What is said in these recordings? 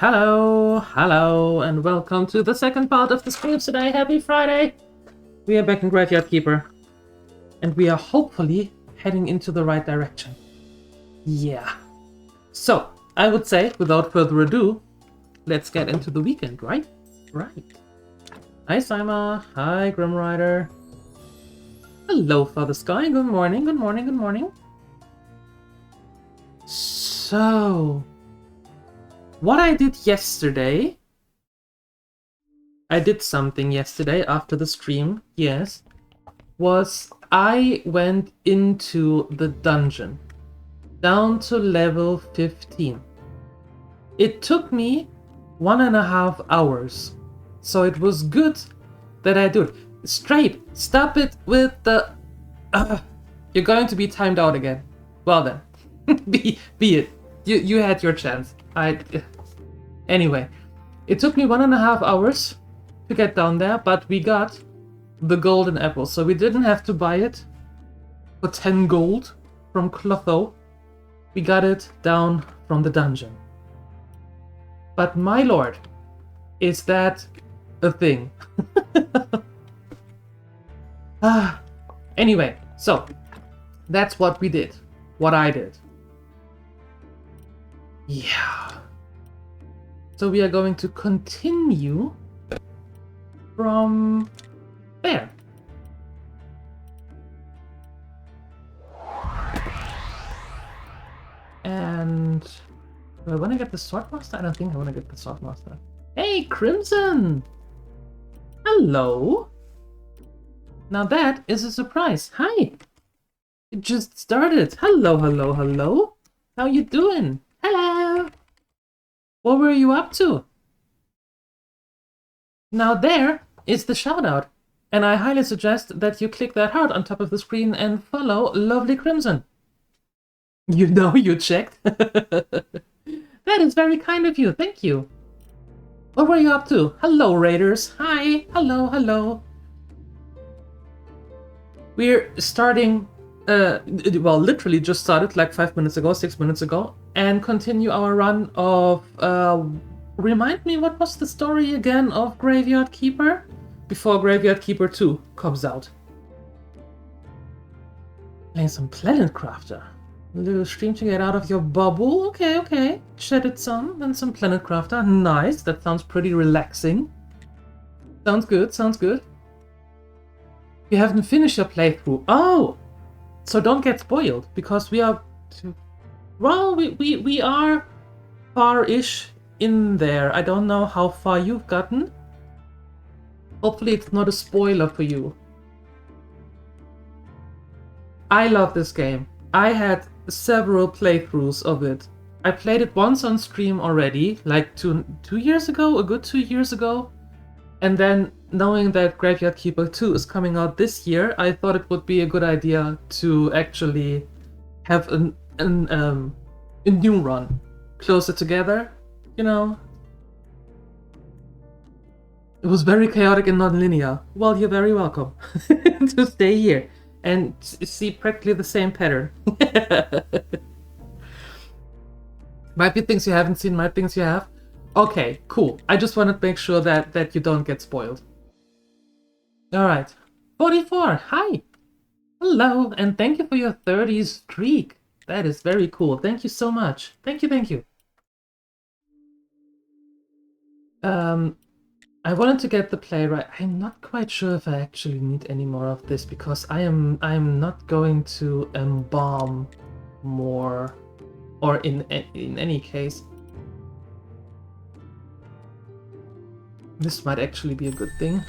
Hello, and welcome to the second part of the streams today. Happy Friday! We are back in Graveyard Keeper, and we are hopefully heading into the right direction. Yeah. So, I would say, without further ado, let's get into the weekend, right? Right. Hi, Saima. Hi, Grim Rider. Hello, Father Sky. Good morning, good morning, good morning. So, what I did yesterday... I did something yesterday after the stream, yes, was I went into the dungeon, down to level 15. It took me 1.5 hours, so it was good that I do it. Straight, stop it with the... You're going to be timed out again. Well then, be it. You had your chance. Anyway, it took me 1.5 hours to get down there, but we got the golden apple, so we didn't have to buy it for 10 gold from Clotho. We got it down from the dungeon. But my lord, is that a thing? Anyway, so that's what we did. What I did. Yeah. So we are going to continue from there. And do I want to get the Swordmaster? I don't think I want to get the Swordmaster. Hey, Crimson! Hello! Now that is a surprise. Hi! It just started. Hello. How you doing? Hello! What were you up to? Now there is the shoutout, and I highly suggest that you click that heart on top of the screen and follow Lovely Crimson. You know you checked. That is very kind of you, thank you. What were you up to? Hello, Raiders. Hi, hello. We're starting, well, literally just started like 5 minutes ago, 6 minutes ago, and continue our run of, remind me, what was the story again of Graveyard Keeper? Before Graveyard Keeper 2 comes out. Playing some Planet Crafter. A little stream to get out of your bubble. Okay. Chatted some, then some Planet Crafter. Nice, that sounds pretty relaxing. Sounds good. You haven't finished your playthrough. Oh! So don't get spoiled, because we are... Well, we are far-ish in there. I don't know how far you've gotten. Hopefully it's not a spoiler for you. I love this game. I had several playthroughs of it. I played it once on stream already, like two years ago, a good 2 years ago. And then, knowing that Graveyard Keeper 2 is coming out this year, I thought it would be a good idea to actually have a new run closer together, you know. It was very chaotic and non-linear. Well, you're very welcome to stay here and see practically the same pattern. Might be things you haven't seen, might be things you have. Okay, cool. I just wanted to make sure that you don't get spoiled. Alright. 44, hi! Hello, and thank you for your 30 streak. That is very cool. Thank you so much. Thank you. I wanted to get the play right. I'm not quite sure if I actually need any more of this, because I'm not going to embalm more, or in any case. This might actually be a good thing.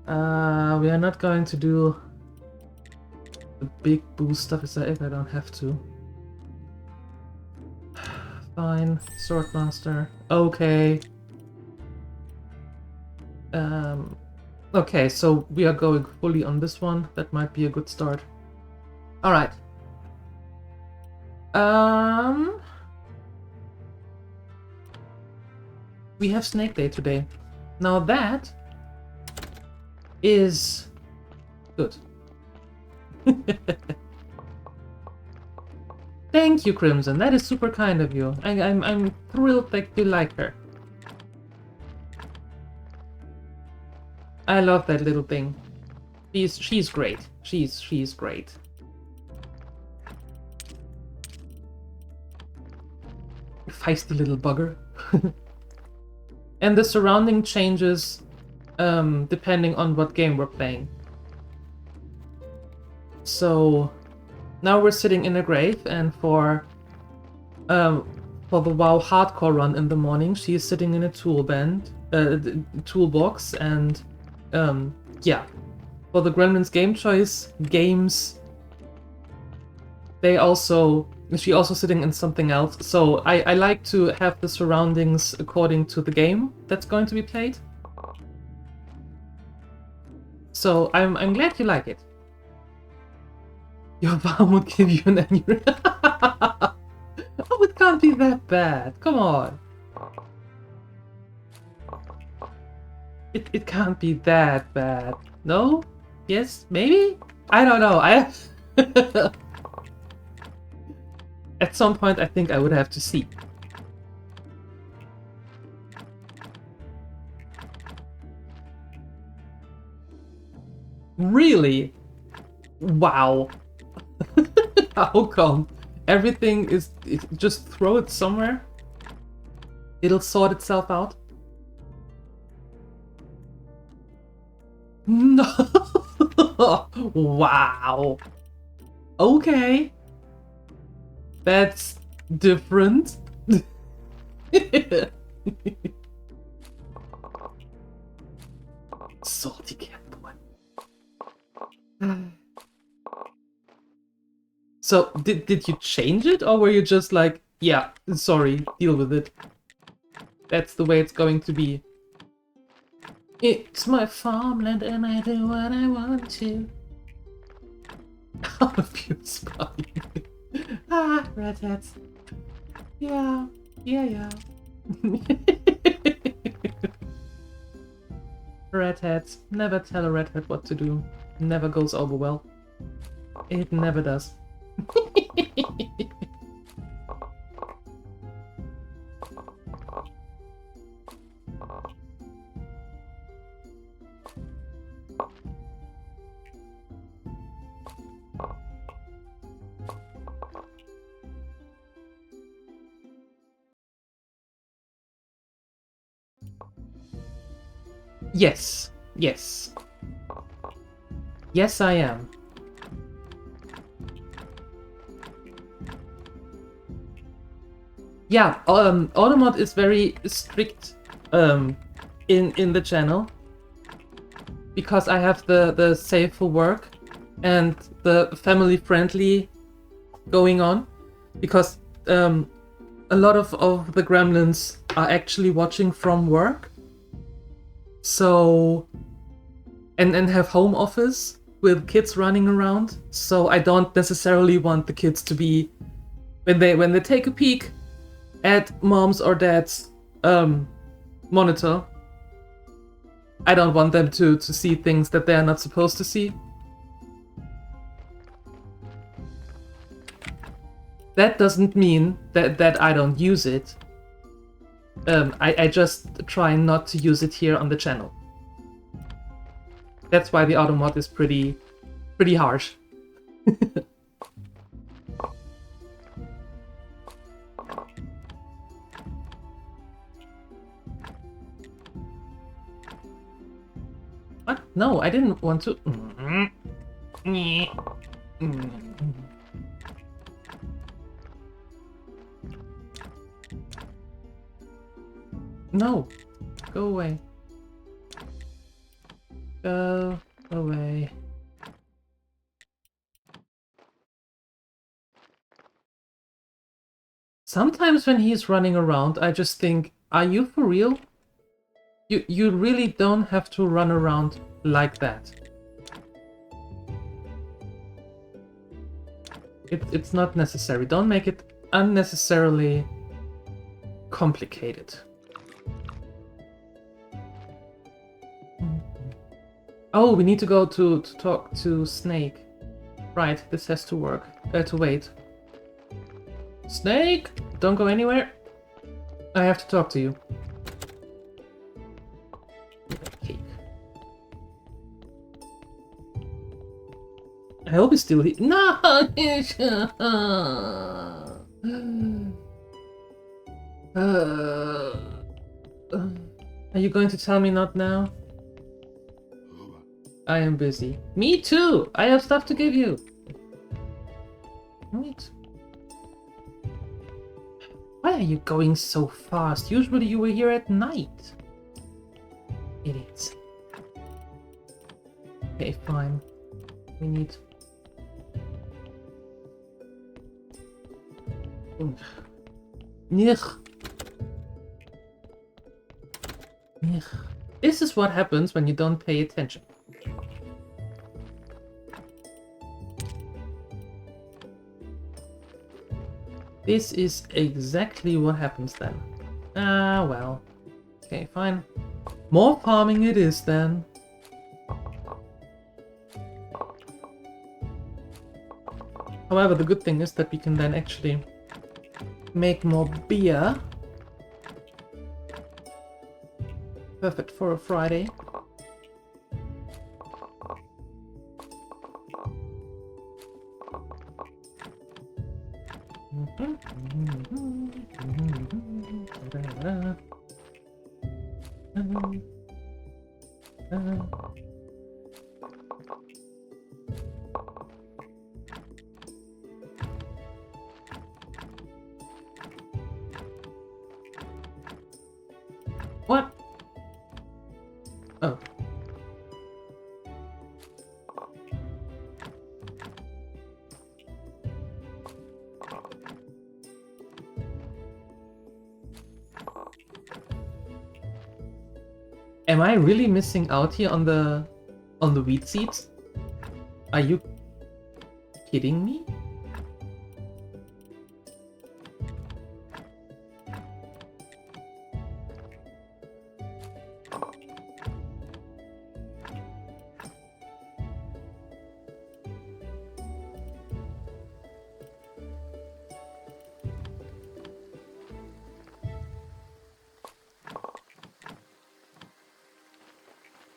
We are not going to do the big boost stuff if I don't have to. Fine, Swordmaster. Okay. Okay, so we are going fully on this one. That might be a good start. Alright. We have Snake Day today. Now that is good. Thank you, Crimson. That is super kind of you. I'm thrilled that you like her. I love that little thing. She's great. She's great. Feisty little bugger. And the surrounding changes depending on what game we're playing. So now we're sitting in a grave, and for the WoW hardcore run in the morning, she's sitting in a toolbox, and yeah. For the Gremlins game choice games, she also sitting in something else. So I like to have the surroundings according to the game that's going to be played. So I'm glad you like it. Your mom would give you an aneurysm. Oh, it can't be that bad. Come on. It can't be that bad. No? Yes? Maybe? I don't know. At some point, I think I would have to see. Really? Wow. How come? Everything is... just throw it somewhere? It'll sort itself out? No! Wow. Okay. That's different. Salty cat boy. So, did you change it, or were you just like, yeah, sorry, deal with it? That's the way it's going to be. It's my farmland and I do what I want to. How abuse spotting. Ah, red hats. Yeah. Red hats. Never tell a red hat what to do. Never goes over well. It never does. Yes. Yes, I am. Yeah, Automod is very strict in the channel, because I have the safe for work and the family friendly going on, because a lot of the gremlins are actually watching from work, so and have home office with kids running around, so I don't necessarily want the kids to be, when they take a peek at mom's or dad's monitor, I don't want them to see things that they're not supposed to see. That doesn't mean that I don't use it. I just try not to use it here on the channel. That's why the automod is pretty harsh. What? No, I didn't want to. No, go away. Go away. Sometimes when he's running around, I just think, are you for real? You really don't have to run around like that. It's not necessary. Don't make it unnecessarily complicated. Oh, we need to go to talk to Snake. Right, this has to work. To wait. Snake! Don't go anywhere. I have to talk to you. Cake. I hope he's still here. No! Are you going to tell me not now? I am busy. Me too! I have stuff to give you. Wait. Why are you going so fast? Usually you were here at night. Idiots. Okay, fine. We need... Nich. Nich. This is what happens when you don't pay attention. This is exactly what happens then. Ah, well. Okay, fine. More farming it is then. However, the good thing is that we can then actually make more beer. Perfect for a Friday. What? Oh. Am I really missing out here on the wheat seeds? Are you kidding me?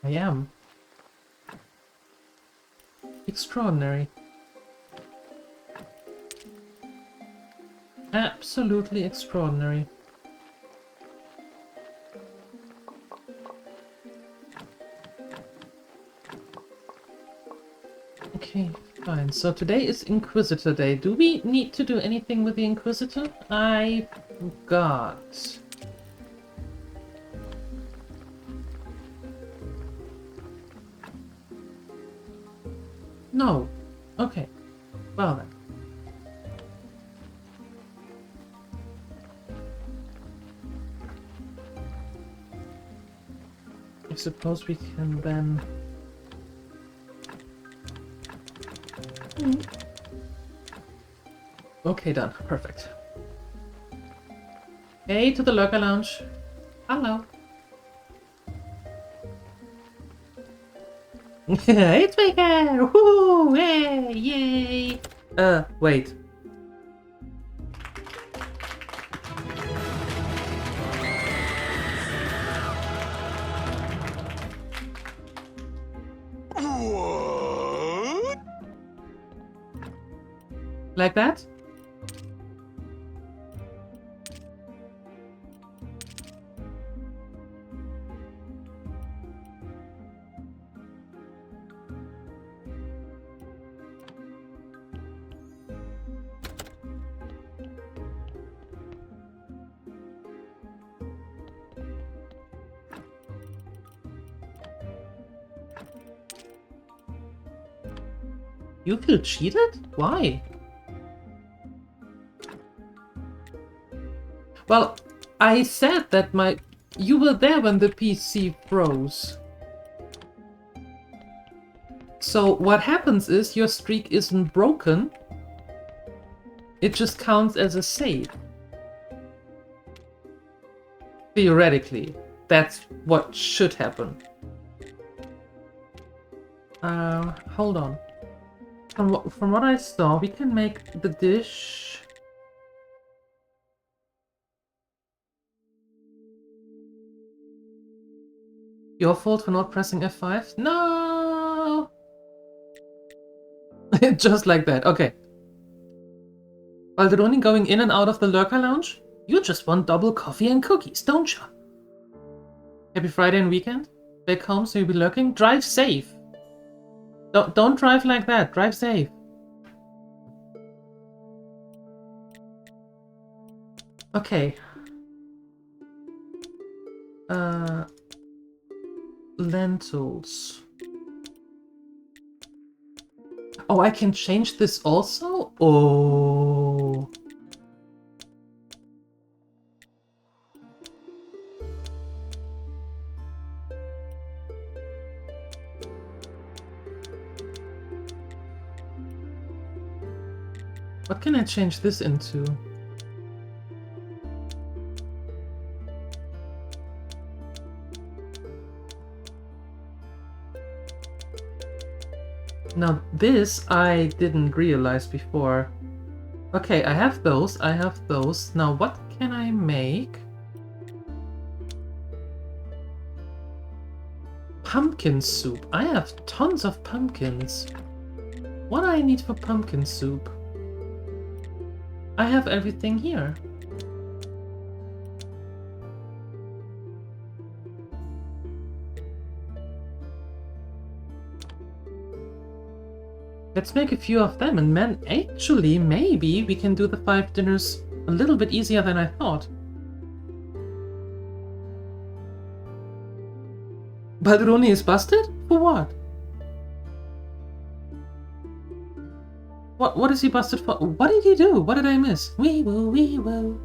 I am. Extraordinary. Absolutely extraordinary. Okay, fine. So today is Inquisitor Day. Do we need to do anything with the Inquisitor? I forgot. No. Okay. Well then. I suppose we can then... Okay, done. Perfect. Hey, to the Lurker Lounge. Hello. It's Baker! Woohoo! Hey! Yay! Wait. What? Like that? You feel cheated? Why? Well, I said that you were there when the PC froze. So what happens is your streak isn't broken. It just counts as a save. Theoretically, that's what should happen. Hold on. From what I saw, we can make the dish Your fault for not pressing F5? No! Just like that, okay. While they're only going in and out of the lurker lounge, you just want double coffee and cookies, don't you? Happy Friday and weekend? Back home so you'll be lurking? Drive safe! Don't drive like that, drive safe. Okay. Lentils. Oh, I can change this also? Oh. What can I change this into? Now this I didn't realize before. Okay, I have those, Now what can I make? Pumpkin soup. I have tons of pumpkins. What do I need for pumpkin soup? I have everything here. Let's make a few of them, and man, actually, maybe we can do the 5 dinners a little bit easier than I thought. Balderoni is busted? For what? What is he busted for? What did he do? What did I miss? Wee woo, wee woo.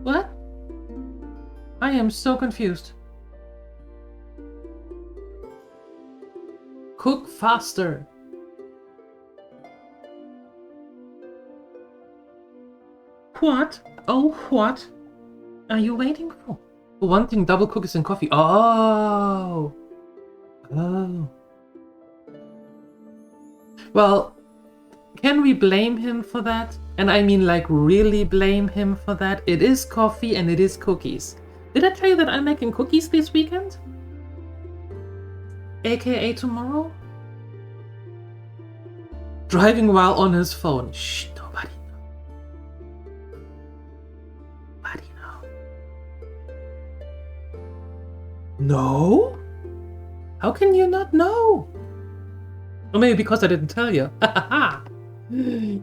What? I am so confused. Cook faster. What? Oh, what are you waiting for? For one thing, double cookies and coffee. Oh. Oh. Well, can we blame him for that? And I mean, like, really blame him for that? It is coffee and it is cookies. Did I tell you that I'm making cookies this weekend? AKA tomorrow? Driving while on his phone. Shh, nobody know. Nobody know. No? How can you not know? Or maybe because I didn't tell you.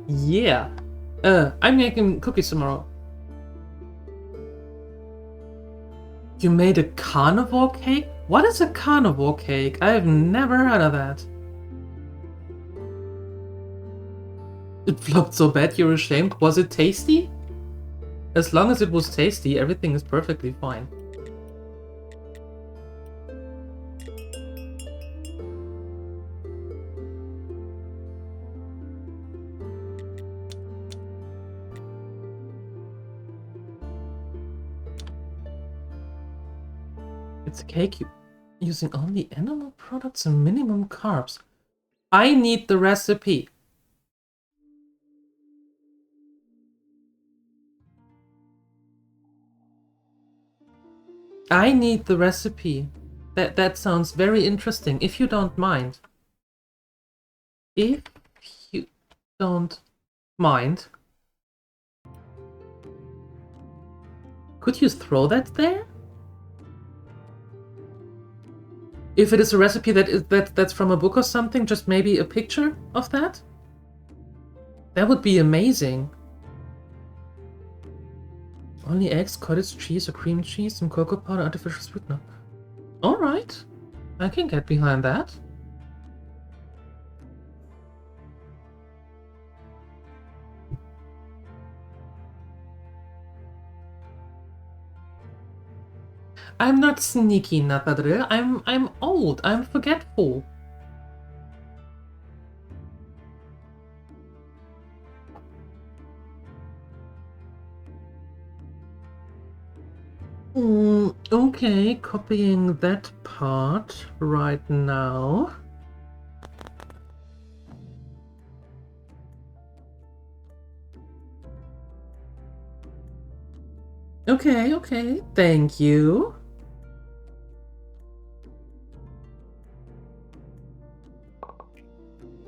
Yeah. I'm making cookies tomorrow. You made a carnivore cake? What is a carnivore cake? I've never heard of that. It flopped so bad you're ashamed? Was it tasty? As long as it was tasty, everything is perfectly fine. It's a cake using only animal products and minimum carbs. I need the recipe. I need the recipe. That sounds very interesting, if you don't mind. If you don't mind. Could you throw that there? If it is a recipe that's from a book or something, just maybe a picture of that? That would be amazing. Only eggs, cottage cheese or cream cheese, some cocoa powder, artificial sweetener. Alright, I can get behind that. I'm not sneaky, Nathadril. I'm old. I'm forgetful. Okay, copying that part right now. Okay, okay. Thank you.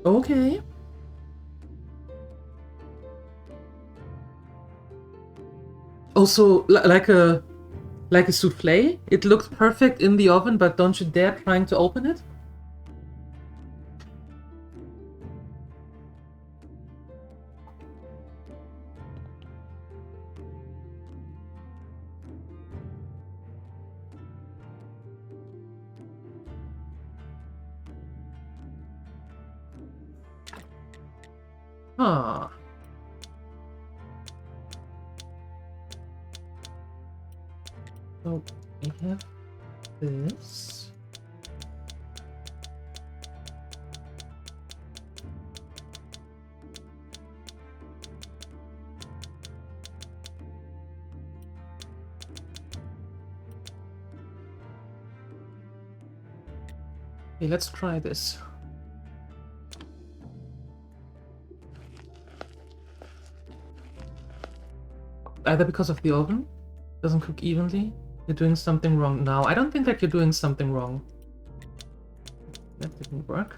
Okay. Also, like a souffle. It looks perfect in the oven, but don't you dare trying to open it. Ah. So we have this. Okay, let's try this. Either because of the oven, doesn't cook evenly, you're doing something wrong. No, I don't think that you're doing something wrong. That didn't work.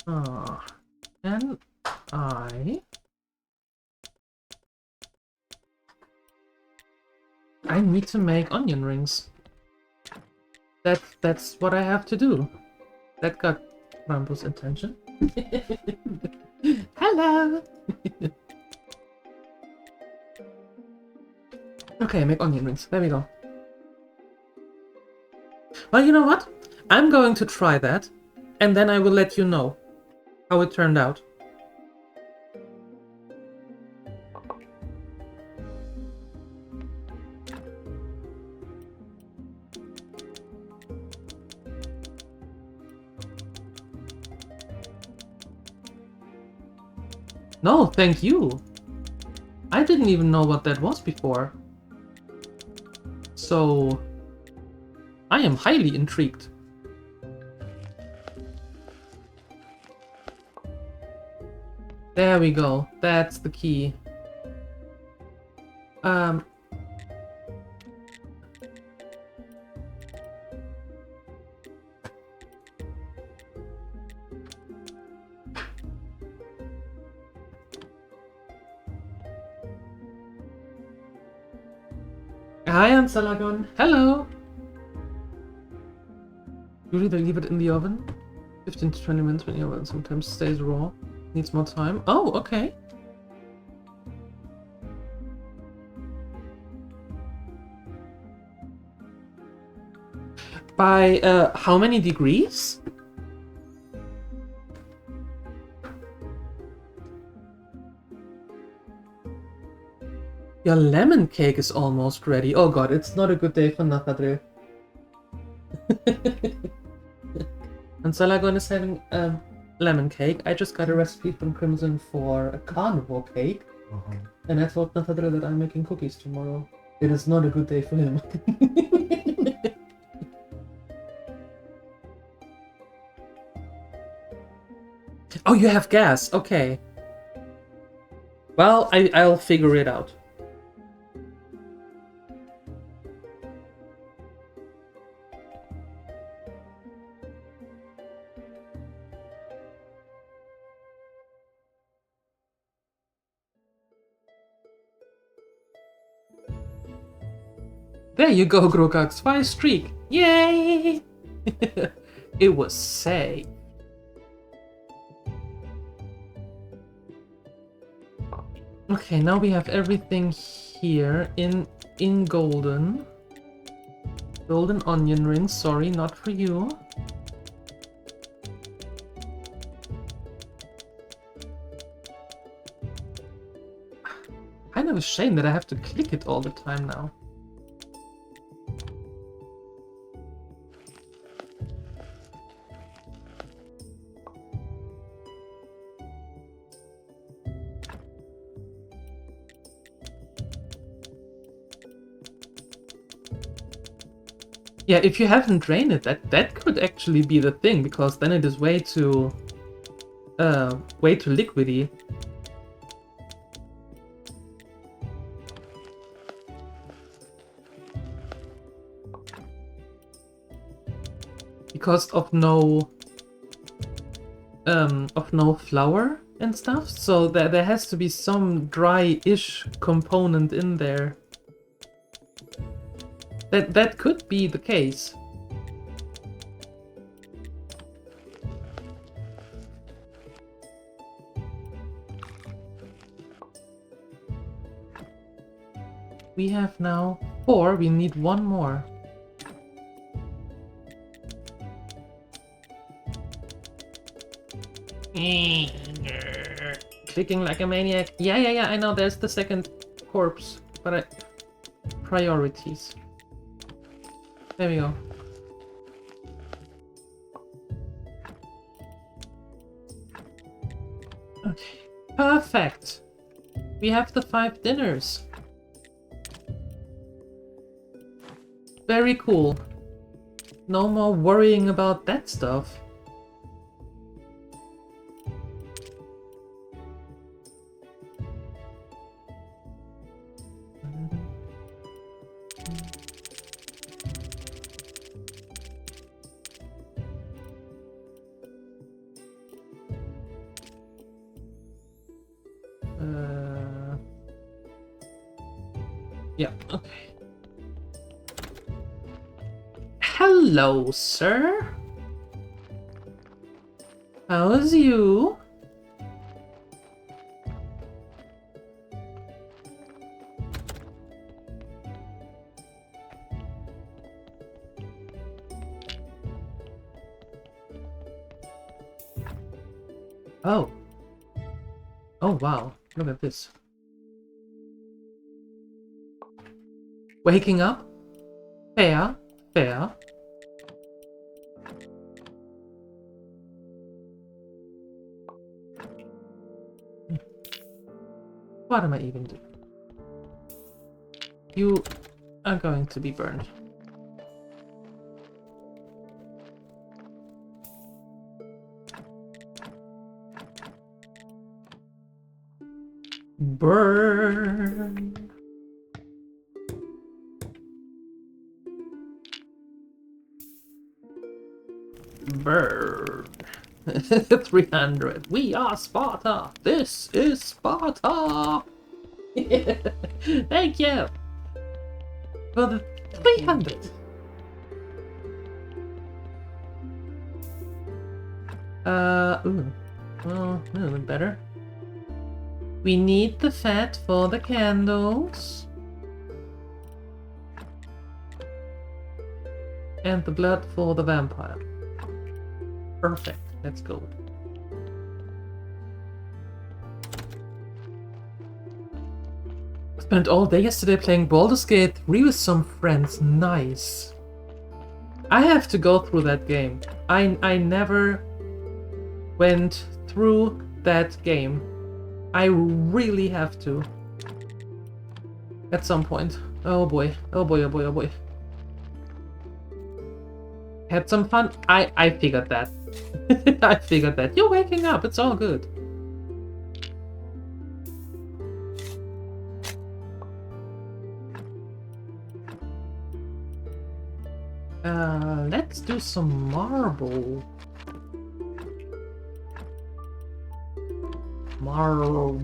Ah, and I need to make onion rings. That's what I have to do. That got Rambo's attention. Hello. Okay, make onion rings. There we go. Well, you know what? I'm going to try that, and then I will let you know how it turned out. No, thank you. I didn't even know what that was before. So, I am highly intrigued. There we go. That's the key. Hi, Ansalagon. Hello. Usually they leave it in the oven. 15 to 20 minutes when the oven sometimes stays raw. Needs more time. Oh, okay. By how many degrees? Your lemon cake is almost ready. Oh god, it's not a good day for Nathadre. And Salagon is having lemon cake. I just got a recipe from Crimson for a carnivore cake. And I told Nathadre that I'm making cookies tomorrow. It is not a good day for him. Oh, you have gas. Okay. Well, I'll figure it out. There you go, Grokax. 5 streak. Yay! It was safe. Okay, now we have everything here in golden. Golden onion rings. Sorry, not for you. Kind of a shame that I have to click it all the time now. Yeah, if you haven't drained it, that could actually be the thing, because then it is way too liquidy. Because of no flour and stuff, so there has to be some dry-ish component in there. That could be the case. We have now 4, we need 1 more. Clicking like a maniac. Yeah, I know there's the second corpse, but priorities. There we go. Okay, perfect. We have the 5 dinners. Very cool. No more worrying about that stuff. Yeah, okay. Hello, sir. How's you? Oh. Oh, wow. Look at this. Waking up? Fair. Fair. What am I even doing? You are going to be burned. Burn. Burn. 300. We are Sparta. This is Sparta. Thank you for the 300. Ooh. Well, a little bit better. We need the fat for the candles. And the blood for the vampire. Perfect. Let's go. Spent all day yesterday playing Baldur's Gate 3 with some friends. Nice. I have to go through that game. I never went through that game. I really have to. At some point. Oh boy. Oh boy, oh boy, oh boy. Had some fun. I figured that. I figured that. You're waking up. It's all good. Let's do some marble. Marble.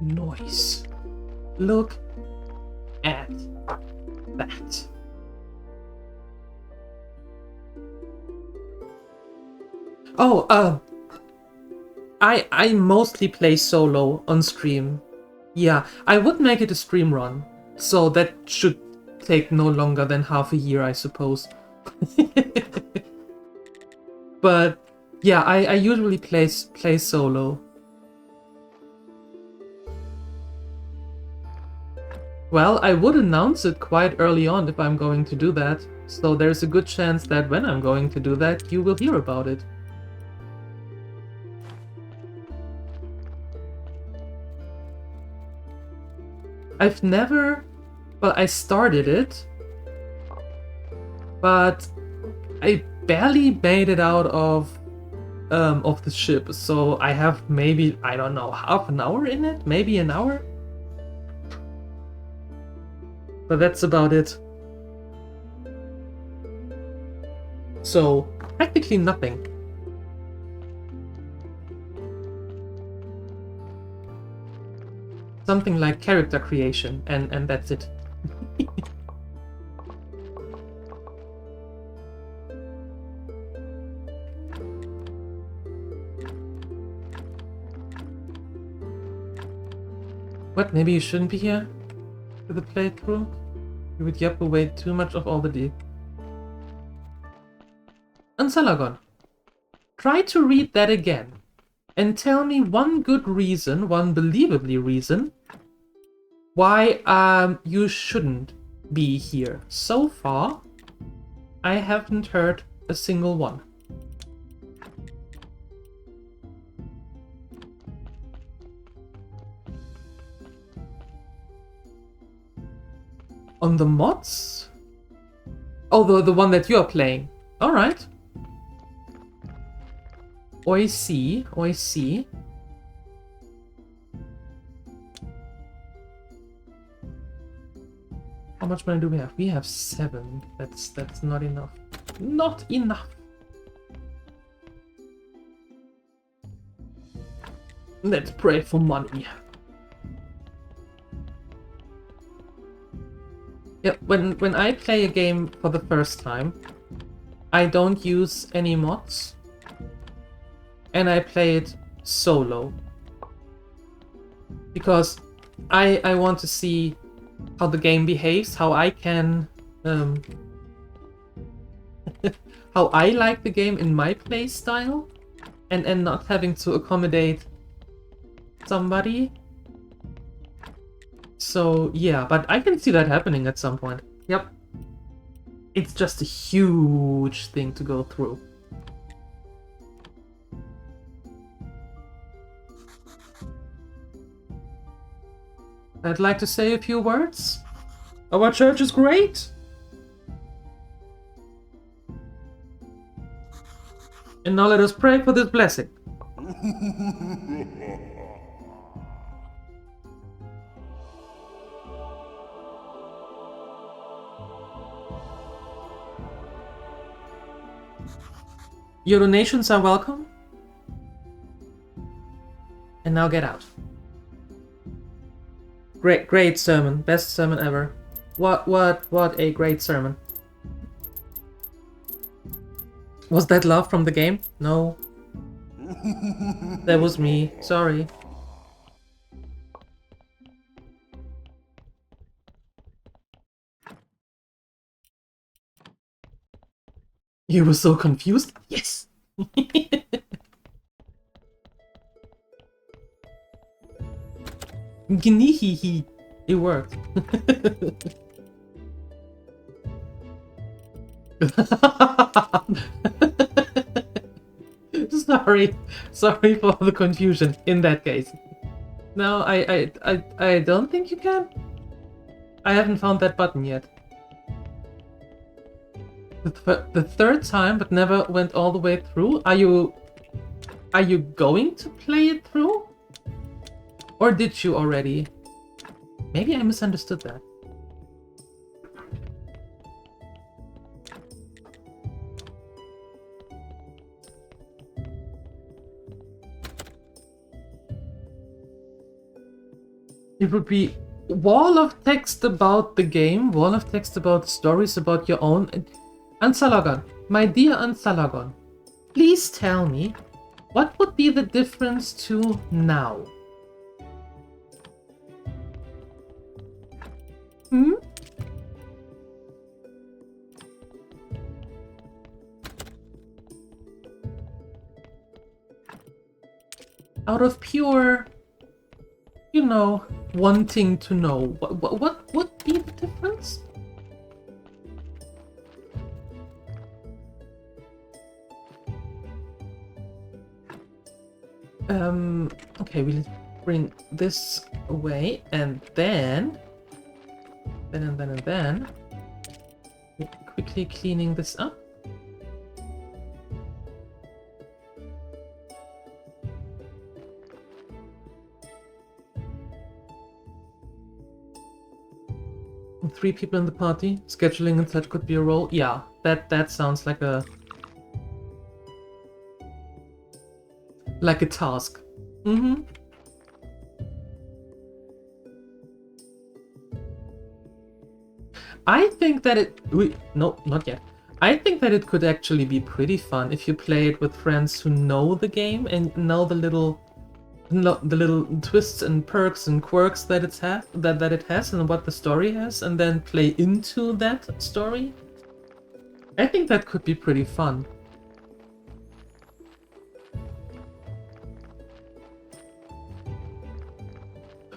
Nice. Look at that. Oh, I mostly play solo on stream. Yeah, I would make it a stream run, so that should take no longer than half a year, I suppose. But yeah, I usually play solo. Well, I would announce it quite early on if I'm going to do that, so there's a good chance that when I'm going to do that, you will hear about it. I've never... Well, I started it, but I barely made it out of the ship, so I have maybe, I don't know, half an hour in it, maybe an hour, but that's about it. So practically nothing. Something like character creation, and that's it. What? Maybe you shouldn't be here for the playthrough? You would yap away too much of all the D. Ansalagon, try to read that again and tell me one good reason, one believably reason, why you shouldn't be here. So far, I haven't heard a single one. On the mods? Oh, the one that you are playing. Alright. I see, I see. How much money do we have? We have 7. That's not enough. Not enough. Let's pray for money. Yeah, when I play a game for the first time, I don't use any mods, and I play it solo because I want to see how the game behaves, how I can how I like the game in my play style, and not having to accommodate somebody. So yeah, but I can see that happening at some point. Yep. It's just a huge thing to go through. I'd like to say a few words. Our church is great. And now let us pray for this blessing. Your donations are welcome. And now get out. Great sermon. Best sermon ever. What a great sermon. Was that love from the game? No. That was me. Sorry. You were so confused? Yes! Gnihihi. It worked. Sorry for the confusion in that case. No, I don't think you can. I haven't found that button yet. The third time, but never went all the way through. Are you going to play it through? Or did you already? Maybe I misunderstood that. It would be wall of text about the game, wall of text about stories about your own. Ansalagon, my dear Ansalagon, please tell me, what would be the difference to now? Hmm? Out of pure, you know, wanting to know, what would be the difference? Okay, we'll bring this away, and then... Quickly cleaning this up. And 3 people in the party. Scheduling and such could be a role. Yeah, that sounds like a task. Mm-hmm. I think that no, not yet. I think that it could actually be pretty fun if you play it with friends who know the game and know the little twists and perks and quirks that it has and what the story has, and then play into that story. I think that could be pretty fun.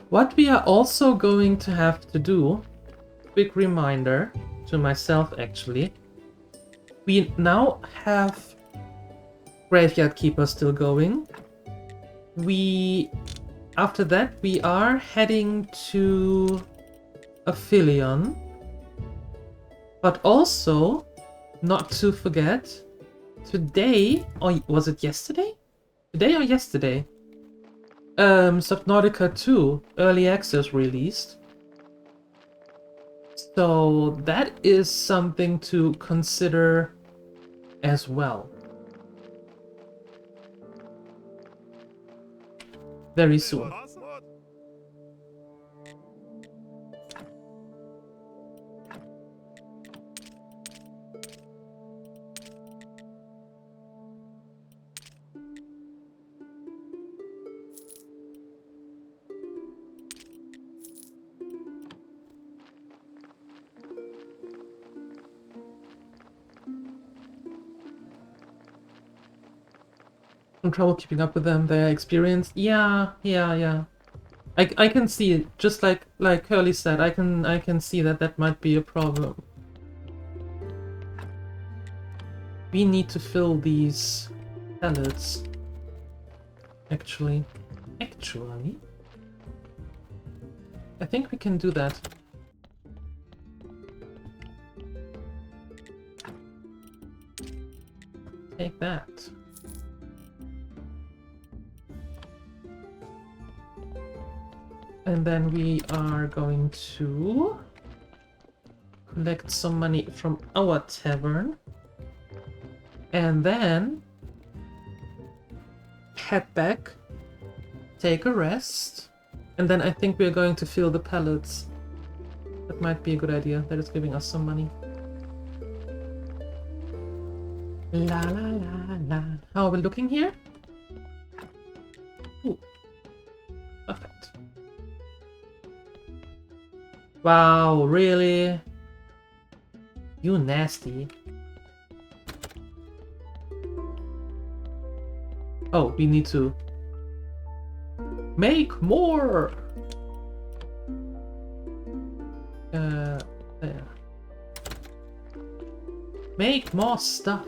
What we are also going to have to do, quick reminder to myself actually, we now have Graveyard Keeper still going. After that, we are heading to Aphelion. But also, not to forget, today, or was it yesterday? Today or yesterday? Subnautica 2 Early Access released. So that is something to consider as well. Very soon. Some trouble keeping up with them, their experience. Yeah. I can see it, just like Curly said, I can see that might be a problem. We need to fill these pallets. Actually, I think we can do that. Take that. And then we are going to collect some money from our tavern. And then head back, take a rest, and then I think we're going to fill the pallets. That might be a good idea. That is giving us some money. La la la la. How are we looking here? Ooh. Perfect. Wow, really? You nasty. Oh, we need to make more! There. Make more stuff.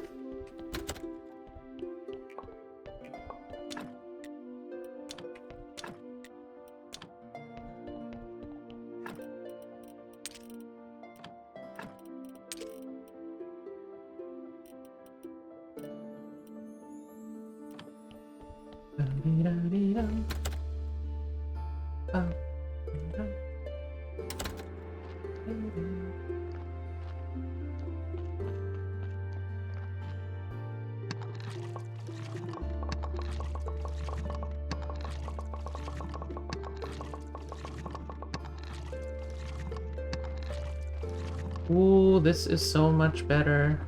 Ooh, this is so much better.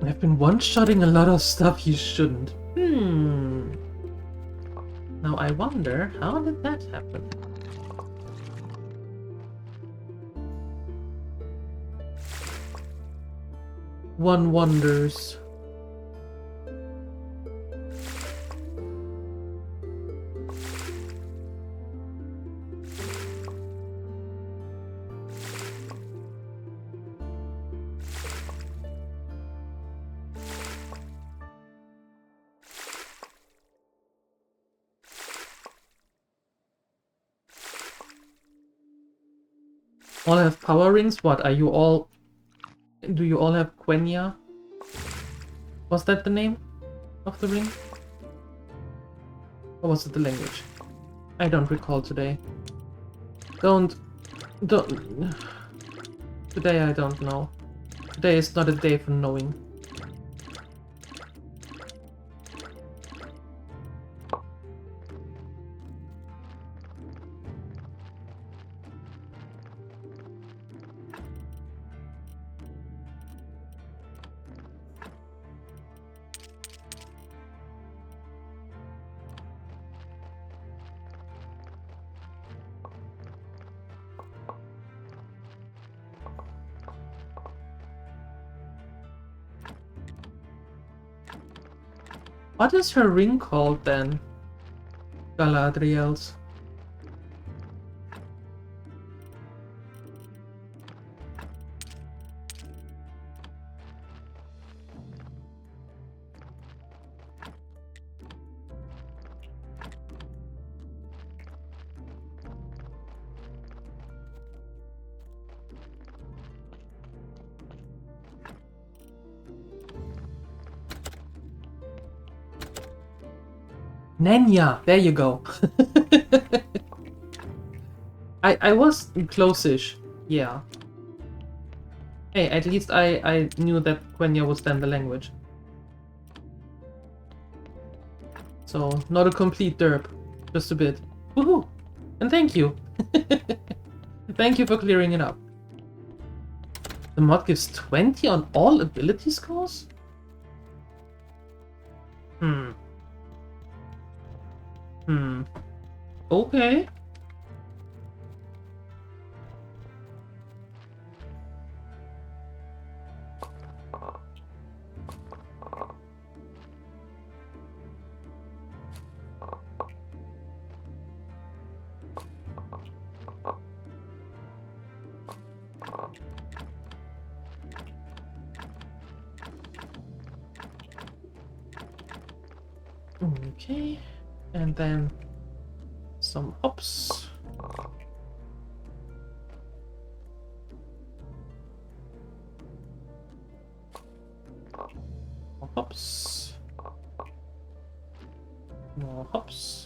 I've been one-shotting a lot of stuff you shouldn't. Now I wonder, how did that happen? One wonders. All have power rings? What, are you all... Do you all have Quenya? Was that the name of the ring? Or was it the language? I don't recall today. Don't... Today I don't know. Today is not a day for knowing. What is her ring called then? Galadriel's. Nenya, there you go. I was close-ish, yeah. Hey, at least I knew that Quenya was then the language. So, not a complete derp, just a bit. Woohoo! And thank you! Thank you for clearing it up. The mod gives 20 on all ability scores? Okay. Okay, and then some hops. More hops. More hops.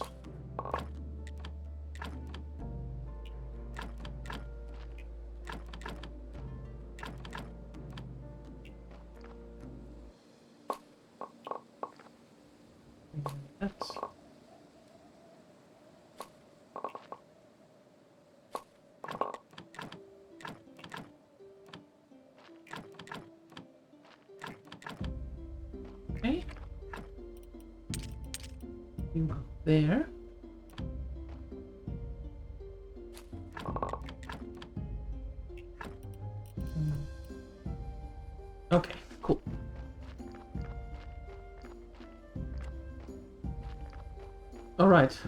That's... Okay. You go there. Okay, cool. Alright.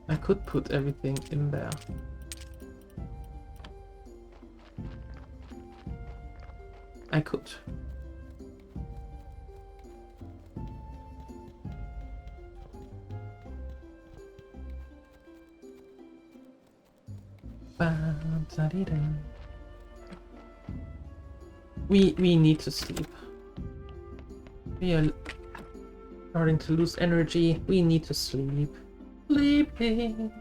I could put everything in there. I could. We need to sleep. We are starting to lose energy. We need to sleep. Sleeping.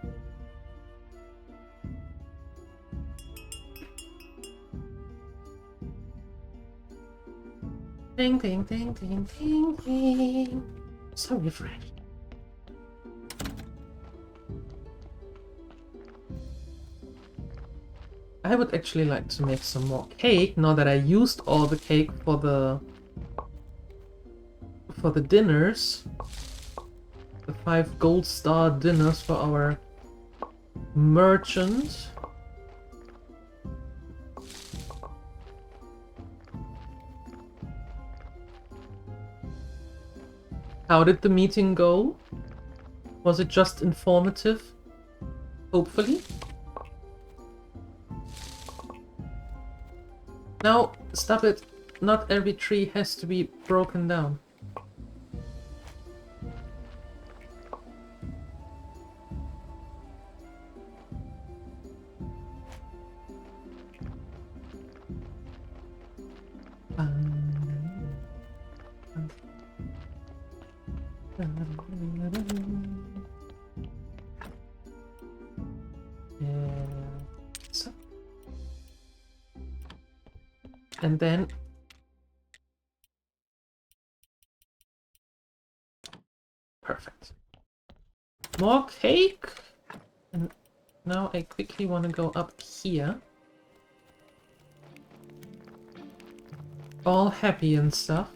Ding ding ding ding ding ding. So refreshed. I would actually like to make some more cake now that I used all the cake for the dinners. The 5 gold star dinners for our merchant. How did the meeting go? Was it just informative? Hopefully. No, stop it. Not every tree has to be broken down. So. And then perfect. More cake. And now I quickly want to go up here. All happy and stuff.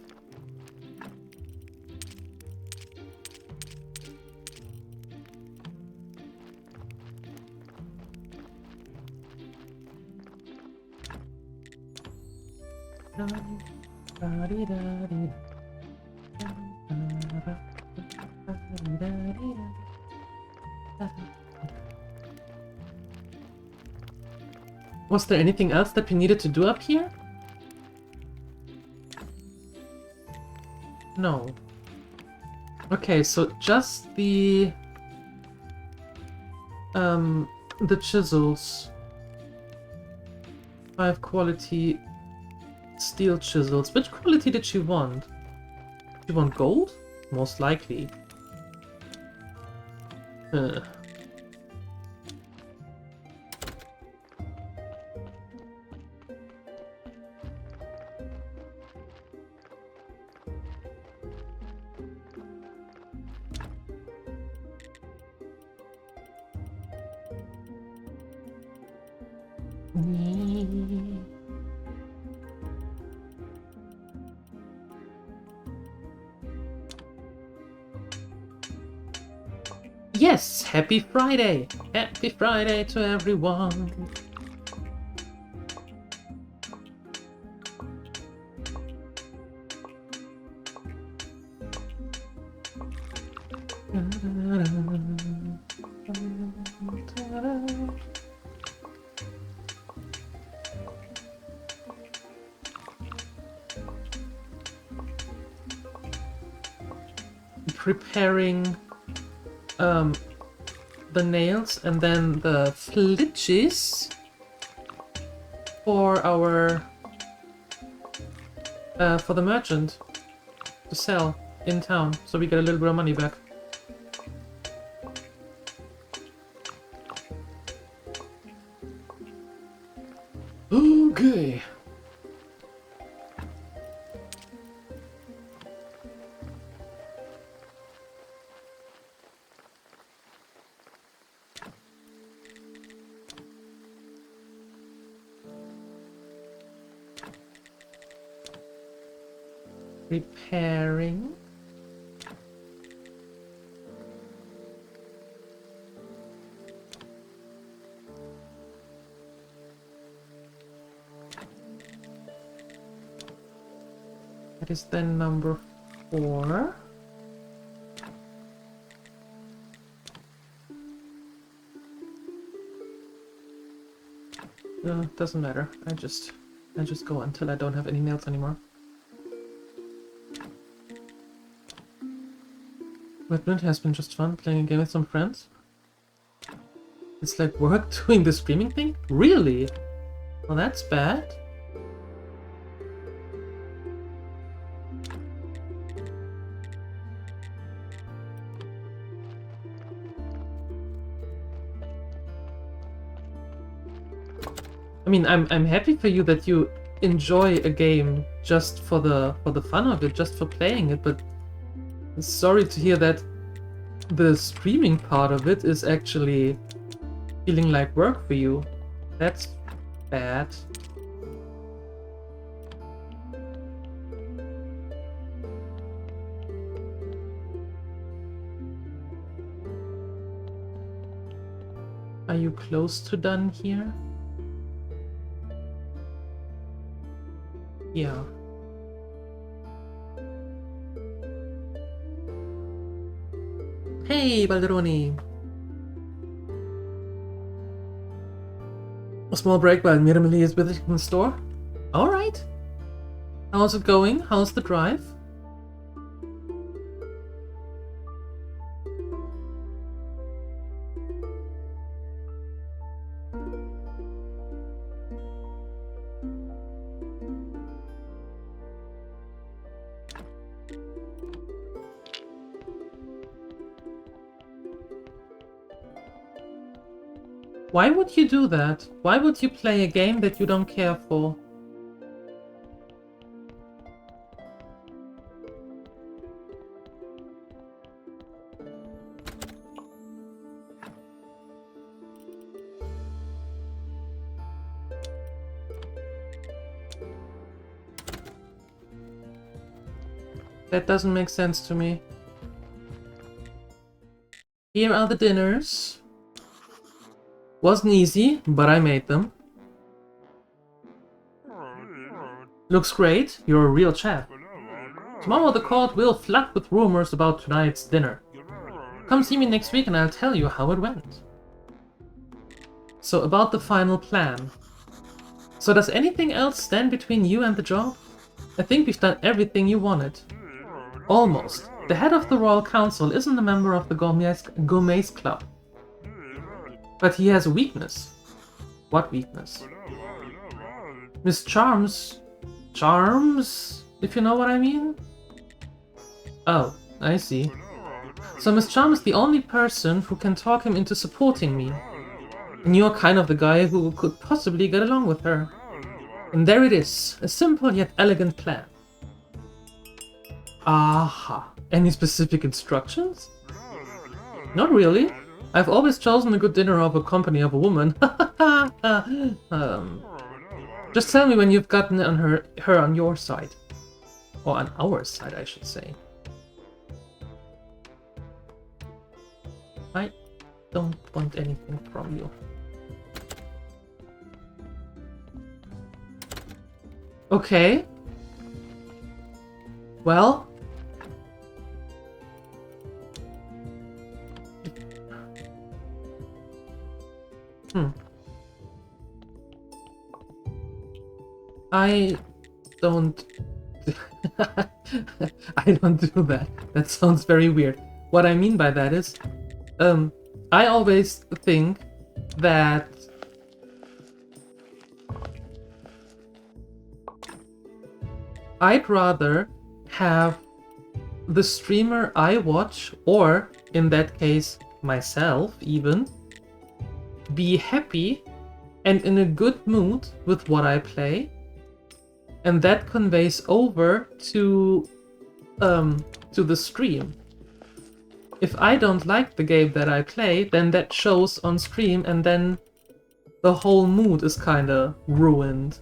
Was there anything else that we needed to do up here? No. Okay, so just the chisels. 5 quality steel chisels. Which quality did she want? Did she want gold? Most likely. Yes! Happy Friday! Happy Friday to everyone! Preparing the nails and then the flitches for our for the merchant to sell in town, so we get a little bit of money back. Okay. Repairing. That is then number 4. No, doesn't matter. I just go until I don't have any nails anymore. Midnight has been just fun playing a game with some friends. It's like work doing the streaming thing? Really? Well, that's bad. I mean, I'm happy for you that you enjoy a game just for the fun of it, just for playing it, but sorry to hear that the streaming part of it is actually feeling like work for you. That's bad. Are you close to done here? Yeah. Hey, Balderoni! A small break while Mirmeli is visiting the store? Alright. How's it going? How's the drive? Why would you do that? Why would you play a game that you don't care for? That doesn't make sense to me. Here are the dinners. Wasn't easy, but I made them. Looks great, you're a real chef. Tomorrow the court will flood with rumors about tonight's dinner. Come see me next week and I'll tell you how it went. So about the final plan. So does anything else stand between you and the job? I think we've done everything you wanted. Almost. The head of the Royal Council isn't a member of the Gourmets Club. But he has a weakness. What weakness? Miss Charms? Charms? If you know what I mean? Oh, I see. So Miss Charm is the only person who can talk him into supporting me. And you're kind of the guy who could possibly get along with her. And there it is. A simple yet elegant plan. Aha. Any specific instructions? Not really. I've always chosen a good dinner over company of a woman. Just tell me when you've gotten on her on your side. Or on our side, I should say. I don't want anything from you. Okay. Well. I don't... I don't do that. That sounds very weird. What I mean by that is, I always think that I'd rather have the streamer I watch, or in that case, myself even, be happy and in a good mood with what I play, and that conveys over to the stream. If I don't like the game that I play, then that shows on stream, and then the whole mood is kinda ruined.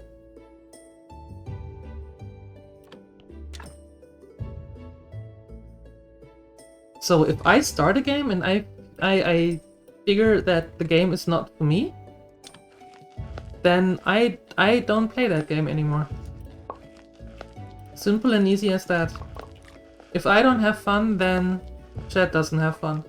So if I start a game and I figure that the game is not for me, then I don't play that game anymore. Simple and easy as that. If I don't have fun, then chat doesn't have fun.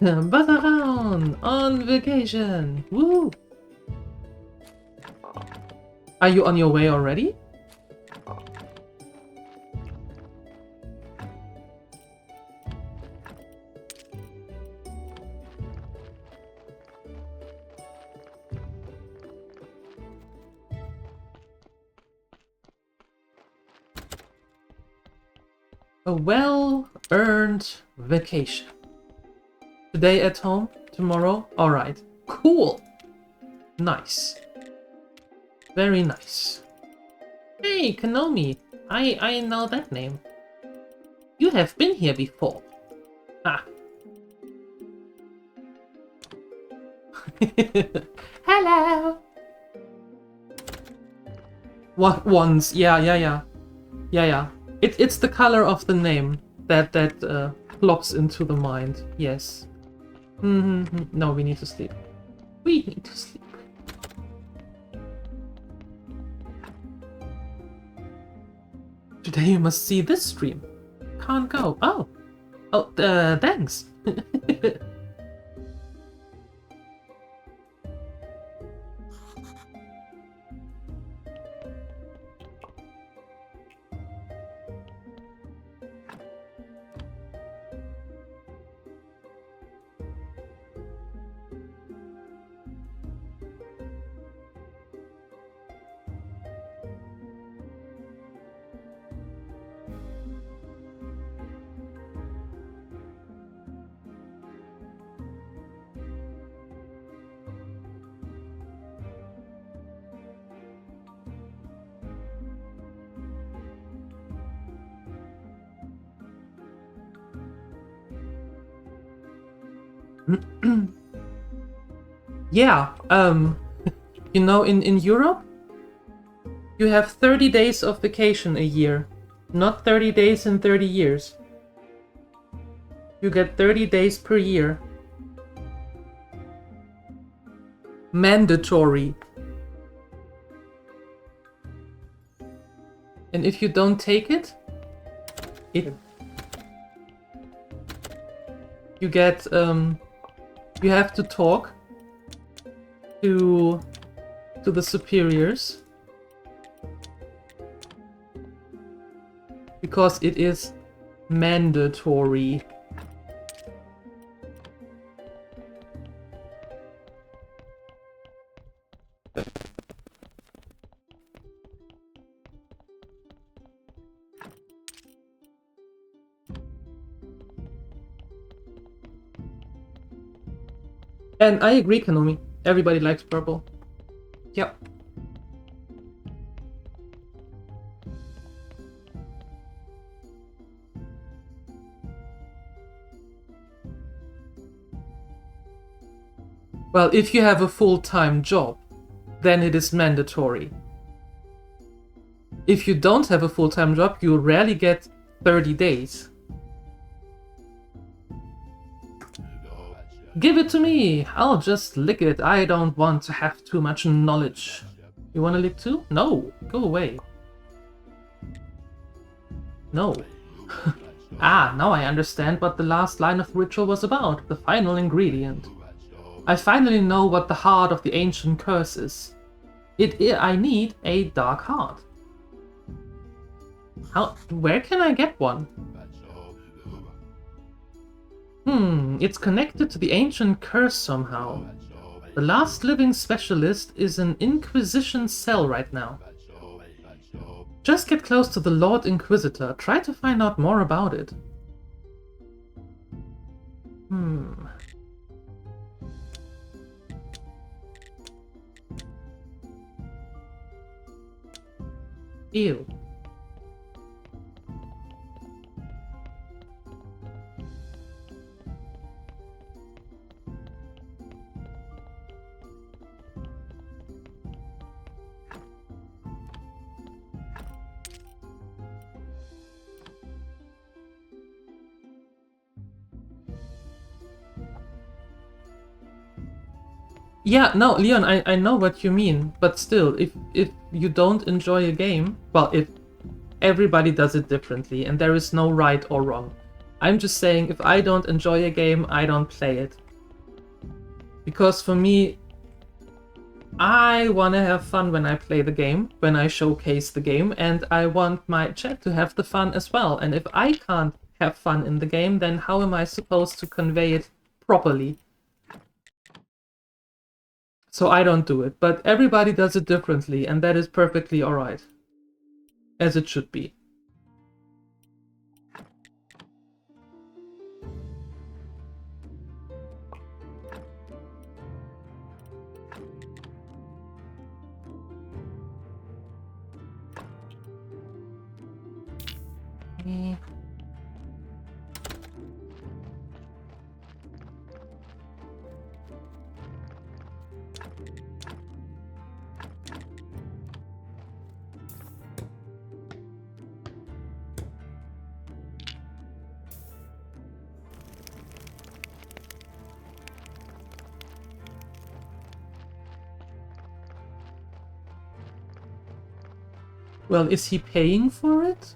Buzz around on vacation. Woo! Are you on your way already? A well-earned vacation. Today at home, tomorrow? Alright. Cool! Nice. Very nice. Hey, Kanomi! I know that name. You have been here before. Ah. Hello! What? Once? Yeah. It's the color of the name that plops into the mind. Yes. No, we need to sleep. We need to sleep. Today you must see this stream. Can't go. Oh, thanks. Yeah, you know, in Europe, you have 30 days of vacation a year, not 30 days in 30 years. You get 30 days per year. Mandatory. And if you don't take it, you get, you have to talk to the superiors, because it is mandatory. And I agree, Kanomi. Everybody likes purple. Yep. Well, if you have a full-time job, then it is mandatory. If you don't have a full-time job, you rarely get 30 days. Give it to me! I'll just lick it. I don't want to have too much knowledge. You wanna lick too? No! Go away. No. Ah, now I understand what the last line of the ritual was about. The final ingredient. I finally know what the heart of the ancient curse is. I need a dark heart. Where can I get one? It's connected to the ancient curse somehow. The last living specialist is an Inquisition cell right now. Just get close to the Lord Inquisitor. Try to find out more about it. Ew. Yeah, no, Leon, I know what you mean, but still, if you don't enjoy a game, well, if everybody does it differently, and there is no right or wrong. I'm just saying, if I don't enjoy a game, I don't play it. Because for me, I want to have fun when I play the game, when I showcase the game, and I want my chat to have the fun as well. And if I can't have fun in the game, then how am I supposed to convey it properly? So I don't do it, but everybody does it differently, and that is perfectly alright. As it should be. Well, is he paying for it?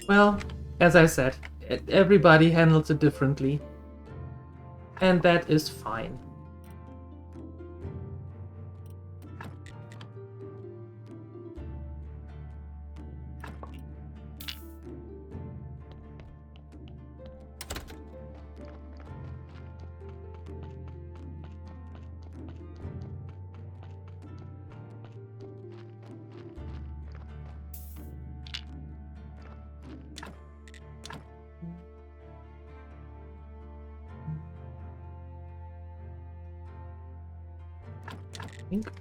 Well, as I said, everybody handles it differently. And that is fine. Think.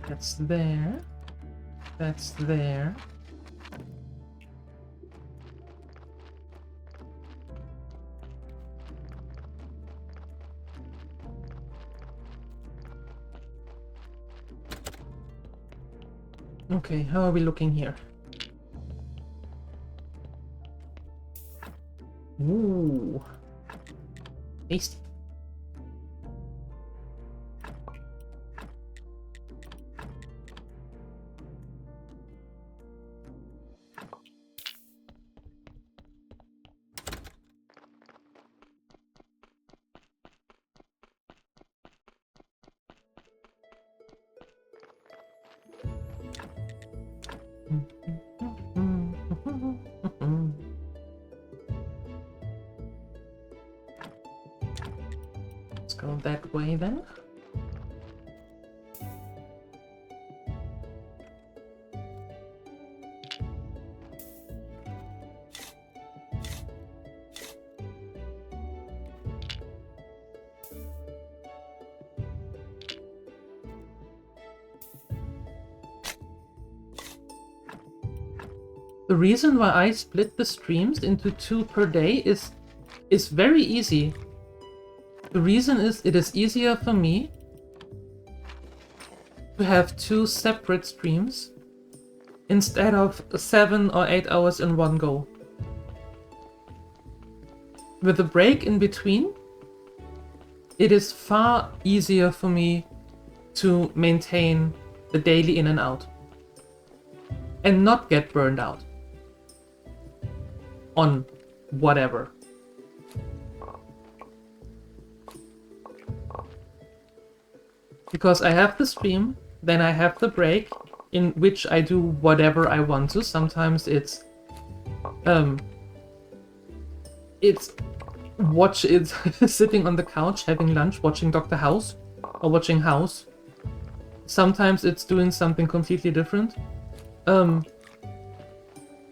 That's there. That's there. Okay, how are we looking here? Ooh. Tasty. Let's go that way then. The reason why I split the streams into 2 per day is very easy. The reason is it is easier for me to have 2 separate streams instead of 7 or 8 hours in one go. With a break in between, it is far easier for me to maintain the daily in and out and not get burned out on whatever. Because I have the stream, then I have the break in which I do whatever I want to. Sometimes it's sitting on the couch having lunch watching Dr. House or watching House. Sometimes it's doing something completely different. And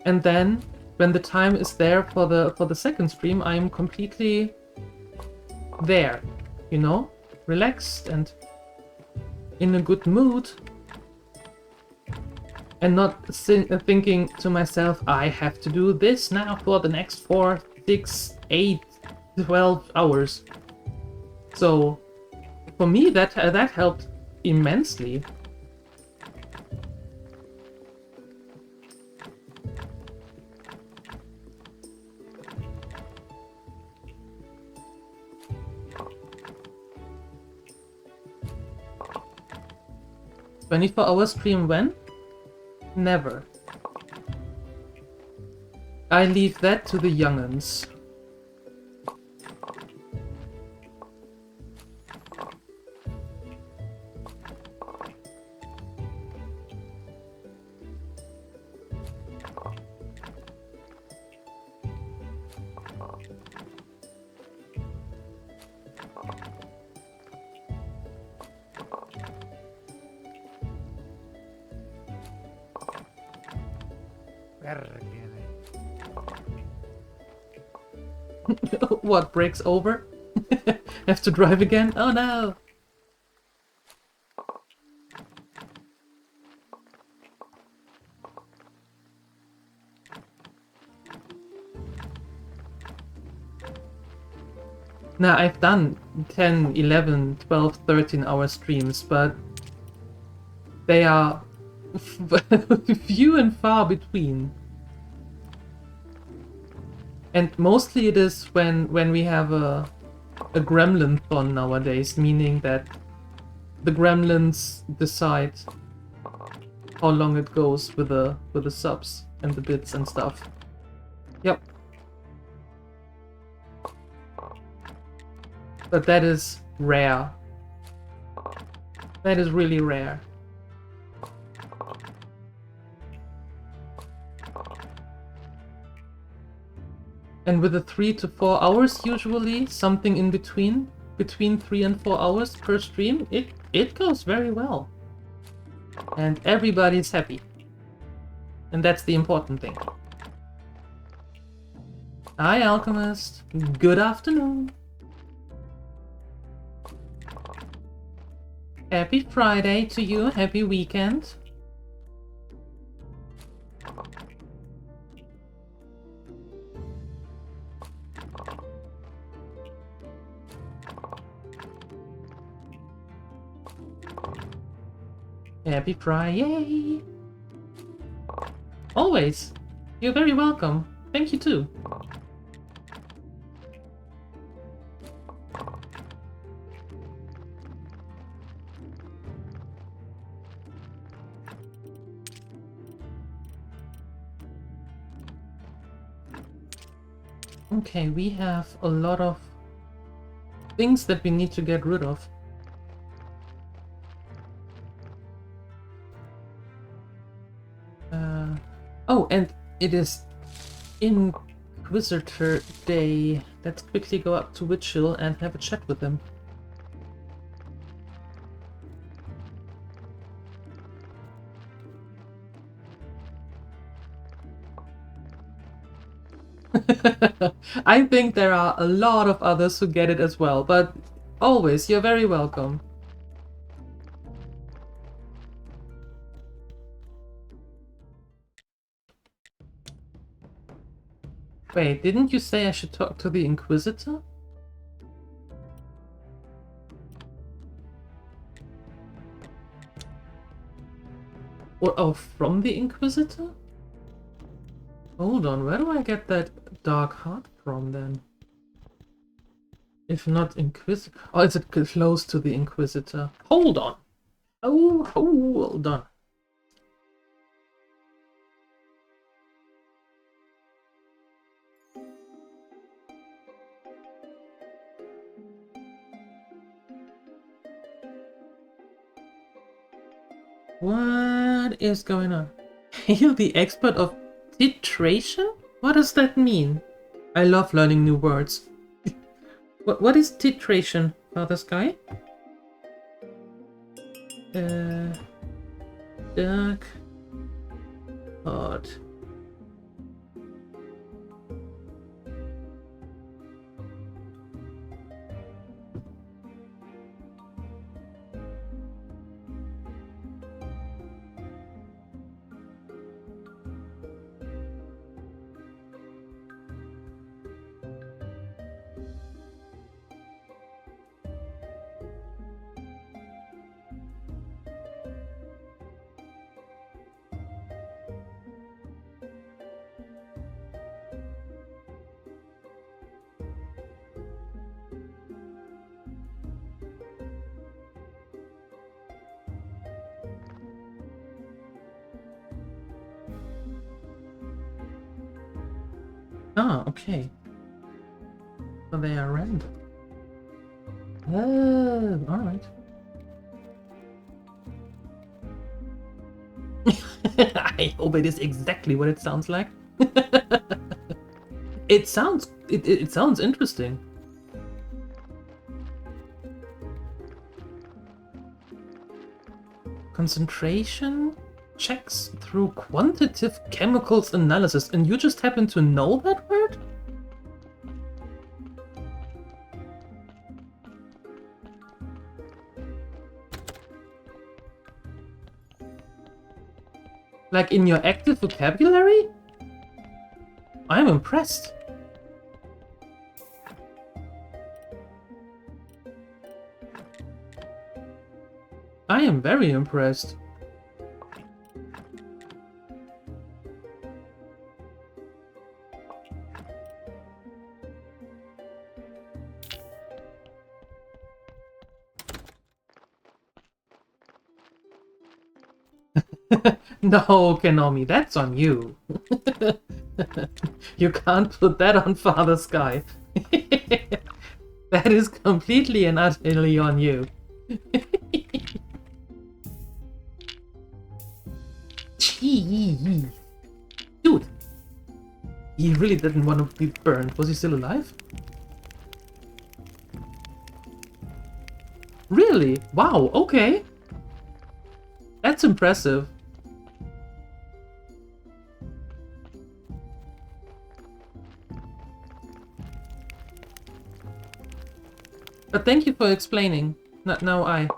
then when the time is there for the second stream, I'm completely there, you know, relaxed and in a good mood, and not thinking to myself, I have to do this now for the next 4, 6, 8, 12 hours. So for me, that helped immensely. "24-hour stream when?" Never. I leave that to the young'uns. What, breaks over? Have to drive again? Oh no! Now, I've done 10, 11, 12, 13 hour streams, but they are few and far between. And mostly it is when we have a gremlin-thon nowadays, meaning that the gremlins decide how long it goes with the subs and the bits and stuff. Yep. But that is rare. That is really rare. And with the 3 to 4 hours usually, something in between 3 and 4 hours per stream, it goes very well. And everybody's happy. And that's the important thing. Hi, Alchemist. Good afternoon. Happy Friday to you. Happy weekend. Happy Friday! Always! You're very welcome. Thank you too. Okay, we have a lot of things that we need to get rid of. Oh, and it is Inquisitor Day. Let's quickly go up to Witch Hill and have a chat with him. I think there are a lot of others who get it as well, but always, you're very welcome. Wait, didn't you say I should talk to the Inquisitor? Or, oh, from the Inquisitor? Hold on, where do I get that dark heart from then? If not Inquisitor... Oh, is it close to the Inquisitor? Hold on! Oh, hold on. What is going on? You're the expert of titration? What does that mean? I love learning new words. What is titration, Father Sky? Dark heart. Ah, okay. So they are random. Oh, alright. I hope it is exactly what it sounds like. It sounds interesting. Concentration? checks through quantitative chemicals analysis, and you just happen to know that word? Like in your active vocabulary? I'm impressed. I am very impressed. No, Kenomi, that's on you. You can't put that on Father Sky. That is completely and utterly on you. Gee. Dude, he really didn't want to be burned. Was he still alive? Really? Wow, okay. That's impressive. But thank you for explaining. Now I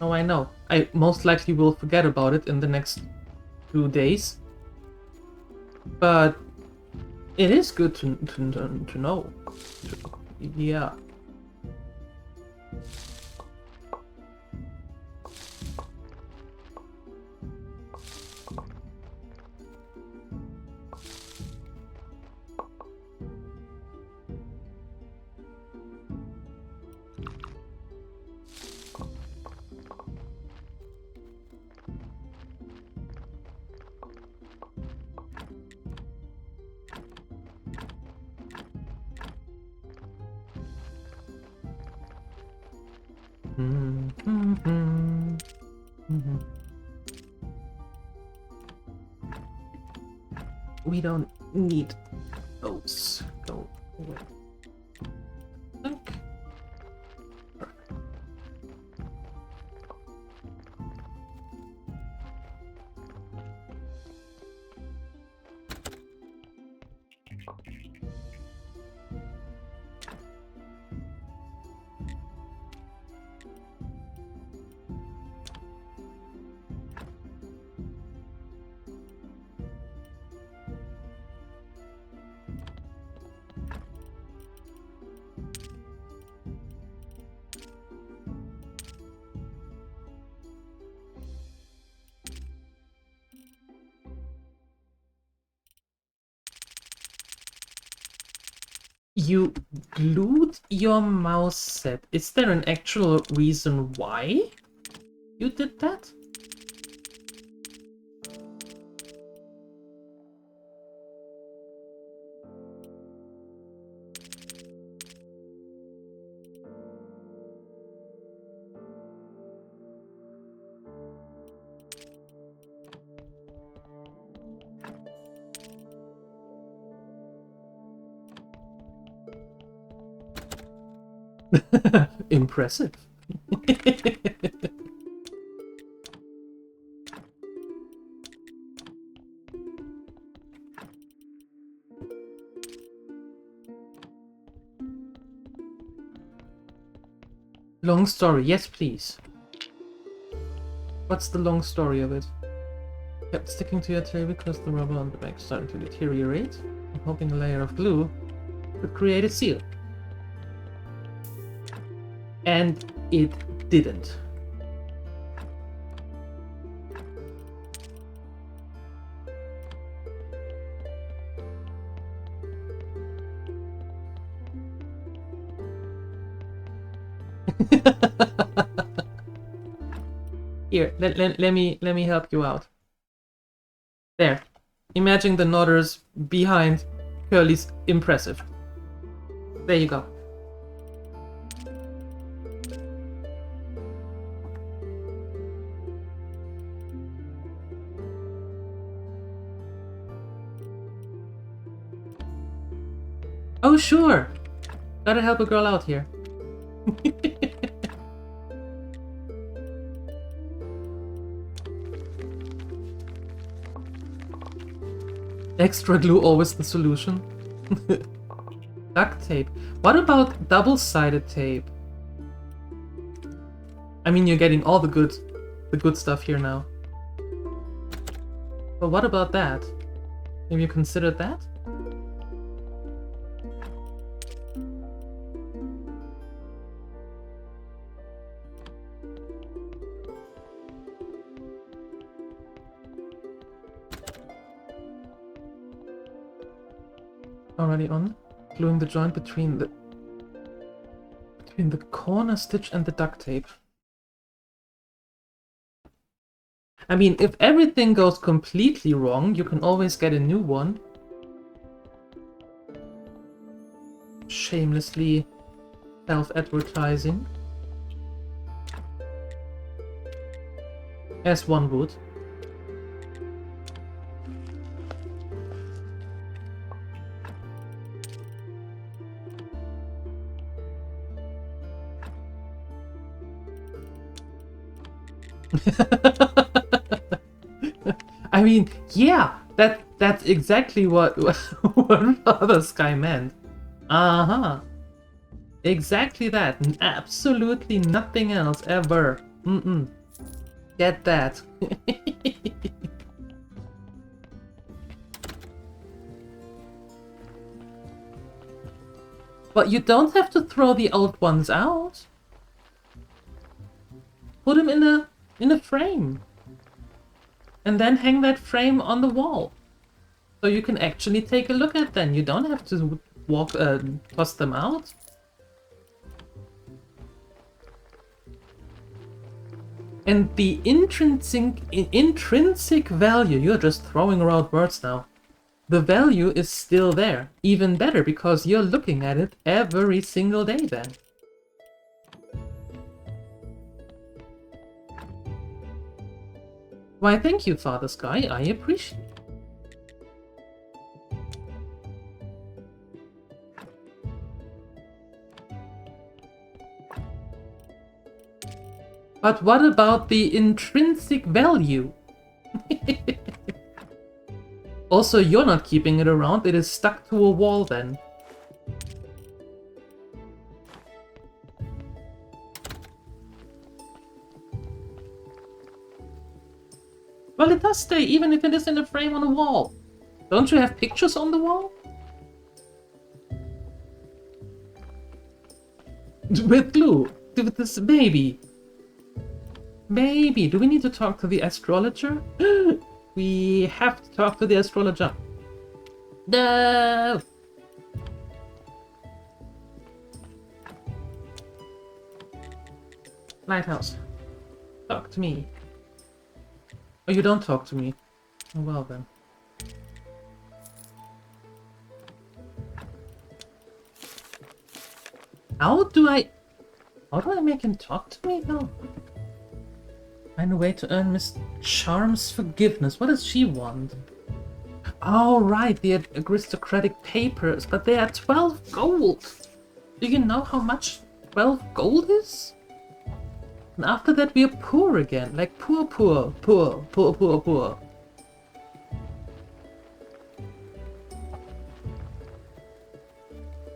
know. I most likely will forget about it in the next 2 days. But it is good to know. Yeah. We don't need those. Go away. Okay. You glued your mouse set. Is there an actual reason why you did that? Impressive. Long story, yes please. What's the long story of it? Kept sticking to your tail because the rubber on the back started to deteriorate. I'm hoping a layer of glue would create a seal. And it didn't. Here, let me help you out. There. Imagine the nodders behind Curly's impressive. There you go. Oh, sure. Gotta help a girl out here. Extra glue always the solution. Duct tape. What about double-sided tape? I mean, you're getting all the good stuff here now. But what about that? Have you considered that? Already on. Gluing the joint between the corner stitch and the duct tape. I mean, if everything goes completely wrong, you can always get a new one. Shamelessly self-advertising. As one would. I mean, yeah, that's exactly what Father Sky meant. Uh-huh. Exactly that. Absolutely nothing else ever. Get that. But you don't have to throw the old ones out. Put them in a frame. And then hang that frame on the wall. So you can actually take a look at them. You don't have to toss them out. And the intrinsic value, you're just throwing around words now. The value is still there. Even better, because you're looking at it every single day then. Why, thank you, Father Sky. I appreciate it. But what about the intrinsic value? Also, you're not keeping it around. It is stuck to a wall then. Well, it does stay, even if it is in a frame on a wall. Don't you have pictures on the wall? With glue. With this baby. Baby, do we need to talk to the astrologer? We have to talk to the astrologer. No! Lighthouse. Talk to me. Oh, you don't talk to me. Oh, well then. How do I make him talk to me though? Find a way to earn Miss Charm's forgiveness. What does she want? Oh, right, the aristocratic papers, but they are 12 gold. Do you know how much 12 gold is? And after that we are poor again. Like poor.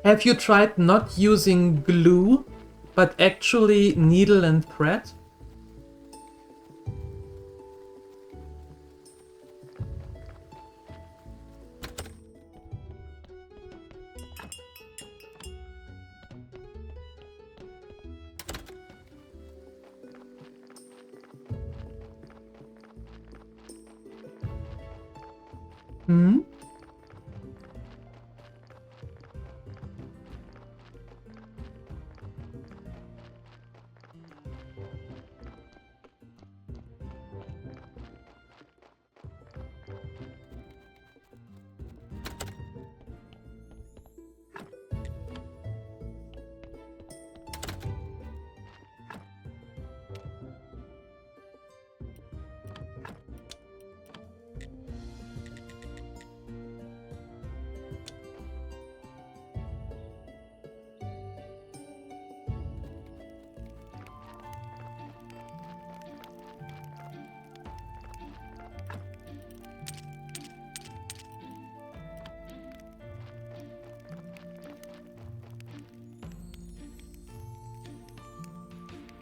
Have you tried not using glue, but actually needle and thread? Hmm?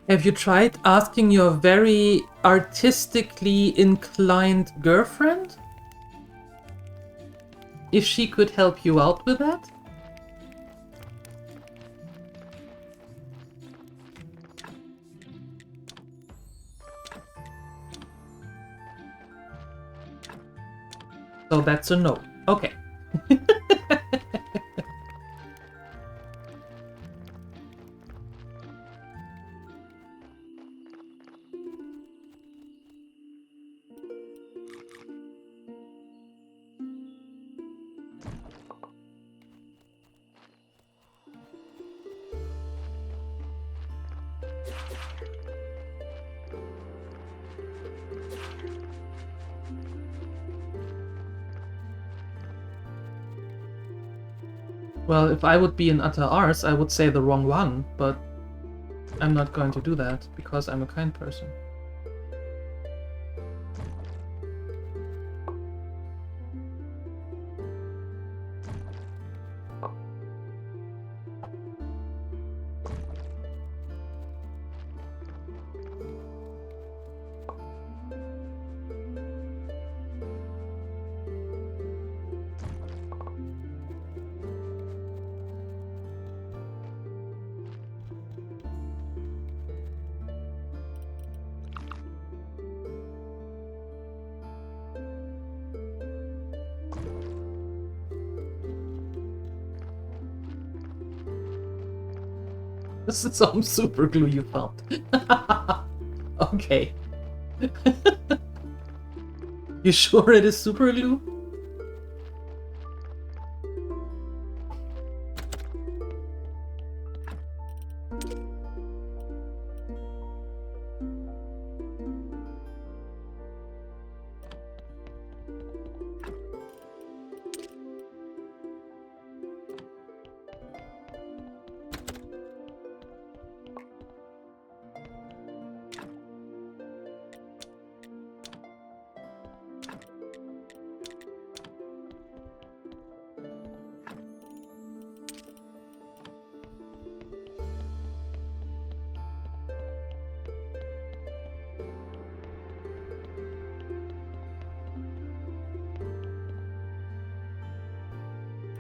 Have you tried asking your very artistically inclined girlfriend if she could help you out with that? So that's a no. Okay. Well, if I would be an utter arse, I would say the wrong one, but I'm not going to do that because I'm a kind person. This is some super glue you found. Okay. You sure it is super glue?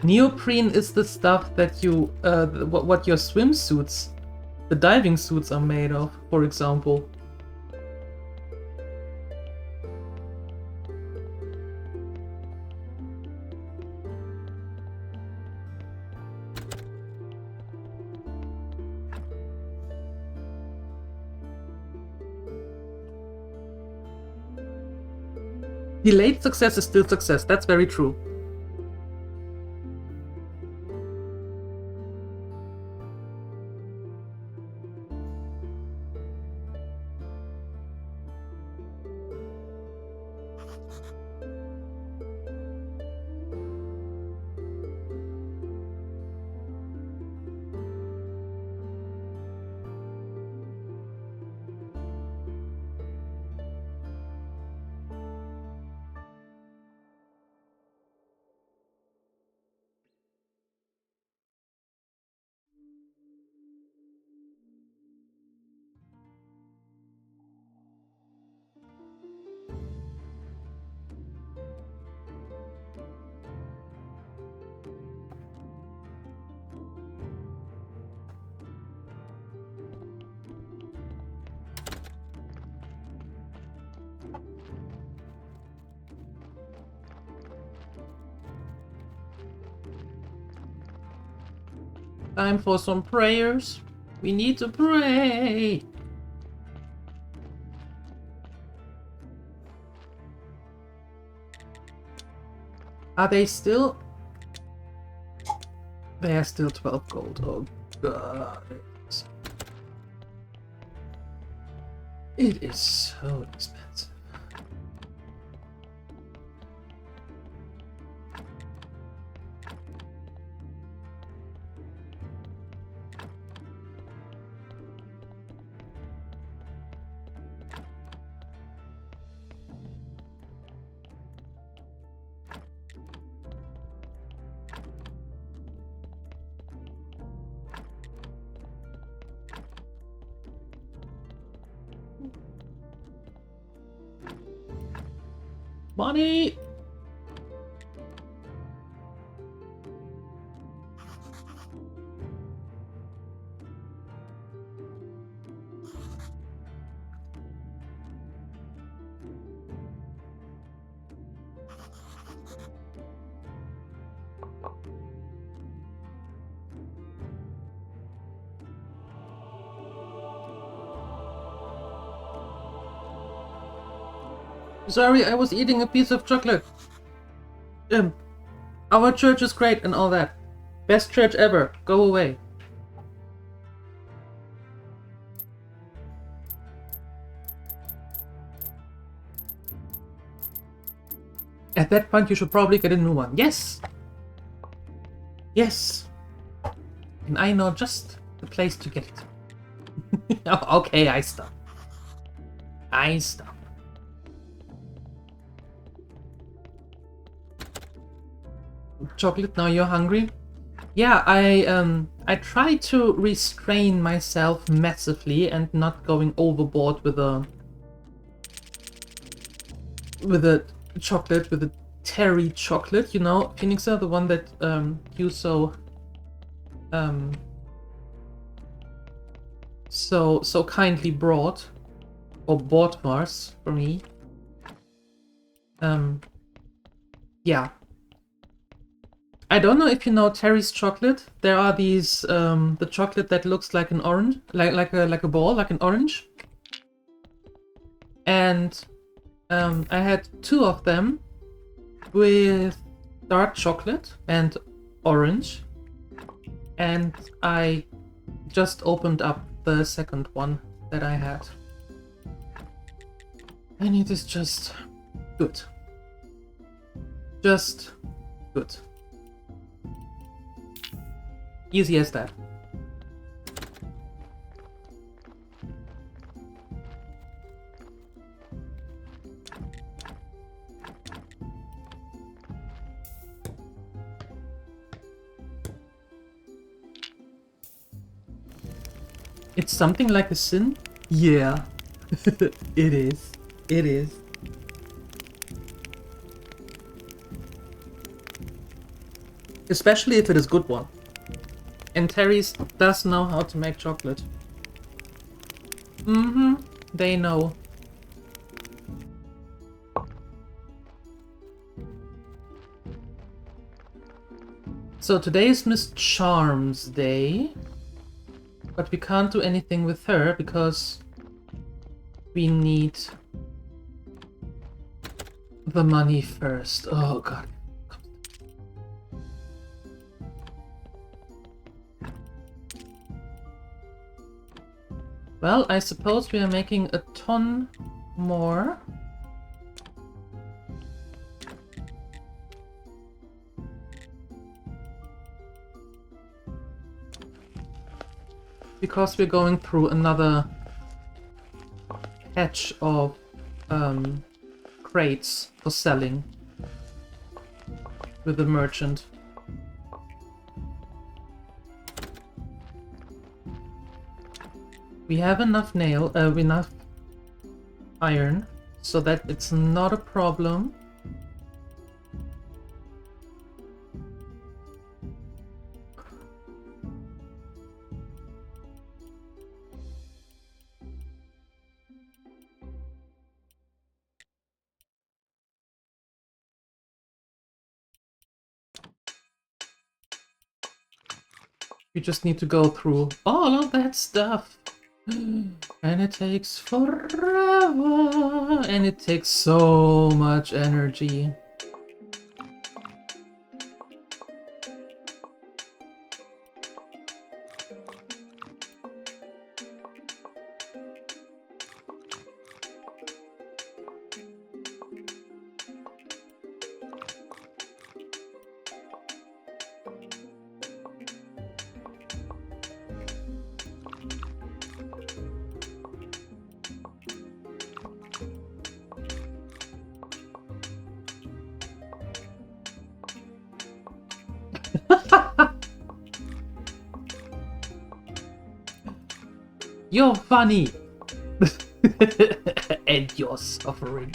Neoprene is the stuff that you, what your swimsuits, the diving suits are made of, for example. Delayed success is still success, that's very true. Time for some prayers. We need to pray. Are they still? They are still 12 gold. Oh god. It is so expensive. Money! Sorry, I was eating a piece of chocolate. Our church is great and all that. Best church ever. Go away. At that point, you should probably get a new one. Yes! Yes! And I know just the place to get it. Okay, I stop. I stop. Chocolate, now you're hungry? Yeah, I try to restrain myself massively and not going overboard with a chocolate, with a terry chocolate, you know, Phoenixa, the one that you so kindly brought, or bought Mars for me. Yeah. I don't know if you know Terry's chocolate. There are these the chocolate that looks like an orange, like a ball, like an orange. And I had 2 of them with dark chocolate and orange, and I just opened up the second one that I had, and it is just good. Just good. Easy as that. It's something like a sin? Yeah. It is. It is. Especially if it is good one. And Terry's does know how to make chocolate. Mm-hmm. They know. So today is Miss Charm's day. But we can't do anything with her because we need the money first. Oh god. Well, I suppose we are making a ton more. Because we're going through another batch of crates for selling with the merchant. We have enough enough iron, so that it's not a problem. We just need to go through all of that stuff. And it takes forever. And it takes so much energy. You're funny! And you're suffering.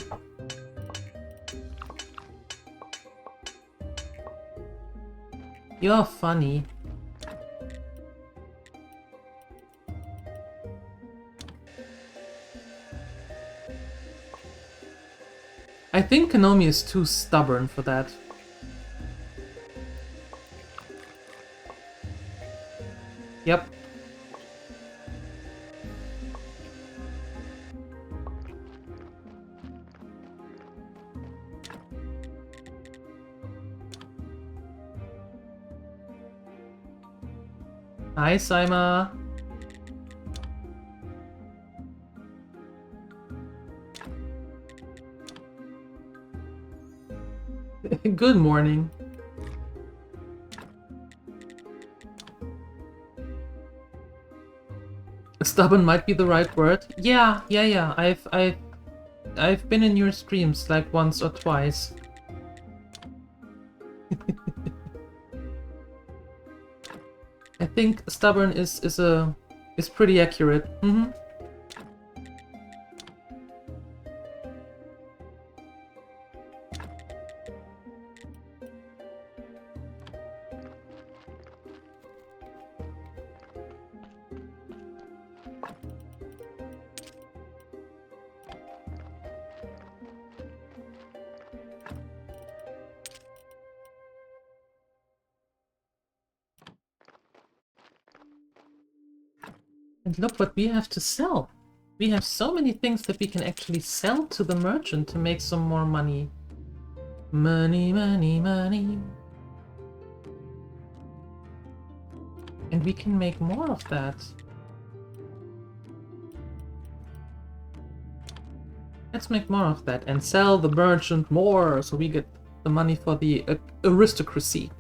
You're funny. I think Konomi is too stubborn for that. Yep. Hi, Saima. Good morning. Stubborn might be the right word. Yeah. I've been in your streams like once or twice. I think stubborn is pretty accurate. Mm-hmm. And look what we have to sell. We have so many things that we can actually sell to the merchant to make some more money. Money, money, money. And we can make more of that. Let's make more of that and sell the merchant more so we get the money for the aristocracy.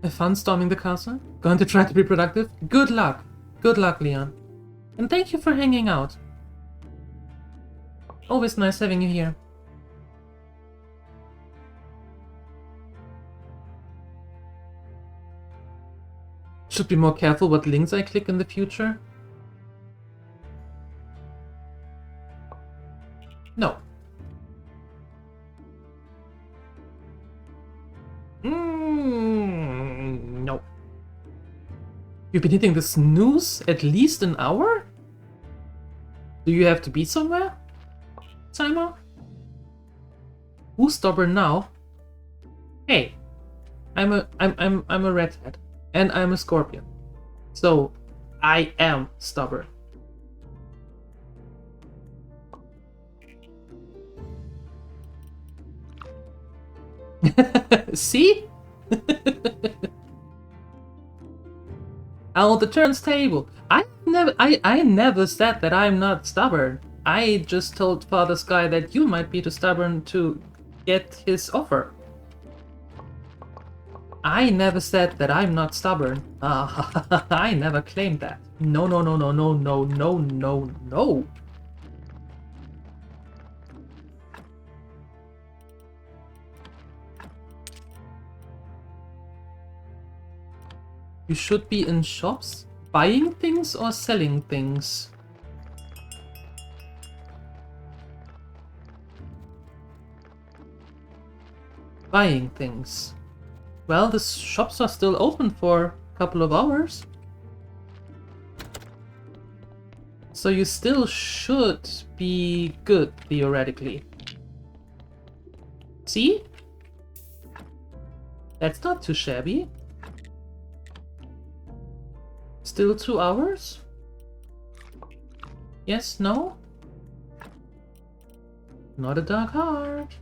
Have fun storming the castle? Going to try to be productive? Good luck! Good luck, Leon. And thank you for hanging out. Always nice having you here. Should be more careful what links I click in the future. No. No. You've been hitting the snooze at least an hour? Do you have to be somewhere? Timer? Who's stubborn now? Hey, I'm a redhead. And I'm a scorpion. So I am stubborn. See? Out the turnstable. I never said that I'm not stubborn. I just told Father Sky that you might be too stubborn to get his offer. I never said that I'm not stubborn. I never claimed that. No, no, no, no, no, no, no, no, no. You should be in shops, buying things or selling things. Buying things. Well, the shops are still open for a couple of hours. So you still should be good, theoretically. See? That's not too shabby. Still 2 hours? Yes, no? Not a dark heart.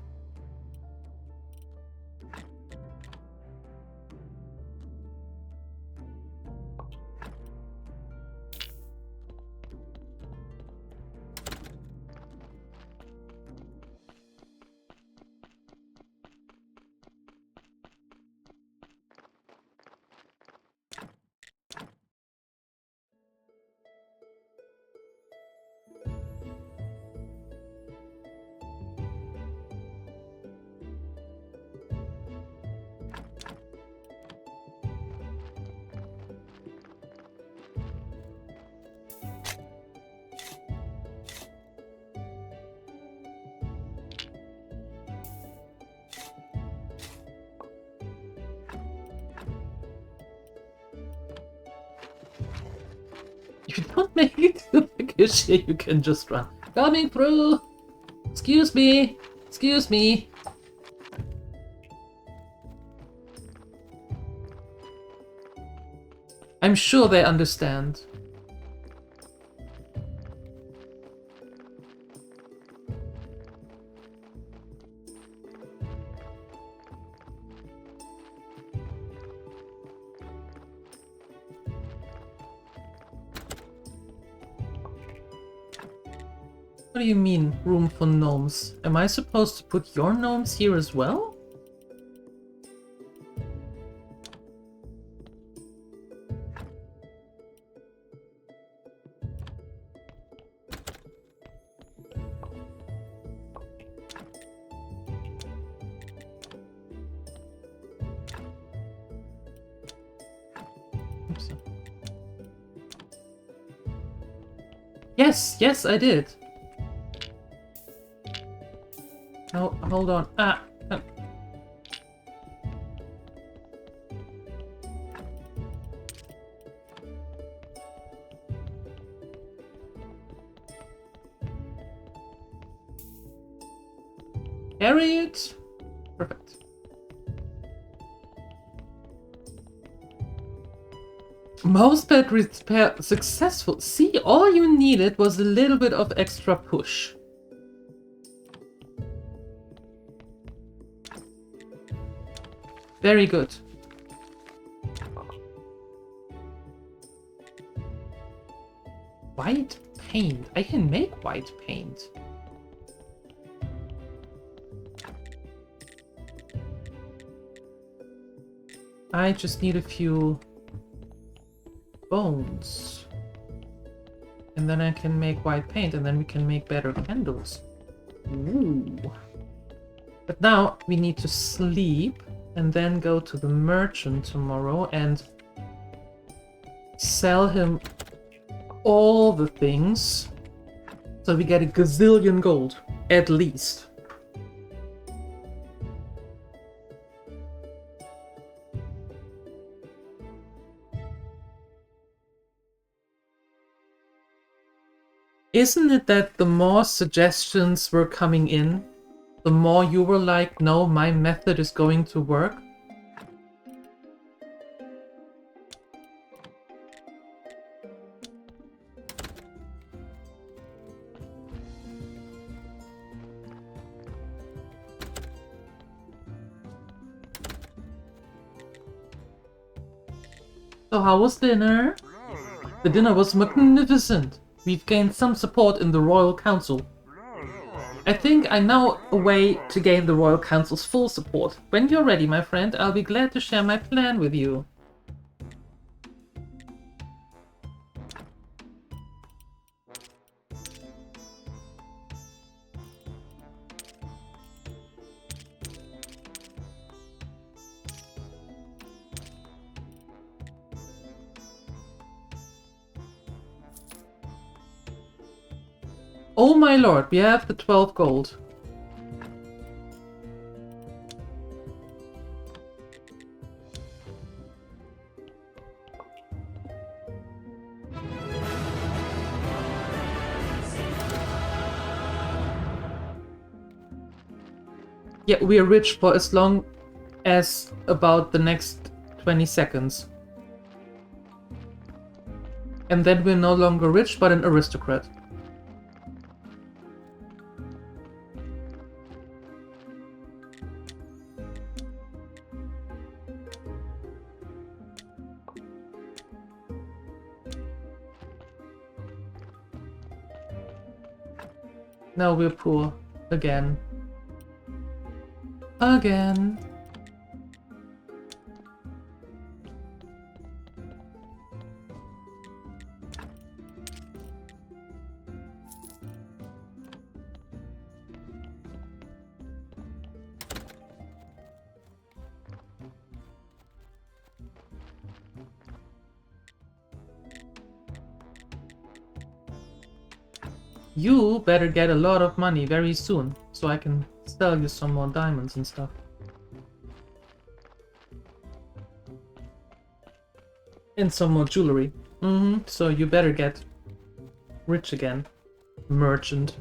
If you don't make it to the cashier, you can just run. Coming through! Excuse me! Excuse me! I'm sure they understand. What do you mean, room for gnomes? Am I supposed to put your gnomes here as well? Oops. Yes, yes, I did. Oh, hold on. Carry it. Perfect. Most pet repair successful. See, all you needed was a little bit of extra push. Very good. White paint. I can make white paint. I just need a few bones. And then I can make white paint, and then we can make better candles. Ooh. But now we need to sleep and then go to the merchant tomorrow and sell him all the things so we get a gazillion gold, at least. Isn't it that the more suggestions were coming in, the more you were like, no, my method is going to work? So how was dinner? The dinner was magnificent. We've gained some support in the Royal Council. I think I know a way to gain the Royal Council's full support. When you're ready, my friend, I'll be glad to share my plan with you. Oh my lord, we have the 12 gold. Yeah, we are rich for as long as about the next 20 seconds. And then we're no longer rich, but an aristocrat. Now we're poor. Again. Again. You better get a lot of money very soon, so I can sell you some more diamonds and stuff. And some more jewelry. So you better get rich again, merchant.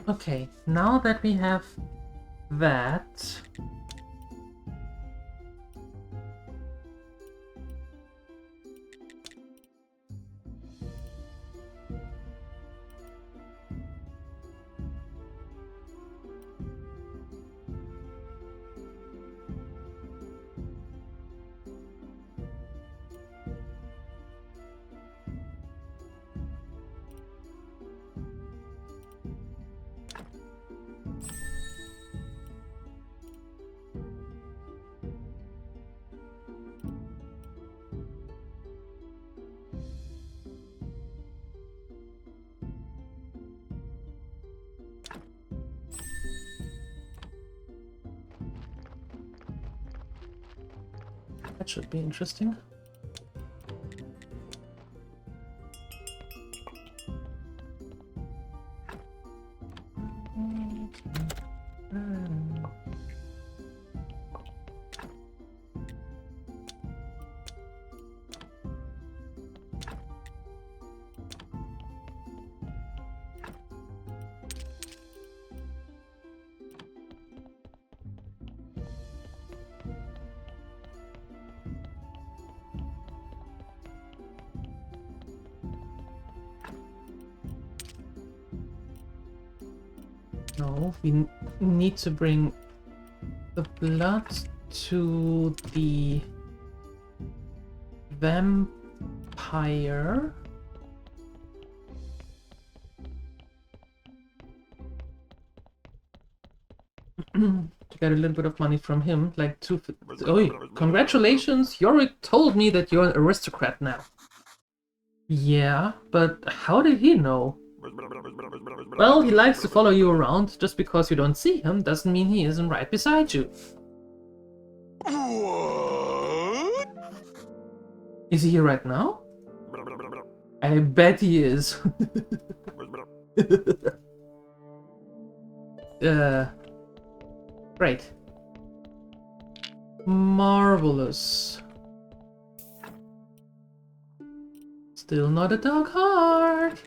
Okay, now that we have that, that should be interesting. No, we need to bring the blood to the vampire. To get a little bit of money from him, like two. Oh, congratulations! Yorick told me that you're an aristocrat now. Yeah, but how did he know? Well, he likes to follow you around. Just because you don't see him doesn't mean he isn't right beside you. What? Is he here right now? I bet he is. Great. Marvelous. Still not a dog heart.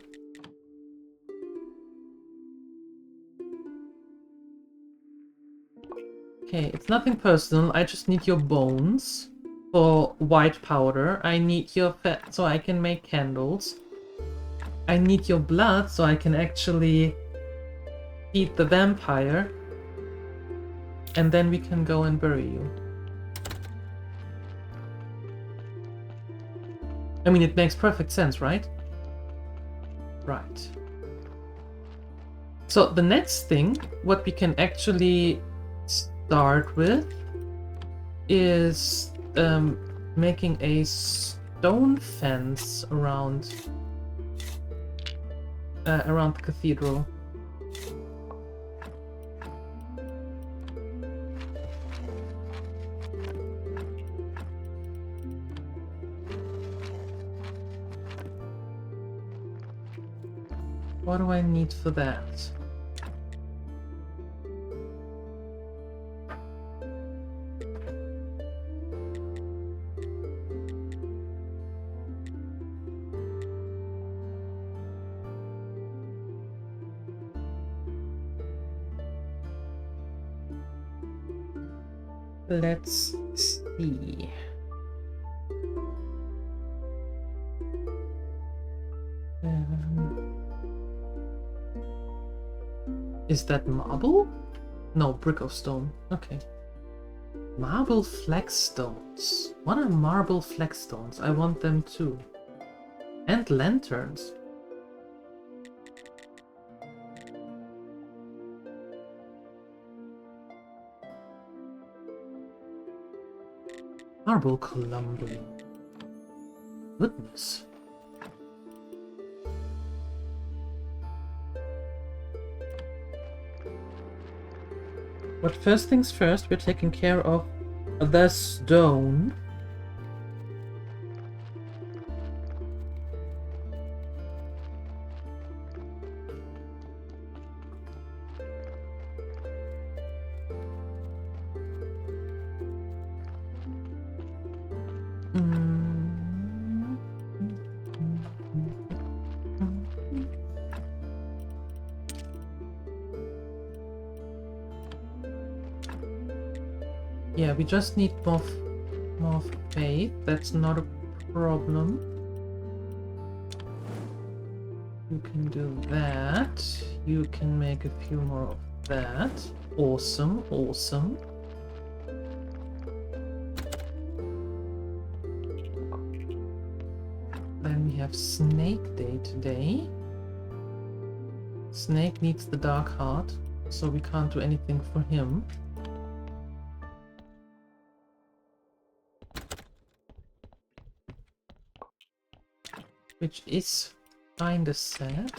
Okay, it's nothing personal. I just need your bones for white powder. I need your fat so I can make candles. I need your blood so I can actually feed the vampire. And then we can go and bury you. I mean, it makes perfect sense, right? Right. So the next thing, what we can actually start with is making a stone fence around the cathedral. What do I need for that? Let's see. Is that marble? No, brick of stone. Okay. Marble flagstones. What are marble flagstones? I want them too. And lanterns. Marble columbium. Goodness. But first things first, we're taking care of the stone. Yeah, we just need more faith. That's not a problem. You can do that. You can make a few more of that. Awesome, awesome. Then we have Snake Day today. Snake needs the Dark Heart, so we can't do anything for him. Which is kinda sad.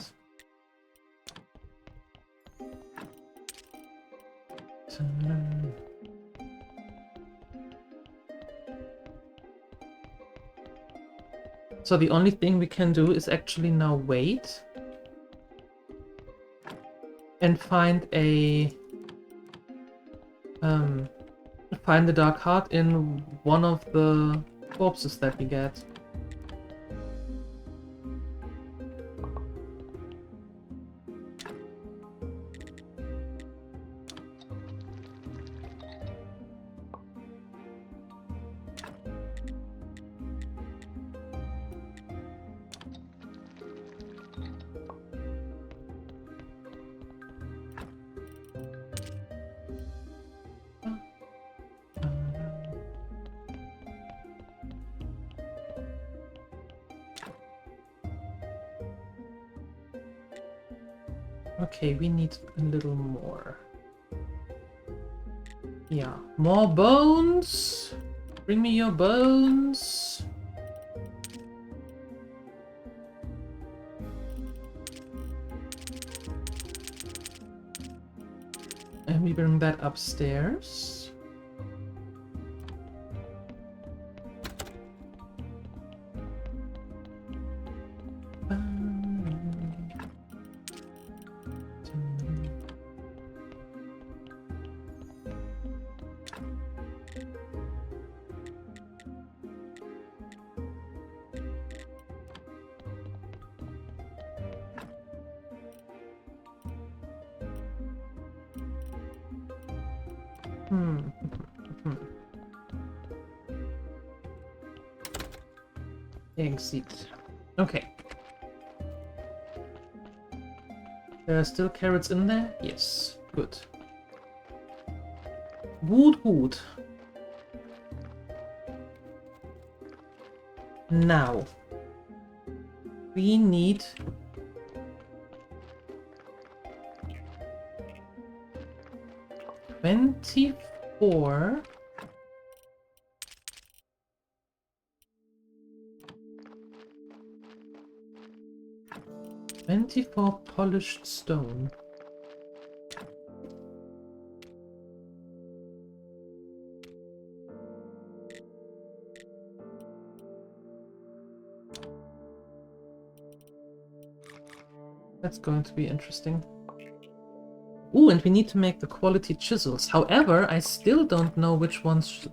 So the only thing we can do is actually now wait and find the Dark Heart in one of the corpses that we get. Okay, we need a little more. Yeah, more bones! Bring me your bones! And we bring that upstairs. Exit. Okay. There are still carrots in there? Yes. Good. Good. Now. We need... $24... 24 polished stone. That's going to be interesting. Ooh, and we need to make the quality chisels. However, I still don't know which ones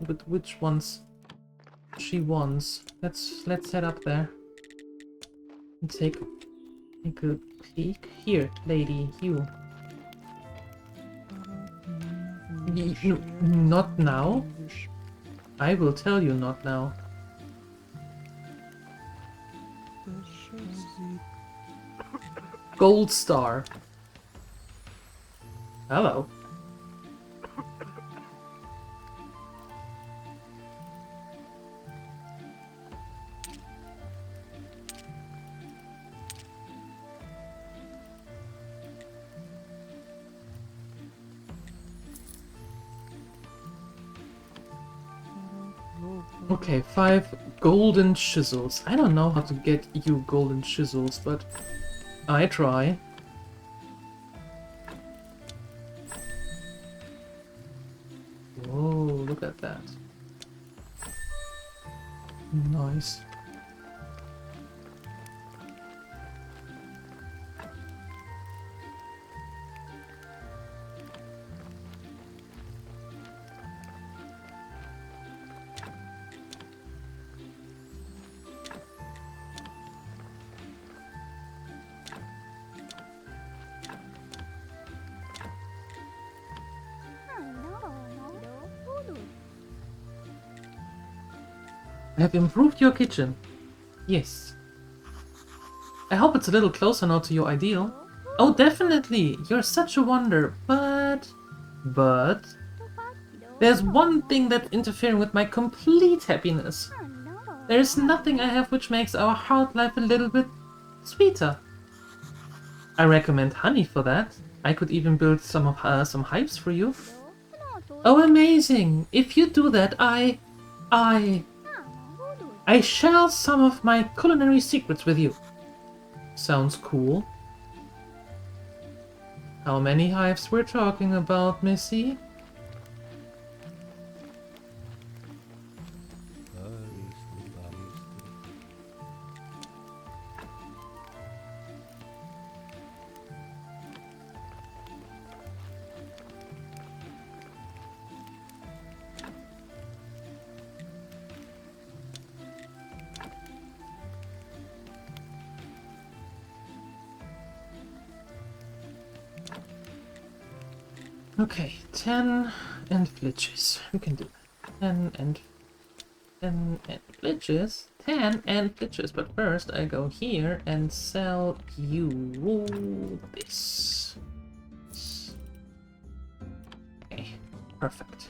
she wants. Let's head up there and take a peek. Here, lady, you. Not now. I will tell you not now. Gold star. Hello. Okay, 5 golden chisels. I don't know how to get you golden chisels, but I try. Oh, look at that. Nice. I have improved your kitchen. Yes. I hope it's a little closer now to your ideal. Oh, definitely! You're such a wonder, but... There's one thing that's interfering with my complete happiness. There is nothing I have which makes our hard life a little bit sweeter. I recommend honey for that. I could even build some hives for you. Oh, amazing! If you do that, I share some of my culinary secrets with you. Sounds cool. How many hives we're talking about, Missy? Okay, 10 and glitches. We can do that. 10 and glitches. 10 and glitches. But first I go here and sell you this. Okay, perfect.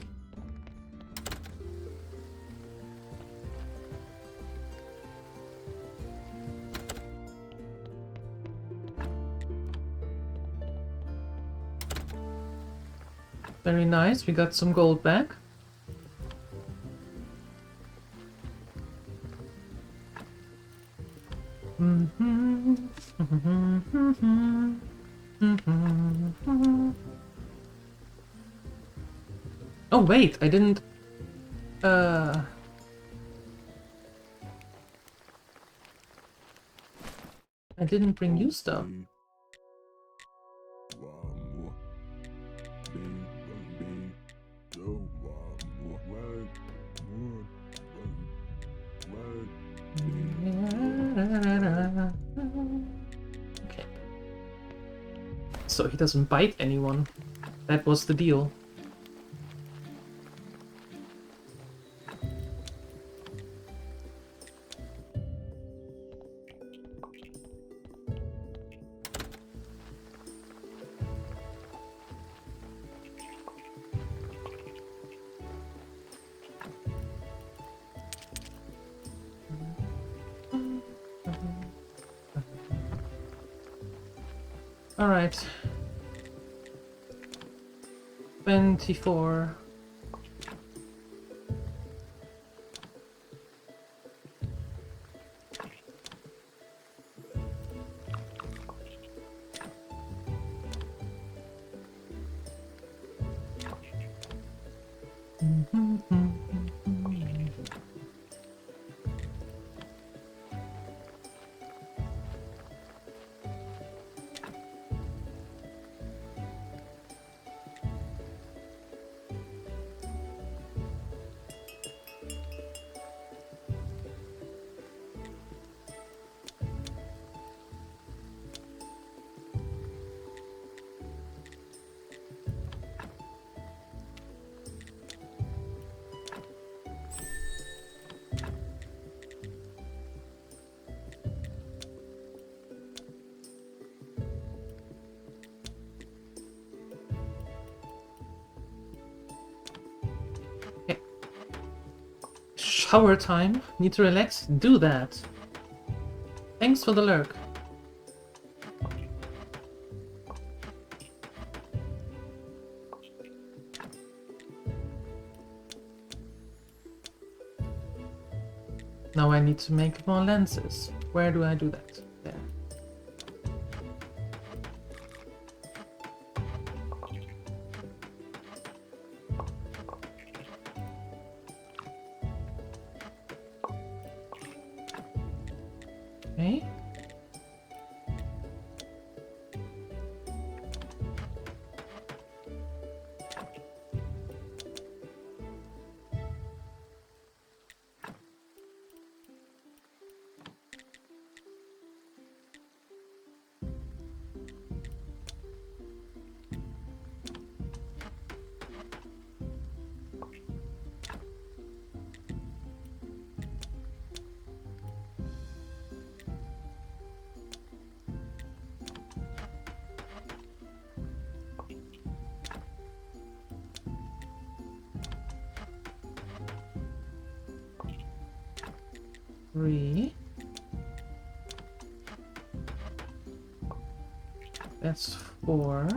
Very nice, we got some gold back. Oh wait, I didn't... I didn't bring you stuff. Okay. So he doesn't bite anyone. That was the deal. All right. 24. Shower time. Need to relax? Do that. Thanks for the lurk. Now I need to make more lenses. Where do I do that? There. Okay. Three. That's 4.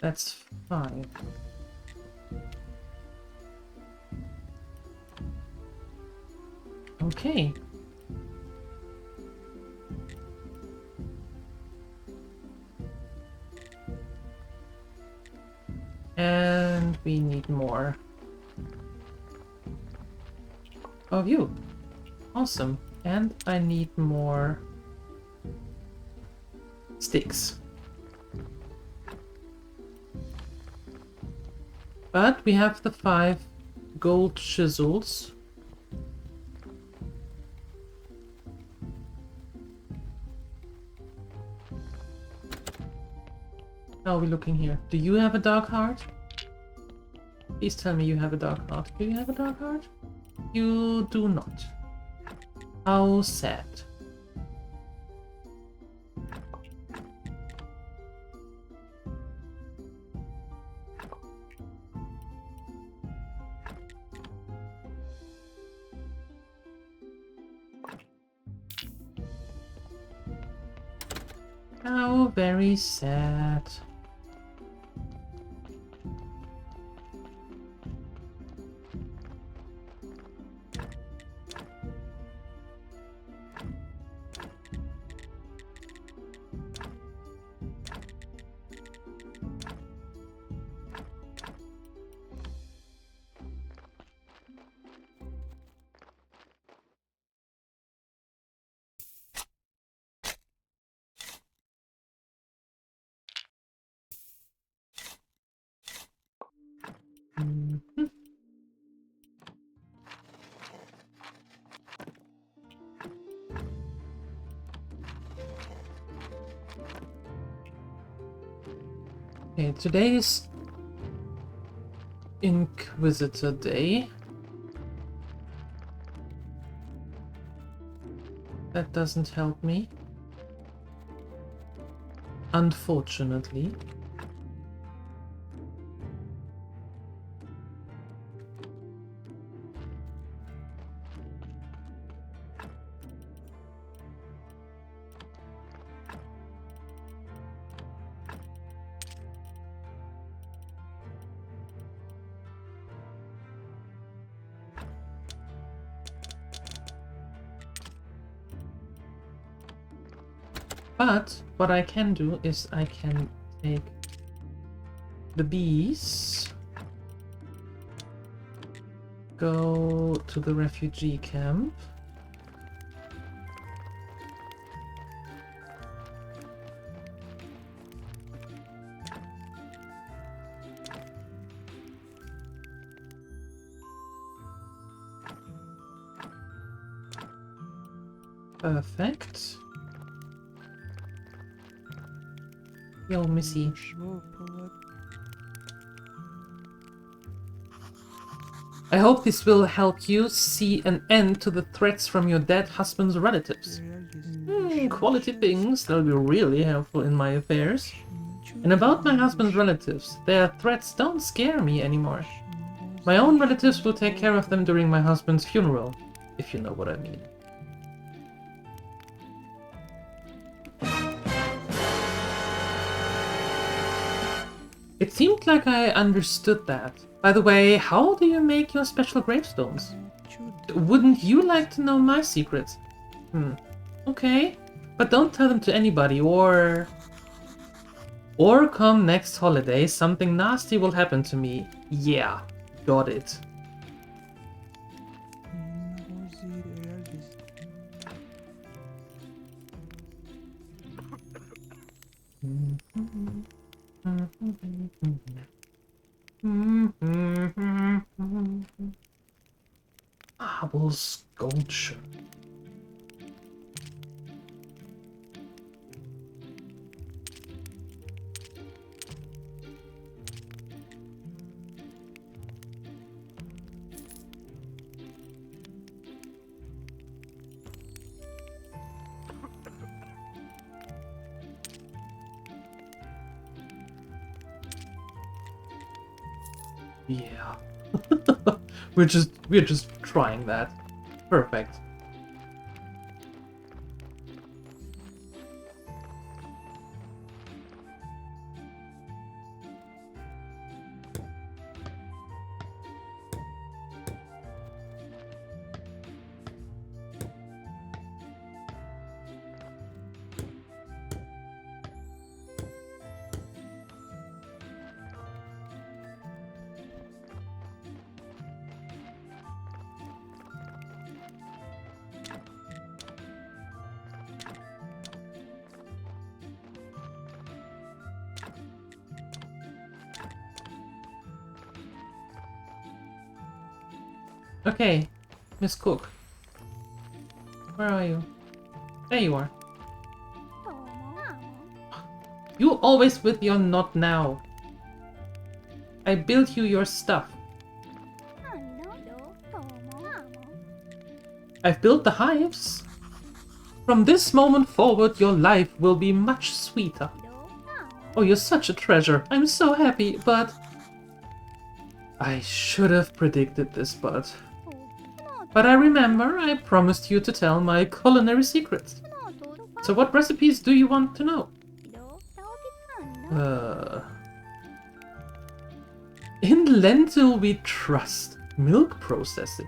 That's 5. Okay. And we need more of you. Awesome. And I need more sticks. But we have the 5 gold chisels. How are we looking here? Do you have a dark heart? Please tell me you have a dark heart. Do you have a dark heart? You do not. How sad. How very sad. Mhm. Okay, today is Inquisitor Day. That doesn't help me. Unfortunately. But what I can do is I can take the bees, go to the refugee camp, perfect. Yo, Missy. I hope this will help you see an end to the threats from your dead husband's relatives. Quality things that will be really helpful in my affairs. And about my husband's relatives, their threats don't scare me anymore. My own relatives will take care of them during my husband's funeral, if you know what I mean. It seemed like I understood that. By the way, how do you make your special gravestones? Wouldn't you like to know my secrets? Okay. But don't tell them to anybody, or come next holiday, something nasty will happen to me. Yeah, got it. Marble sculpture. Yeah. we're just trying that. Perfect. Okay, Miss Cook. Where are you? There you are. You always with your not now. I built you your stuff. I've built the hives. From this moment forward, your life will be much sweeter. Oh, you're such a treasure. I'm so happy, but... I should have predicted this, but I remember I promised you to tell my culinary secrets. So what recipes do you want to know? In lentil we trust. Milk processing.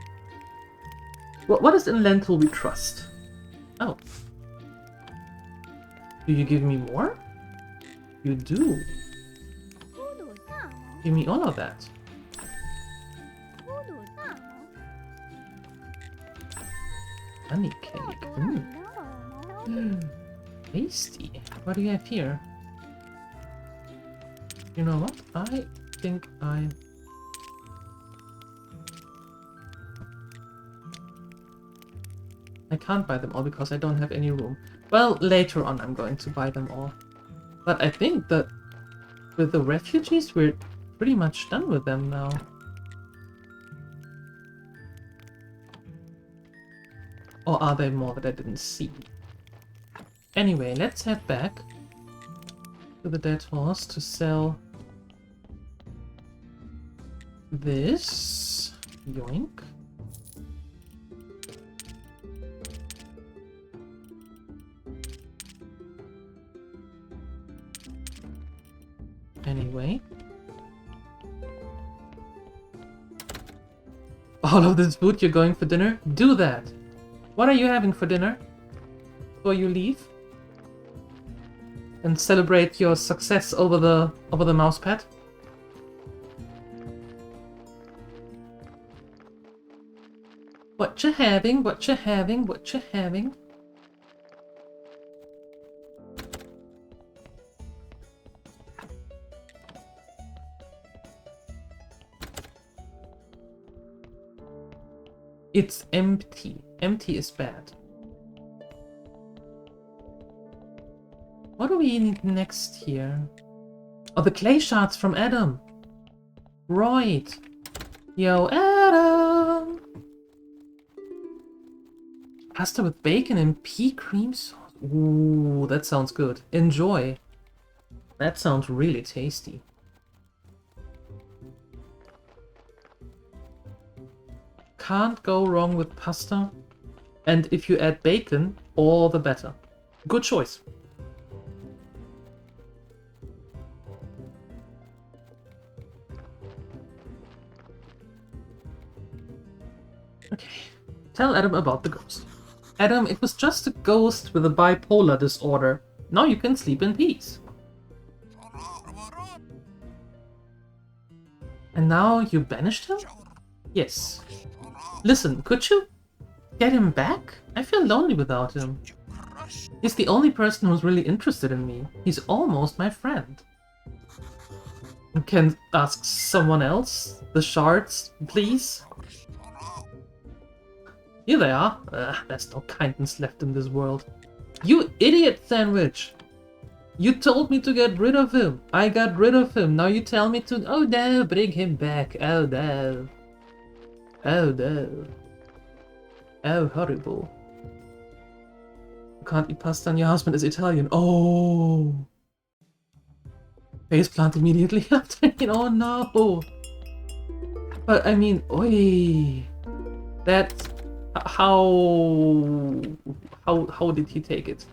What is in lentil we trust? Oh. Do you give me more? You do. Give me all of that. Honey cake. Tasty. What do you have here? You know what? I think I can't buy them all because I don't have any room. Well, later on I'm going to buy them all. But I think that with the refugees we're pretty much done with them now. Or are there more that I didn't see? Anyway, let's head back to the dead horse to sell this. Yoink. Anyway. All of this food, you're going for dinner? Do that! What are you having for dinner? Before you leave? And celebrate your success over the mousepad? What you having? What you having? What you having? It's empty. Empty is bad. What do we need next here? Oh, the clay shards from Adam. Right. Yo, Adam. Pasta with bacon and pea cream sauce. Ooh, that sounds good. Enjoy. That sounds really tasty. Can't go wrong with pasta. And if you add bacon, all the better. Good choice. Okay. Tell Adam about the ghost. Adam, it was just a ghost with a bipolar disorder. Now you can sleep in peace. And now you banished him? Yes. Listen, could you get him back? I feel lonely without him. He's the only person who's really interested in me. He's almost my friend. Can ask someone else? The shards, please? Here they are. There's no kindness left in this world. You idiot, Sandwich! You told me to get rid of him. I got rid of him. Now you tell me to... Oh no, bring him back. Oh no. Oh no. Oh, horrible. You can't eat pasta and your husband is Italian. Oh. Faceplant immediately after. Oh no. But I mean, oi. That's... How did he take it?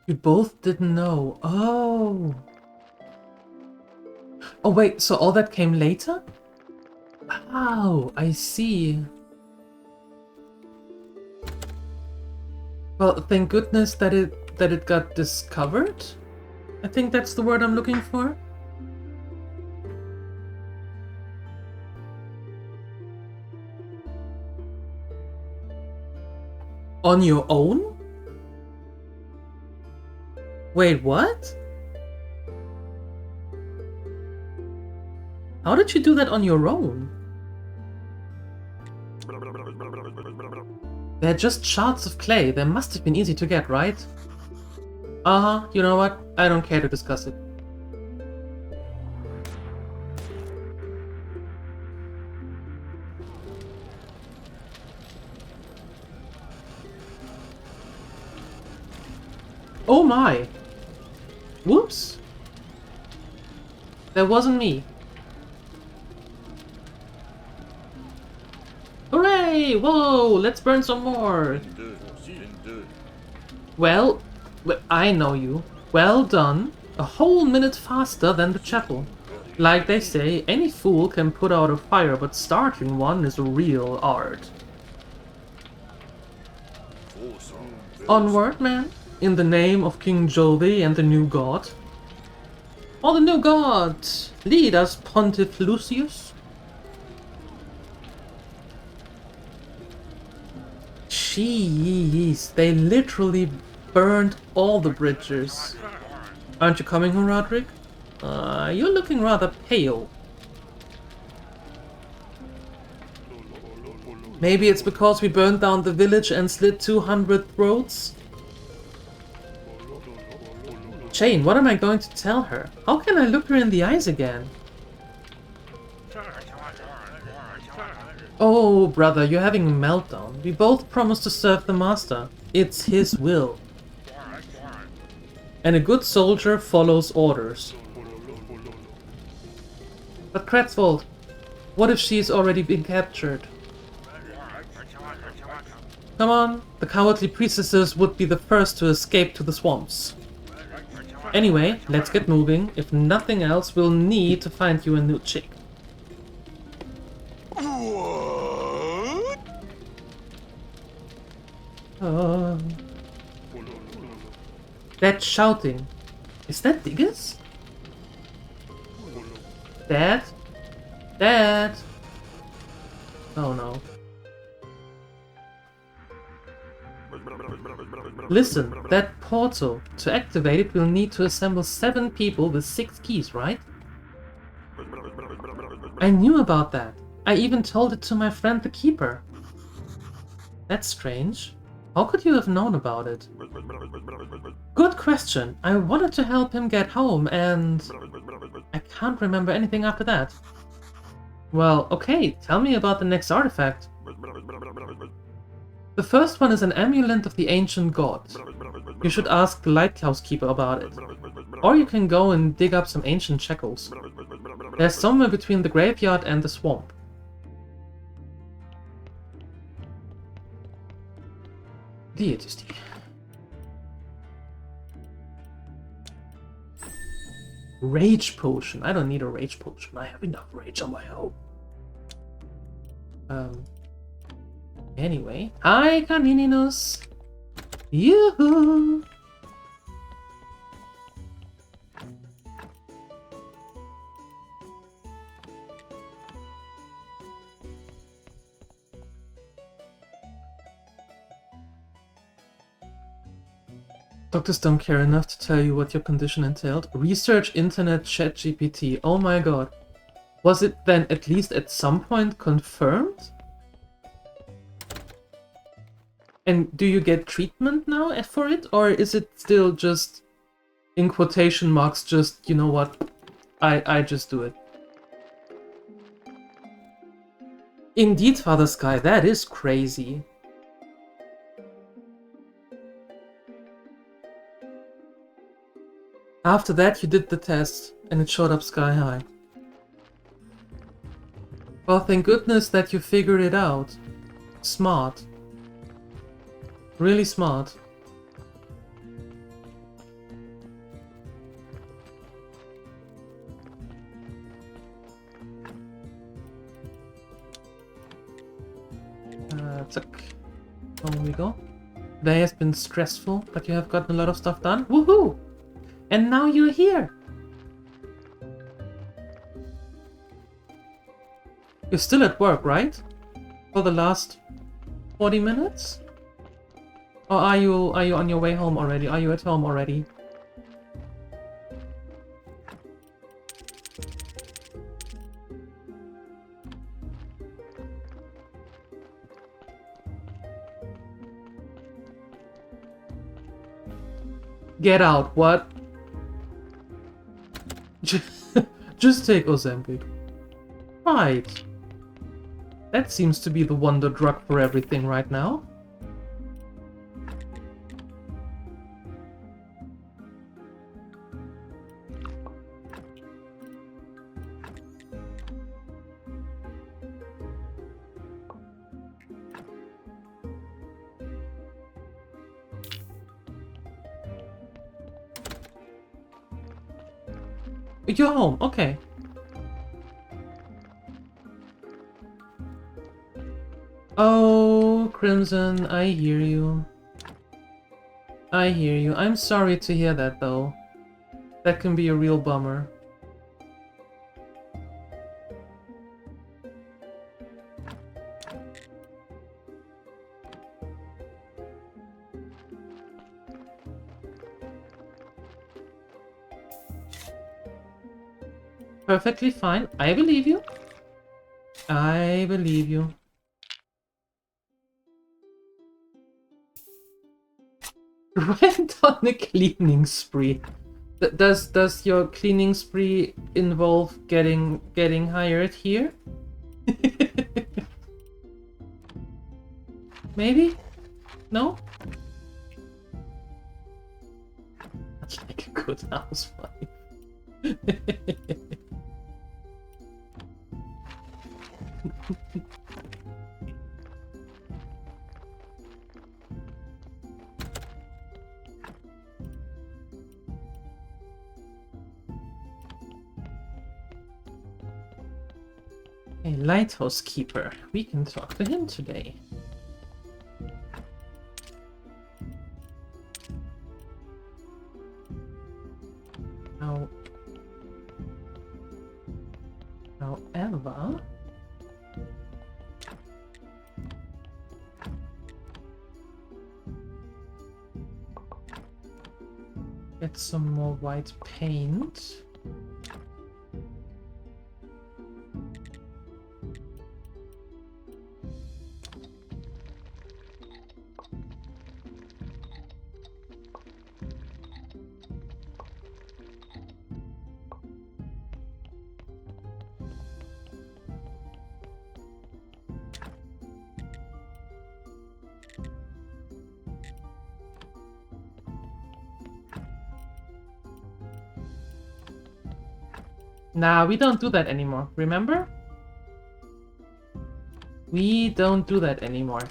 You both didn't know. Oh. Oh wait, so all that came later? Oh, I see. Well, thank goodness that it got discovered. I think that's the word I'm looking for. On your own? Wait, what? How did you do that on your own? They're just shards of clay. They must have been easy to get, right? Uh-huh, you know what? I don't care to discuss it. Oh my! Whoops! That wasn't me. Hooray! Whoa! Let's burn some more! Well, I know you. Well done. A whole minute faster than the chapel. Like they say, any fool can put out a fire, but starting one is a real art. Onward, man. In the name of King Jove and the new god. Oh, the new god! Lead us, Pontiff Lucius. Jeez, they literally burned all the bridges. Aren't you coming, Roderick? You're looking rather pale. Maybe it's because we burned down the village and slit 200 throats? Jane, what am I going to tell her? How can I look her in the eyes again? Oh, brother, you're having a meltdown. We both promised to serve the master. It's his will. And a good soldier follows orders. But Kratzvold, what if she's already been captured? Come on, the cowardly priestesses would be the first to escape to the swamps. Anyway, let's get moving. If nothing else, we'll need to find you a new chick. That shouting. Is that Diggers? Dad? Dad? Oh no. Listen, that portal. To activate it, we'll need to assemble 7 people with 6 keys, right? I knew about that. I even told it to my friend the Keeper. That's strange. How could you have known about it? Good question. I wanted to help him get home and... I can't remember anything after that. Well, okay, tell me about the next artifact. The first one is an amulet of the ancient god. You should ask the Lighthouse Keeper about it. Or you can go and dig up some ancient shackles. They're somewhere between the graveyard and the swamp. Deity. Rage potion. I don't need a rage potion. I have enough rage on my own. Anyway. Hi, Canininus. Yoo-hoo! Doctors don't care enough to tell you what your condition entailed. Research internet chat GPT. Oh my god. Was it then at least at some point confirmed? And do you get treatment now for it? Or is it still just, in quotation marks, just, you know what, I just do it? Indeed, Father Sky, that is crazy. After that, you did the test, and it showed up sky high. Well, thank goodness that you figured it out. Smart. Really smart. Tuck. There we go. Day has been stressful, but you have gotten a lot of stuff done. Woohoo! And now you're here! You're still at work, right? For the last 40 minutes? Or are you on your way home already? Are you at home already? Get out, what? Just take Ozempic. Right. That seems to be the wonder drug for everything right now. You're home, okay. Oh, Crimson, I hear you. I hear you. I'm sorry to hear that, though. That can be a real bummer. Perfectly fine. I believe you. I believe you. Went on a cleaning spree. Does your cleaning spree involve getting hired here? Maybe? No? That's like a good housewife. A lighthouse keeper. We can talk to him today. However, get some more white paint. Nah, we don't do that anymore, remember? We don't do that anymore.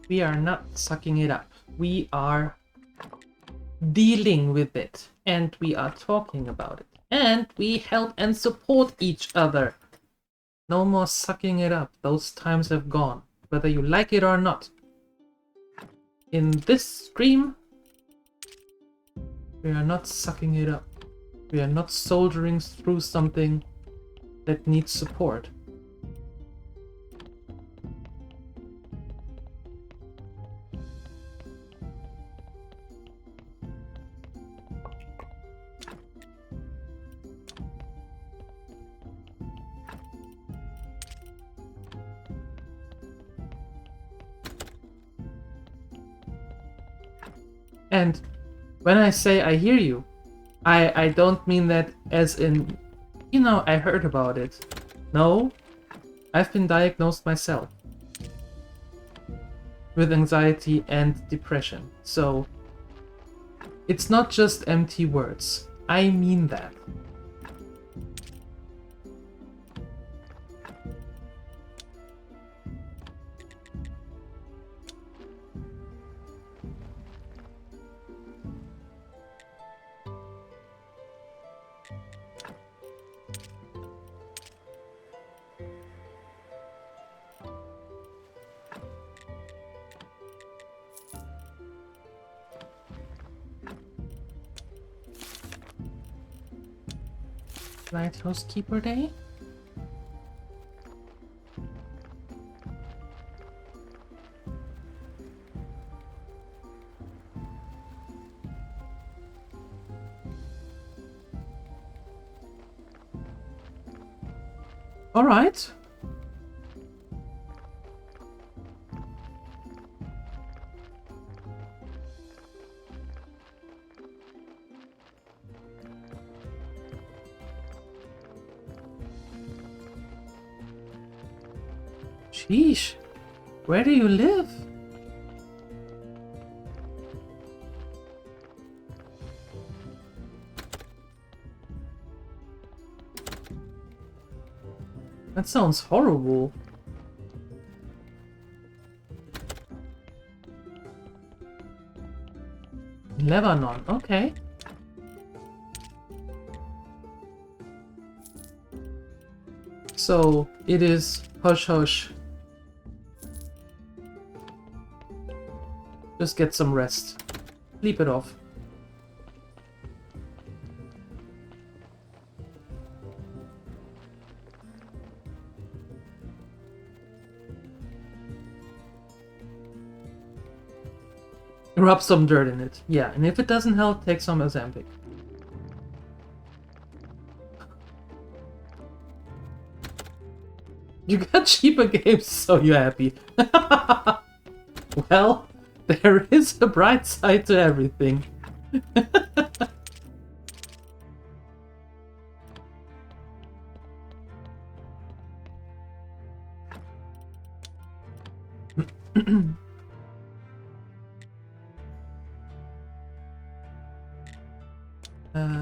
We are not sucking it up. We are dealing with it, and we are talking about it, and we help and support each other. No more sucking it up. Those times have gone, whether you like it or not. In this stream, we are not sucking it up. We are not soldiering through something that needs support. And when I say I hear you, I don't mean that as in, you know, I heard about it. No, I've been diagnosed myself with anxiety and depression. So it's not just empty words. I mean that. Lighthouse Keeper Day? All right. Sheesh, where do you live? That sounds horrible. Lebanon, okay. So it is hush hush. Just get some rest. Sleep it off. Rub some dirt in it. Yeah, and if it doesn't help, take some Ozempic. You got cheaper games, so you're happy. Well, there is a bright side to everything.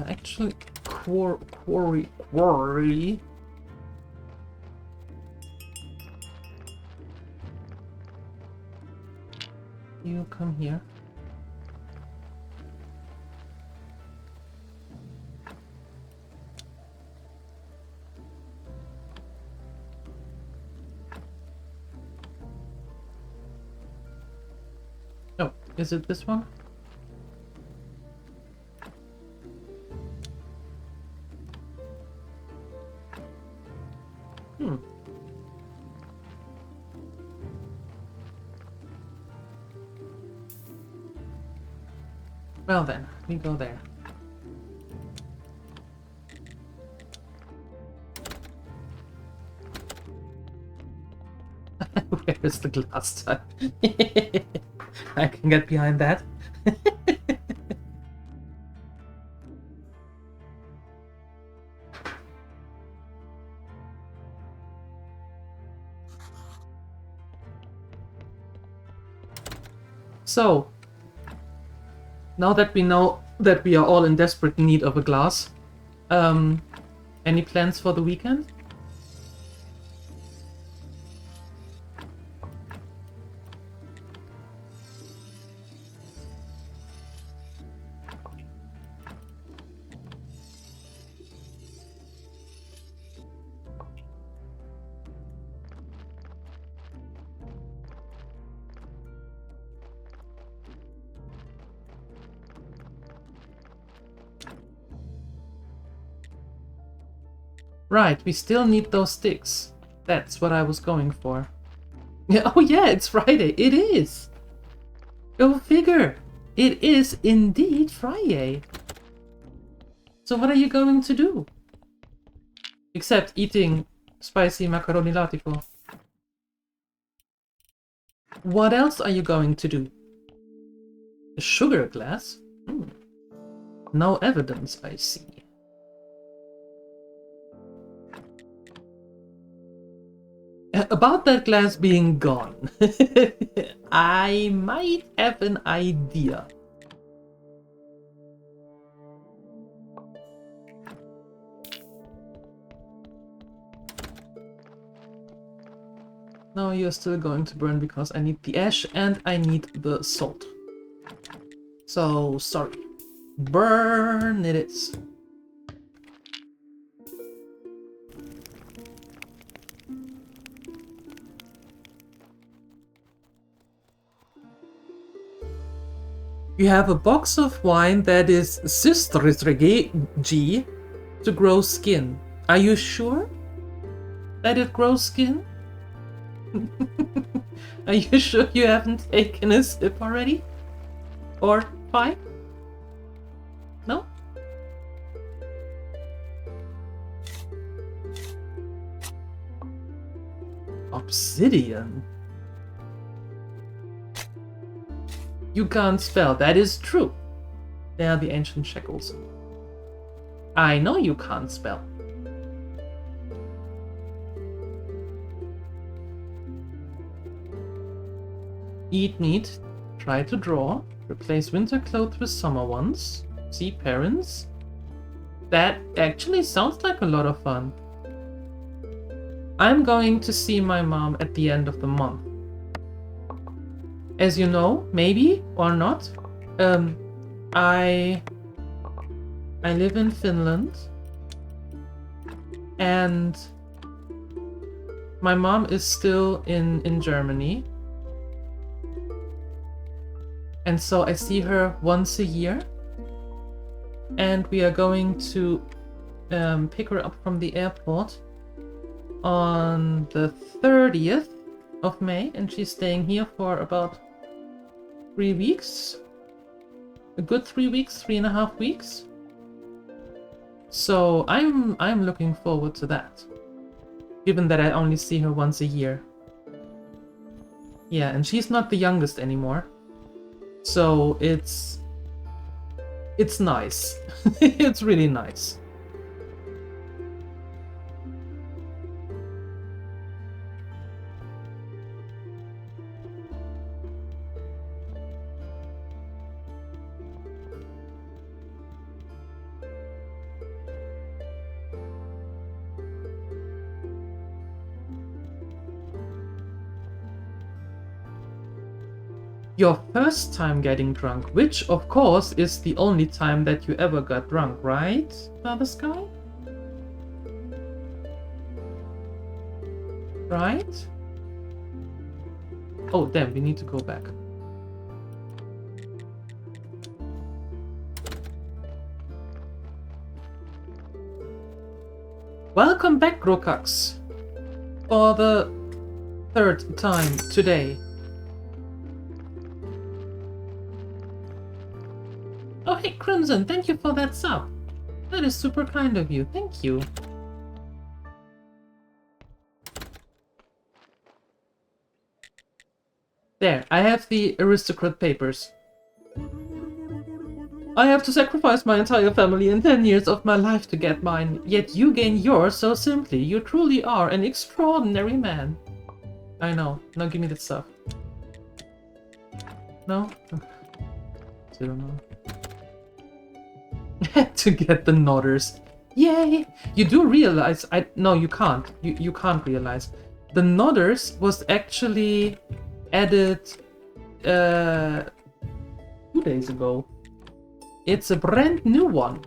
Actually, quarry. You come here. Oh, is it this one? Well then, we go there. Where is the glass type? I can get behind that. So, now that we know that we are all in desperate need of a glass, any plans for the weekend? Right, we still need those sticks. That's what I was going for. Yeah, oh yeah, it's Friday. It is. Go figure. It is indeed Friday. So what are you going to do? Except eating spicy macaroni latipo. What else are you going to do? A sugar glass? No evidence, I see. About that glass being gone, I might have an idea. No, you're still going to burn because I need the ash and I need the salt. So, sorry. Burn it is. You have a box of wine that is G to grow skin. Are you sure that it grows skin? Are you sure you haven't taken a sip already? Or 5? No? Obsidian? You can't spell, that is true. They are the ancient shackles. I know you can't spell. Eat meat, try to draw, replace winter clothes with summer ones, see parents. That actually sounds like a lot of fun. I'm going to see my mom at the end of the month. As you know, maybe or not, I live in Finland, and my mom is still in Germany, and so I see her once a year, and we are going to pick her up from the airport on the 30th of May, and she's staying here for about 3 weeks. A good 3 weeks, 3.5 weeks. So I'm looking forward to that. Given that I only see her once a year. Yeah, and she's not the youngest anymore. So it's nice. It's really nice. Your first time getting drunk, which of course is the only time that you ever got drunk, right, Father Sky? Right? Oh damn, we need to go back. Welcome back, Grokax, for the 3rd time today. Oh hey Crimson, thank you for that sub. That is super kind of you, thank you. There, I have the aristocrat papers. I have to sacrifice my entire family and 10 years of my life to get mine, yet you gain yours so simply. You truly are an extraordinary man. I know, now give me that stuff. No? Okay. Still no. To get the nodders. Yay! You do realize no, you can't. You can't realize. The nodders was actually added 2 days ago. It's a brand new one.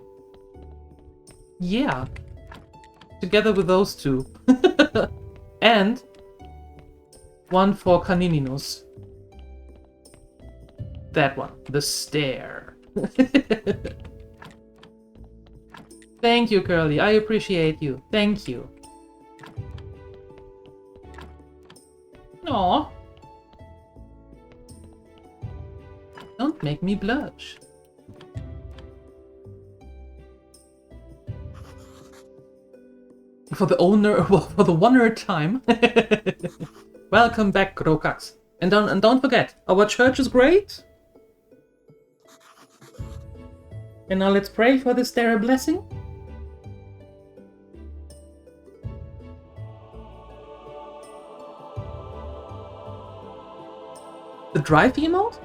Yeah. Together with those two. And one for Canininus. That one. The stare. Thank you, Curly. I appreciate you. Thank you. Aw. Don't make me blush. For the owner, well, for the 100th time. Welcome back, Krokax. And don't forget, our church is great. And now let's pray for this there blessing. The drive emote?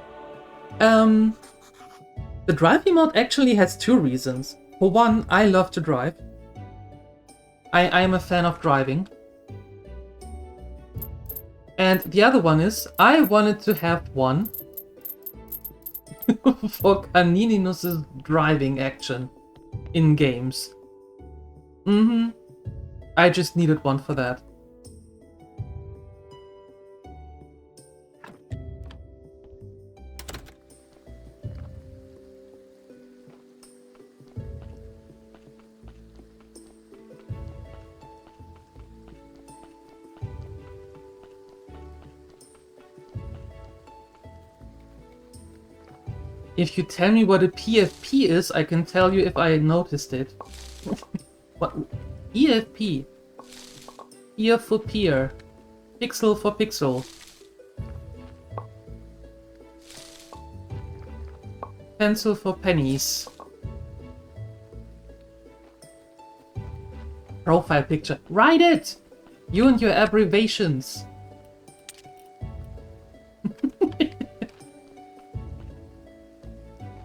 The drive emote actually has two reasons. For one, I love to drive. I am a fan of driving. And the other one is, I wanted to have one for Canininus's driving action in games. I just needed one for that. If you tell me what a PFP is, I can tell you if I noticed it. What? EFP. Ear for peer. Pixel for pixel. Pencil for pennies. Profile picture. Write it! You and your abbreviations.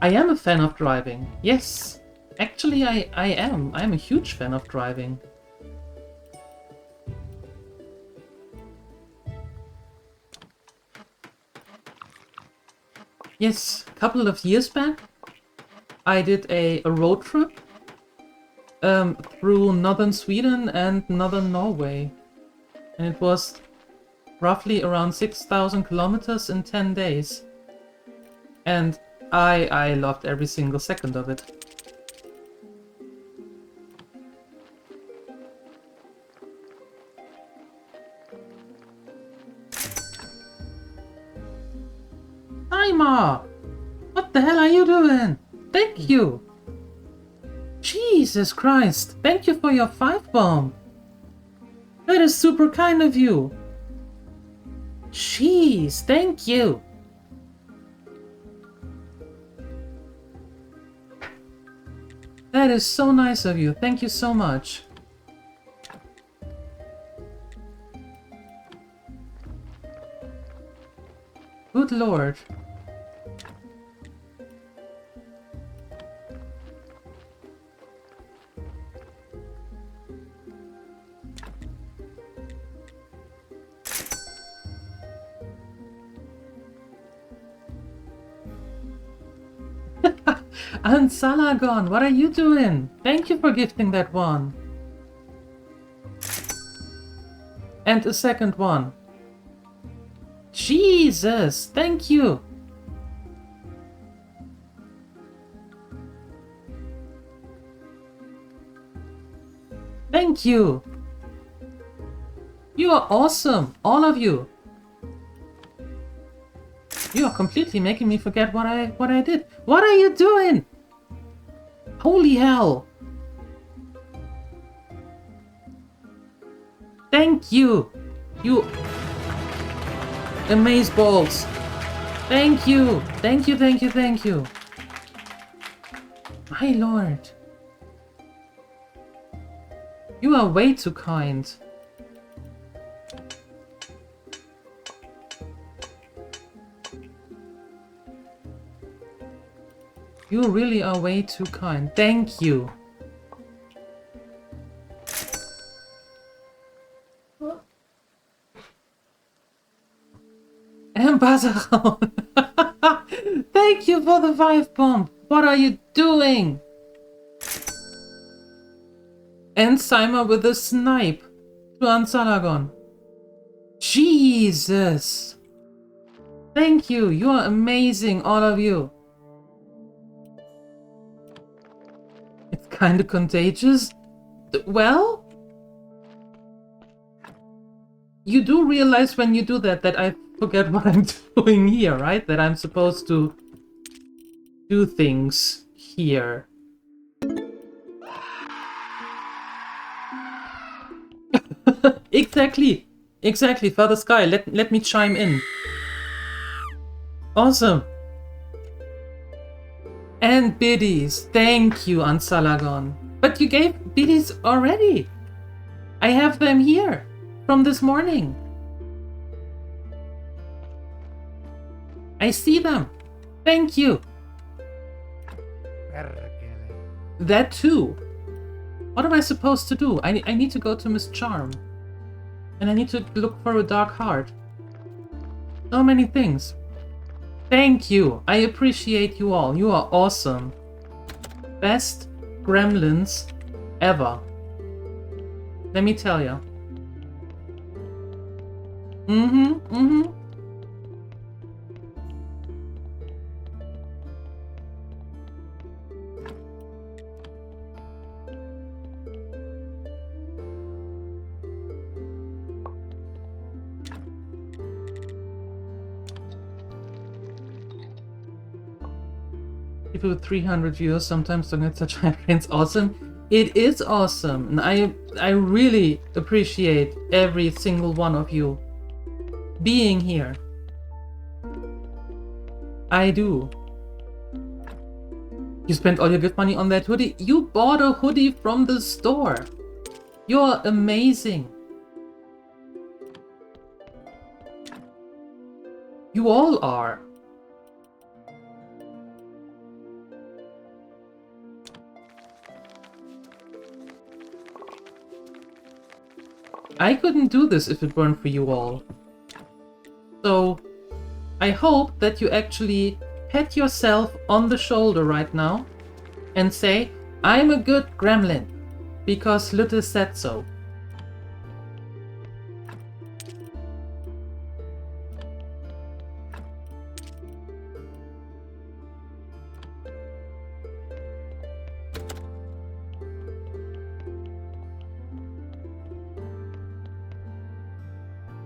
I am a fan of driving. Yes, actually I am. I'm a huge fan of driving. Yes, a couple of years back, I did a road trip through northern Sweden and northern Norway. And it was roughly around 6,000 kilometers in 10 days. And I loved every single second of it. Hi, Ma! What the hell are you doing? Thank you! Jesus Christ! Thank you for your 5-bomb! That is super kind of you! Jeez, thank you! That is so nice of you. Thank you so much. Good lord. And Salagon, what are you doing? Thank you for gifting that one. And a second one. Jesus, thank you. Thank you. You are awesome, all of you. You are completely making me forget what I did. What are you doing? Holy hell! Thank you! You amazeballs! Thank you! Thank you, thank you, thank you! My lord! You are way too kind. You really are way too kind. Thank you. Ambassador! Thank you for the 5-bomb. What are you doing? And Seimer with a snipe to Ansalagon. Jesus! Thank you. You are amazing, all of you. It's kind of contagious. Well, you do realize when you do that I forget what I'm doing here, right? That I'm supposed to do things here. Exactly. Exactly, Father Sky, let me chime in. Awesome. And biddies. Thank you, Ansalagon. But you gave biddies already. I have them here from this morning. I see them. Thank you. That too. What am I supposed to do? I need to go to Miss Charm. And I need to look for a dark heart. So many things. Thank you. I appreciate you all. You are awesome. Best gremlins ever. Let me tell you. Mm-hmm. People with 300 viewers sometimes don't get such high brains. Awesome. It is awesome, and I really appreciate every single one of you being here. I do. You spent all your gift money on that hoodie? You bought a hoodie from the store. You're amazing. You all are. I couldn't do this if it weren't for you all. So, I hope that you actually pat yourself on the shoulder right now and say, I'm a good gremlin, because Lute said so.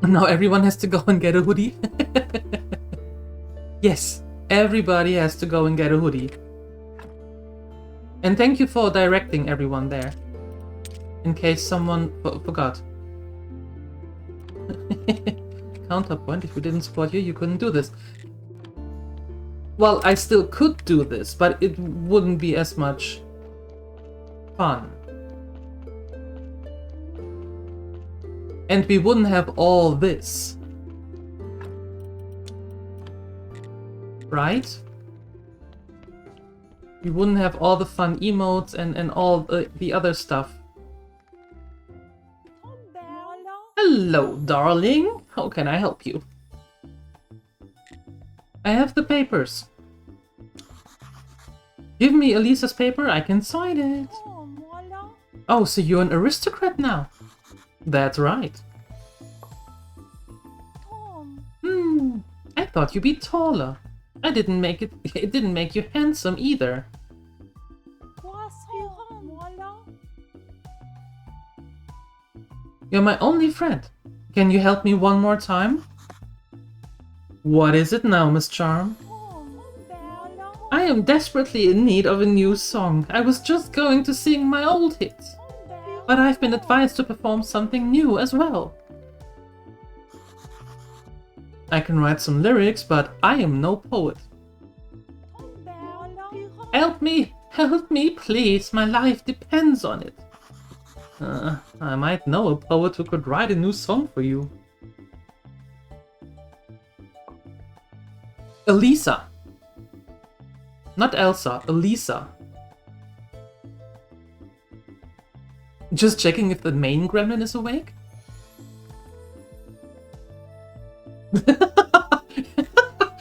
Now everyone has to go and get a hoodie. Yes, everybody has to go and get a hoodie. And thank you for directing everyone there. In case someone forgot. Counterpoint, if we didn't support you, you couldn't do this. Well, I still could do this, but it wouldn't be as much fun. And we wouldn't have all this. Right? We wouldn't have all the fun emotes and all the other stuff. Hello, darling. How can I help you? I have the papers. Give me Elisa's paper, I can sign it. Oh, so you're an aristocrat now? That's right. I thought you'd be taller. It didn't make you handsome either. You're my only friend. Can you help me one more time? What is it now, Miss Charm? I am desperately in need of a new song. I was just going to sing my old hits. But I've been advised to perform something new as well. I can write some lyrics, but I am no poet. Help me, please. My life depends on it. I might know a poet who could write a new song for you. Elisa. Not Elsa, Elisa. Just checking if the main gremlin is awake?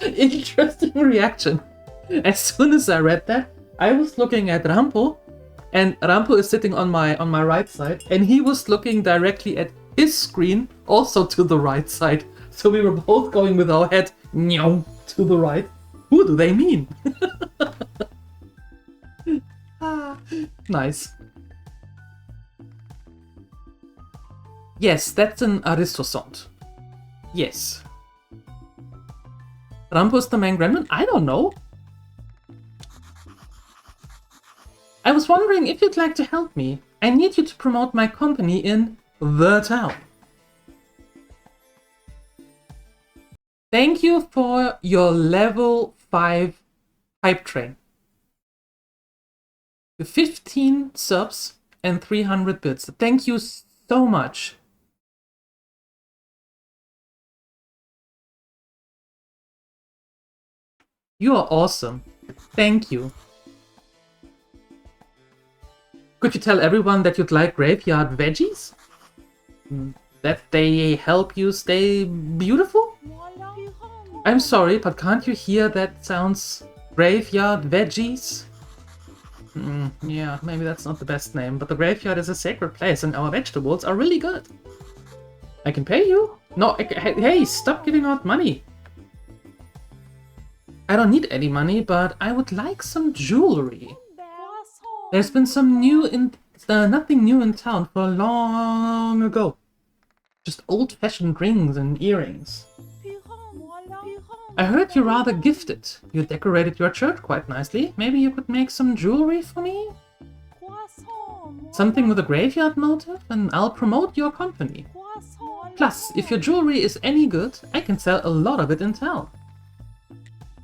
Interesting reaction. As soon as I read that, I was looking at Rampo, and Rampo is sitting on my right side, and he was looking directly at his screen, also to the right side. So we were both going with our head to the right. Who do they mean? Nice. Yes, that's an aristosont. Yes. Rambo is the main gremlin? I don't know. I was wondering if you'd like to help me. I need you to promote my company in the town. Thank you for your level 5 hype train. 15 subs and 300 bits. Thank you so much. You are awesome. Thank you. Could you tell everyone that you'd like graveyard veggies? That they help you stay beautiful? I'm sorry, but can't you hear that sounds graveyard veggies? Yeah, maybe that's not the best name, but the graveyard is a sacred place and our vegetables are really good. I can pay you? No, hey, stop giving out money. I don't need any money, but I would like some jewelry. There's been some nothing new in town for long ago. Just old-fashioned rings and earrings. I heard you're rather gifted. You decorated your church quite nicely. Maybe you could make some jewelry for me? Something with a graveyard motif, and I'll promote your company. Plus, if your jewelry is any good, I can sell a lot of it in town.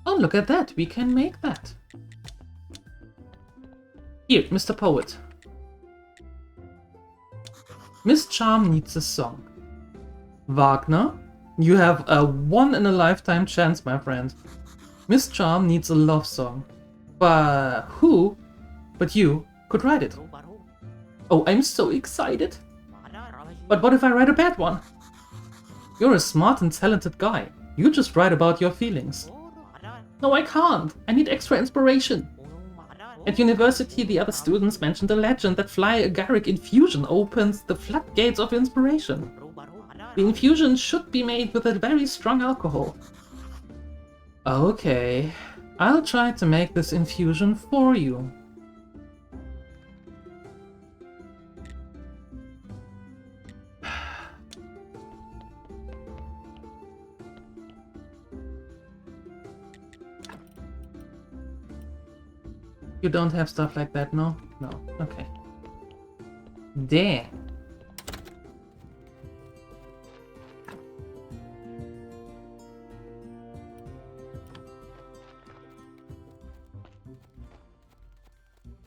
Oh, look at that. We can make that. Here, Mr. Poet. Miss Charm needs a song. Wagner, you have a one-in-a-lifetime chance, my friend. Miss Charm needs a love song. But who but you could write it? Oh, I'm so excited. But what if I write a bad one? You're a smart and talented guy. You just write about your feelings. No, I can't. I need extra inspiration. At university, the other students mentioned a legend that fly agaric infusion opens the floodgates of inspiration. The infusion should be made with a very strong alcohol. Okay, I'll try to make this infusion for you. You don't have stuff like that, no? No, okay. Damn.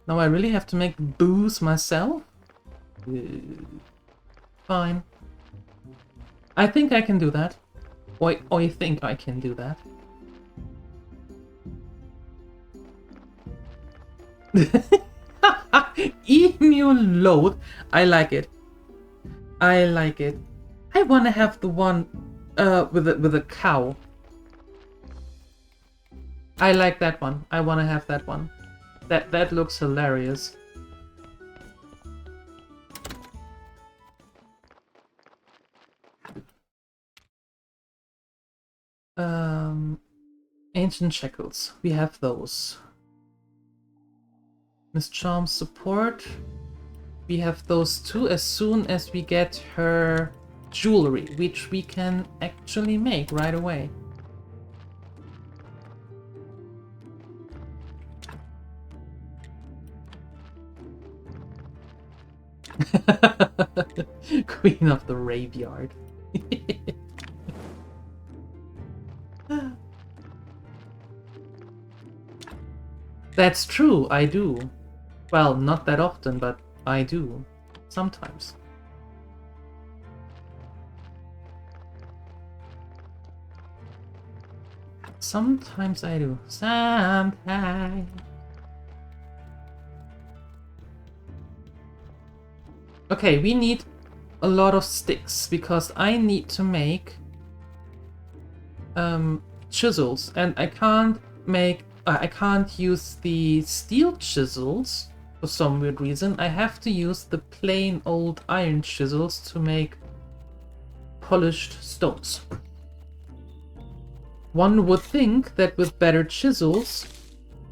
Now I really have to make booze myself? Fine. I think I can do that. I think I can do that. Emu load. I like it. I like it. I wanna have the one with a cow. I like that one. I wanna have that one. That looks hilarious. Ancient shackles. We have those. Miss Charm's support. We have those too as soon as we get her jewelry, which we can actually make right away. Queen of the Graveyard. That's true, I do. Well, not that often, but I do. Sometimes. Sometimes I do. Sometimes. Okay, we need a lot of sticks because I need to make chisels, and I can't use the steel chisels for some weird reason. I have to use the plain old iron chisels to make polished stones. One would think that with better chisels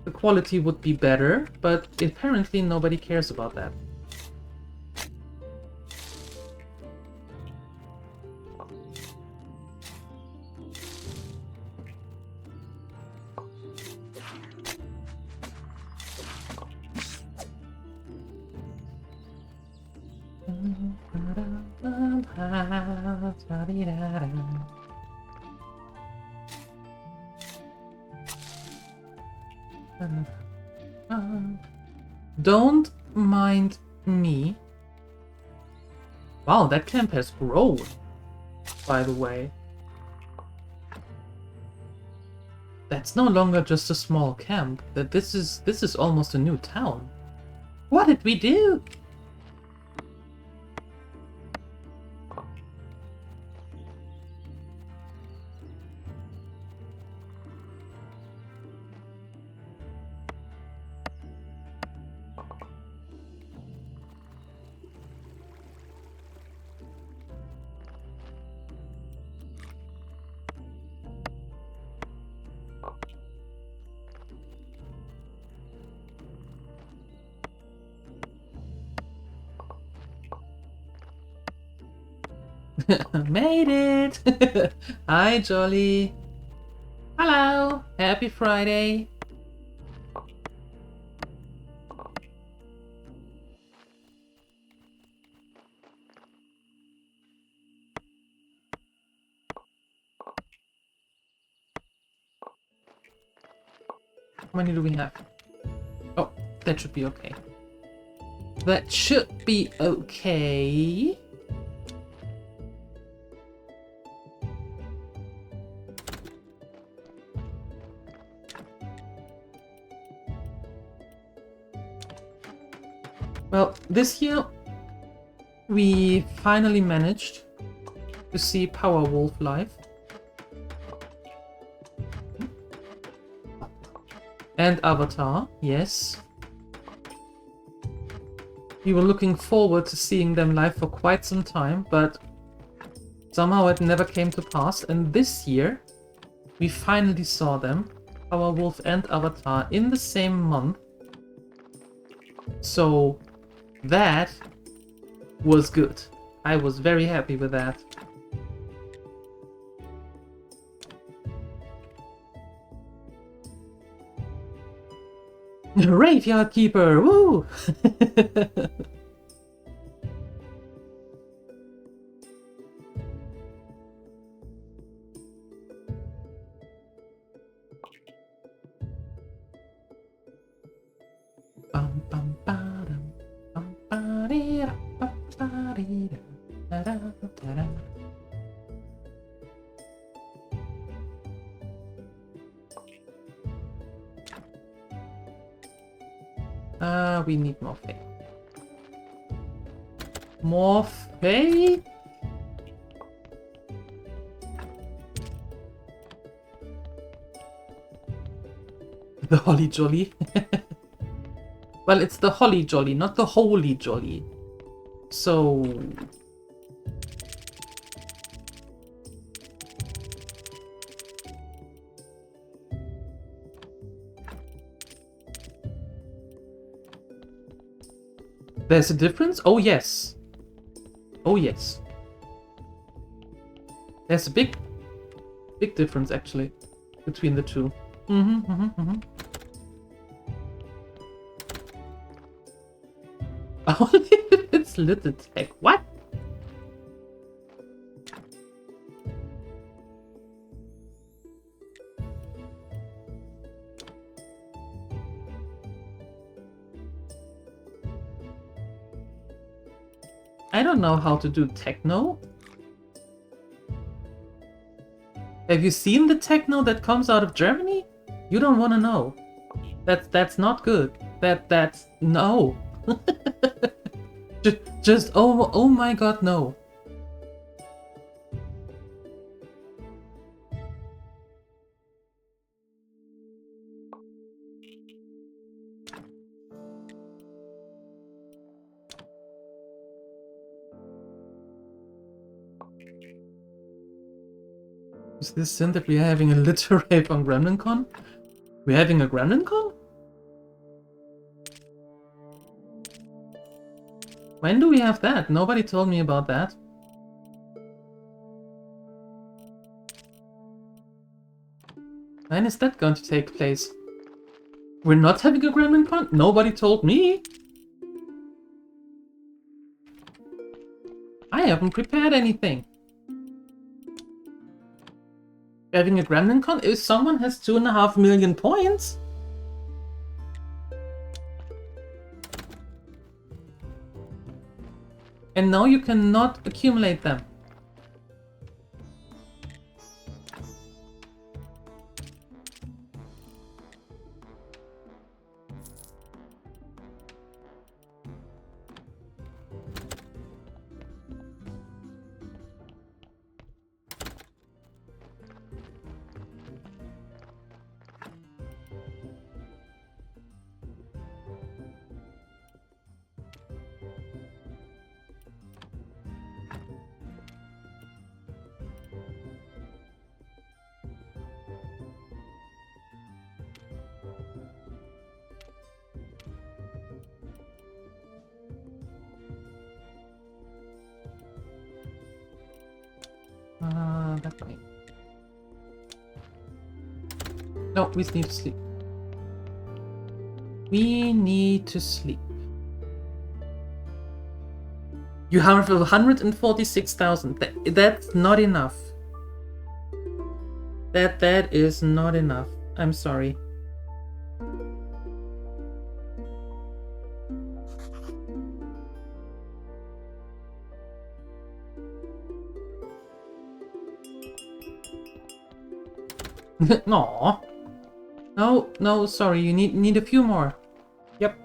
the quality would be better, but apparently nobody cares about that. Don't mind me. Wow, that camp has grown, by the way. That's no longer just a small camp. This is almost a new town. What did we do? Made it! Hi, Jolly. Hello! Happy Friday! How many do we have? Oh, that should be okay. That should be okay. Well, this year we finally managed to see Powerwolf live. And Avatar, yes. We were looking forward to seeing them live for quite some time, but somehow it never came to pass. And this year, we finally saw them, Powerwolf and Avatar, in the same month. So that was good. I was very happy with that. Graveyard Keeper! Woo! We need more faith. More faith? The Holly Jolly? Well, it's the Holly Jolly, not the Holy Jolly. So... There's a difference? Oh, yes. Oh, yes. There's a big difference, actually, between the two. Only if it's lit attack. What? I don't know how to do techno. Have you seen the techno that comes out of Germany? You don't want to know. That's not good. That's no. just oh my god, no. Is this sin that we are having a lit rave on GremlinCon? We're having a GremlinCon? When do we have that? Nobody told me about that. When is that going to take place? We're not having a Gremlin Con? Nobody told me. I haven't prepared anything. Having a Gremlin Con? If someone has 2.5 million points? And now you cannot accumulate them. That way. No, we need to sleep. We need to sleep. You have 146,000. That's not enough. That is not enough. I'm sorry. No. No, sorry. You need a few more. Yep.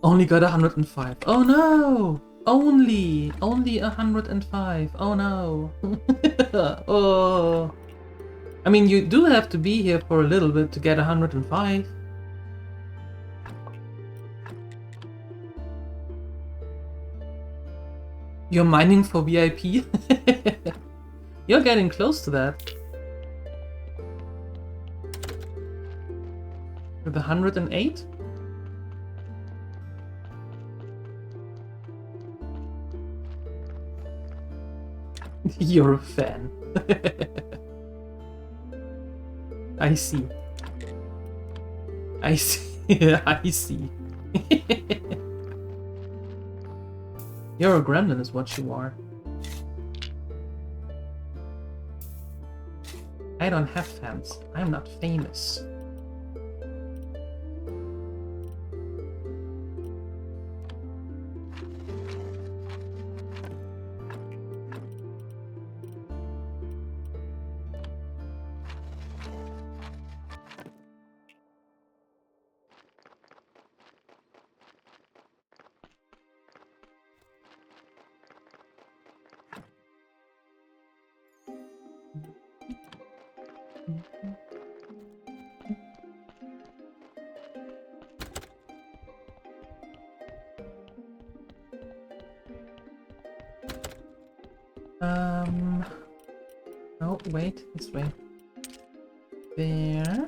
Only got 105. Oh no! Only 105. Oh no. Oh. I mean, you do have to be here for a little bit to get 105. You're mining for VIP? You're getting close to that. With 108? You're a fan. I see. I see. I see. You're a gremlin is what you are. I don't have fans. I'm not famous. No, wait, this way. There.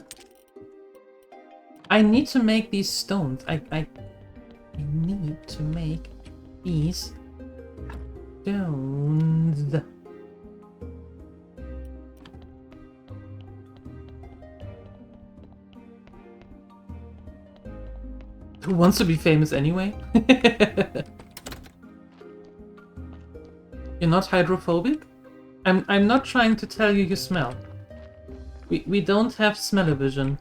I need to make these stones. I need to make these stones. Who wants to be famous anyway? You're not hydrophobic? I'm not trying to tell you smell. We don't have smell-o-vision.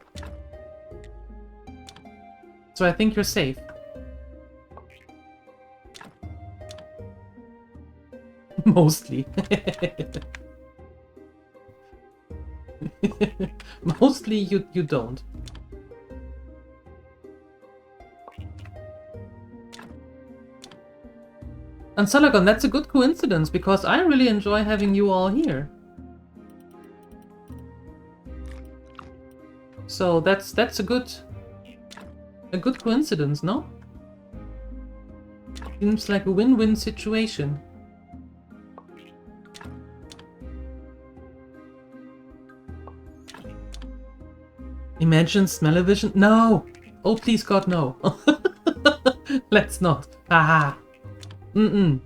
So I think you're safe. Mostly. Mostly you don't. And Salagon, that's a good coincidence, because I really enjoy having you all here. So that's a good coincidence, no? Seems like a win-win situation. Imagine smell-o-vision? No! Oh, please God, no. Let's not. Haha. Mm-mm.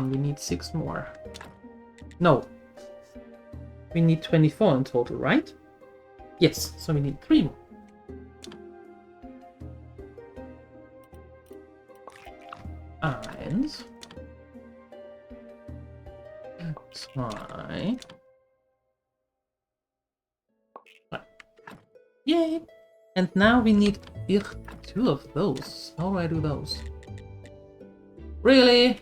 We need 6 more. No. We need 24 in total, right? Yes, so we need 3 more. And 2. Yay! And now we need 2 of those. How do I do those? Really?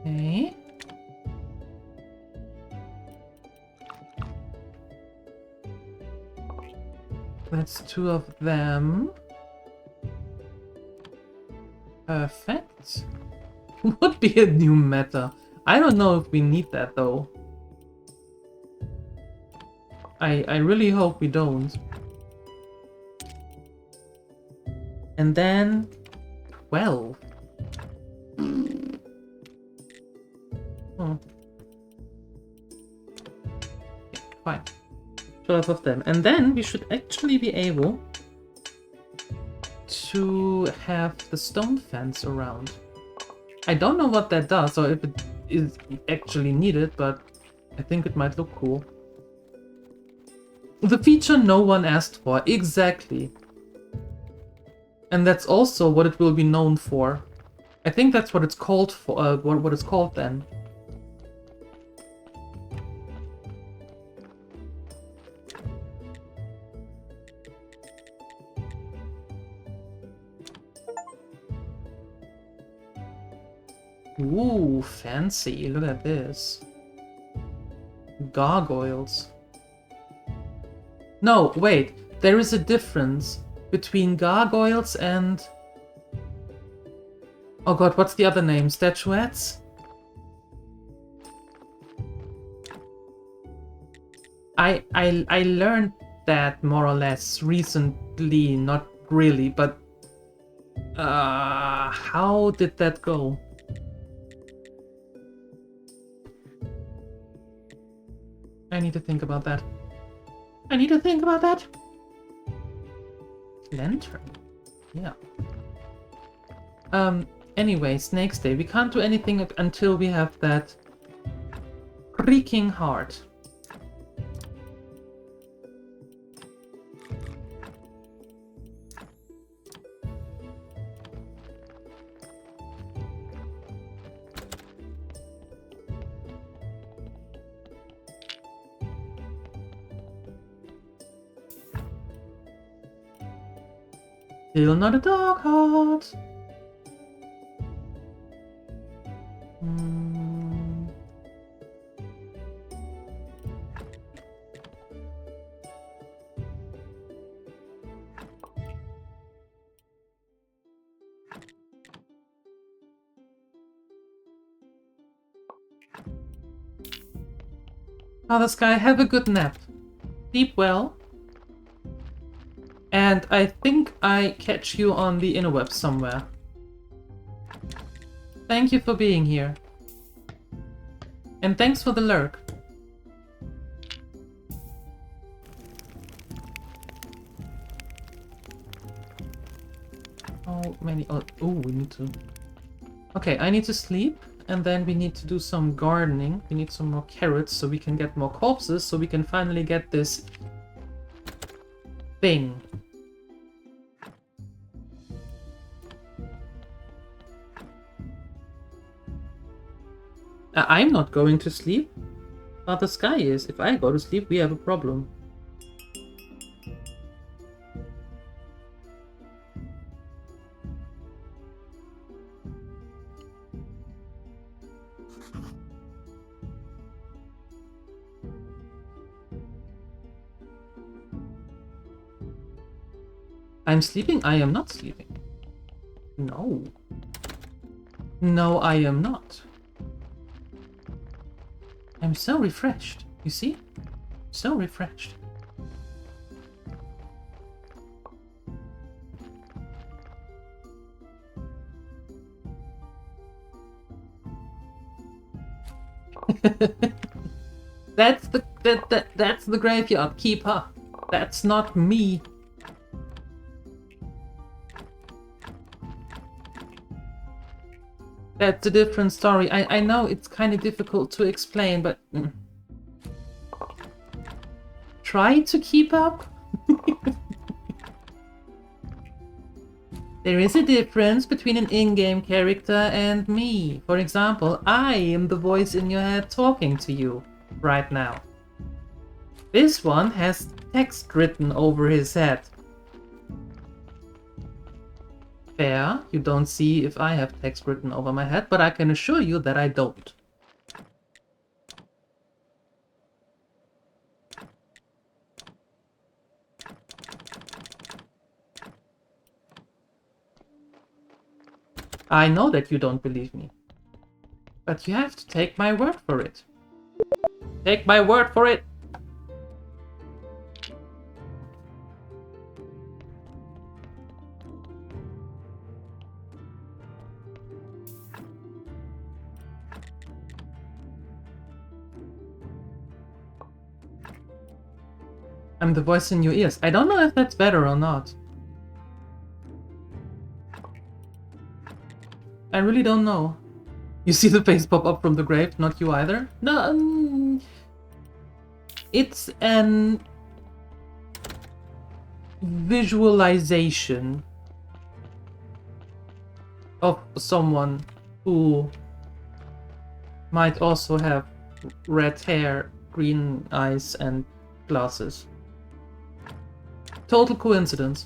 Okay. That's 2 of them. Perfect. Would be a new meta. I don't know if we need that though. I really hope we don't. And then 12. Oh. Okay, fine. 12 of them. And then we should actually be able to have the stone fence around. I don't know what that does or if it is actually needed, but I think it might look cool. The feature no one asked for, exactly. And that's also what it will be known for. I think that's what it's called for, what it's called then. Ooh, fancy, look at this. Gargoyles. No, wait, there is a difference between gargoyles and... Oh god, what's the other name? Statuettes? I learned that more or less recently, not really, but... how did that go? I need to think about that. I need to think about that. Lantern. Yeah. Anyway, Snake's Day. We can't do anything until we have that creaking heart. Still not a dog heart. Father Sky, have a good nap. Sleep well. And I think I catch you on the interwebs somewhere. Thank you for being here. And thanks for the lurk. How many? Oh, we need to... Okay, I need to sleep. And then we need to do some gardening. We need some more carrots so we can get more corpses. So we can finally get this thing. I'm not going to sleep. But the sky is. If I go to sleep, we have a problem. I'm sleeping? I am not sleeping. No. No, I am not. I'm so refreshed. You see? So refreshed. That's the graveyard keeper. That's not me. That's a different story. I know it's kind of difficult to explain, but try to keep up. There is a difference between an in-game character and me. For example, I am the voice in your head talking to you right now. This one has text written over his head. Fair, you don't see if I have text written over my head, but I can assure you that I don't. I know that you don't believe me, but you have to take my word for it. Take my word for it! I'm the voice in your ears. I don't know if that's better or not. I really don't know. You see the face pop up from the grave? Not you either? No, it's an visualization of someone who might also have red hair, green eyes, and glasses. Total coincidence.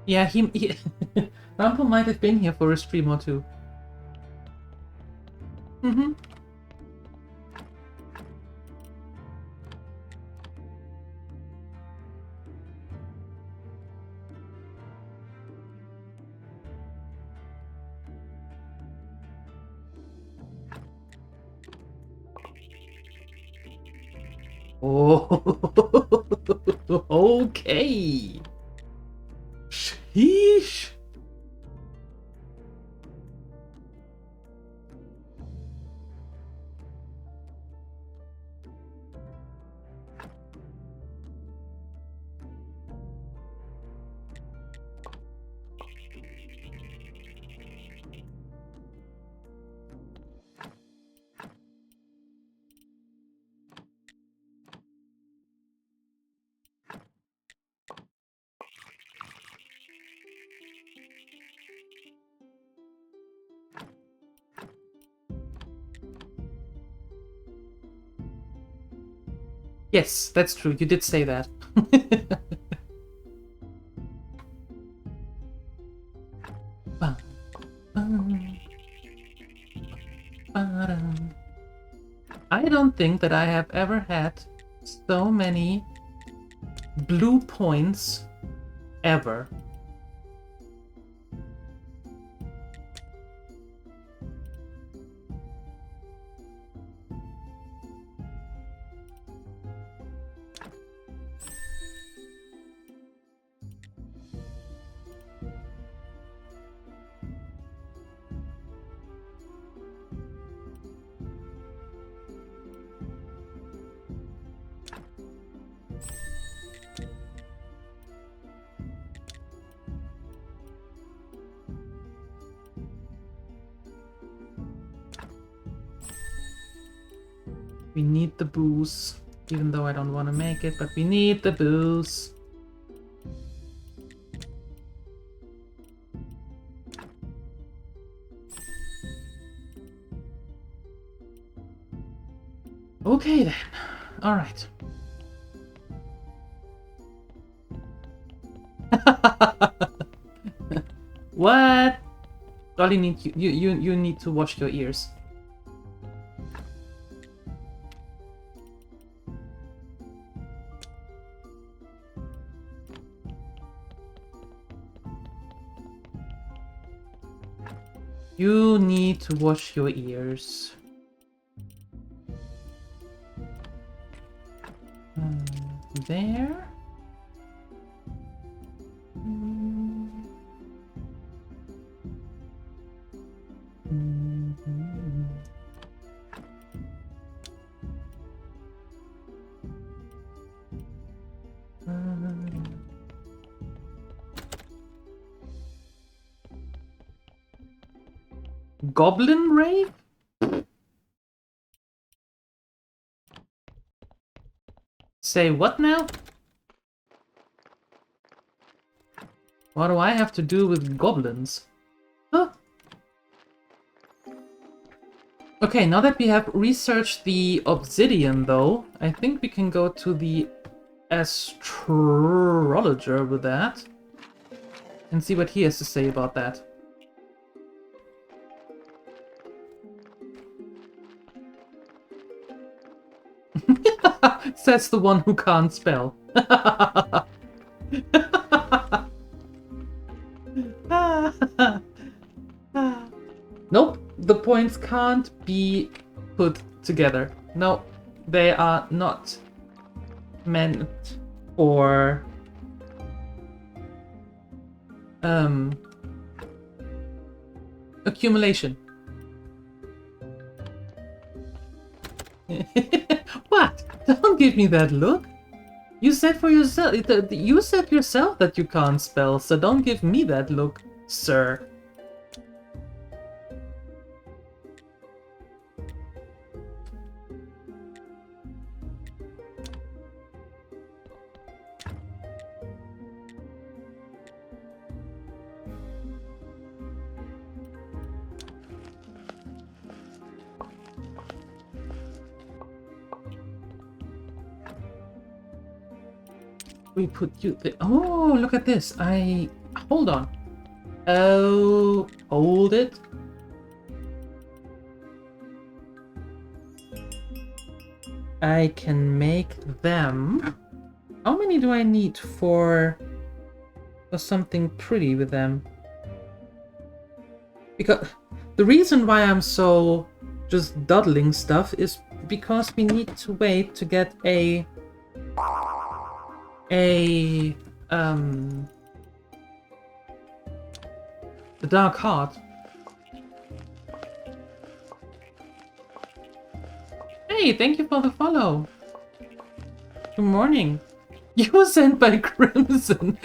Yeah, he Rampo might have been here for a stream or two. Mm-hmm. Oh, okay. Sheesh. Yes, that's true. You did say that. I don't think that I have ever had so many blue points ever. We need the booze. Even though I don't want to make it, but we need the booze. Okay then. Alright. What? Dolly you need to wash your ears. You need to wash your ears. There. Goblin Rave? Say what now? What do I have to do with goblins? Huh? Okay, now that we have researched the obsidian though, I think we can go to the astrologer with that and see what he has to say about that. Says the one who can't spell. Nope, the points can't be put together. No, they are not meant for accumulation. What? Don't give me that look. You said for yourself. You said yourself that you can't spell, so don't give me that look, sir. We put you there. Oh, look at this. Hold on. Oh, hold it. I can make them. How many do I need for something pretty with them? Because the reason why I'm so just dawdling stuff is because we need to wait to get the Dark Heart. Hey, thank you for the follow. Good morning. You were sent by Crimson.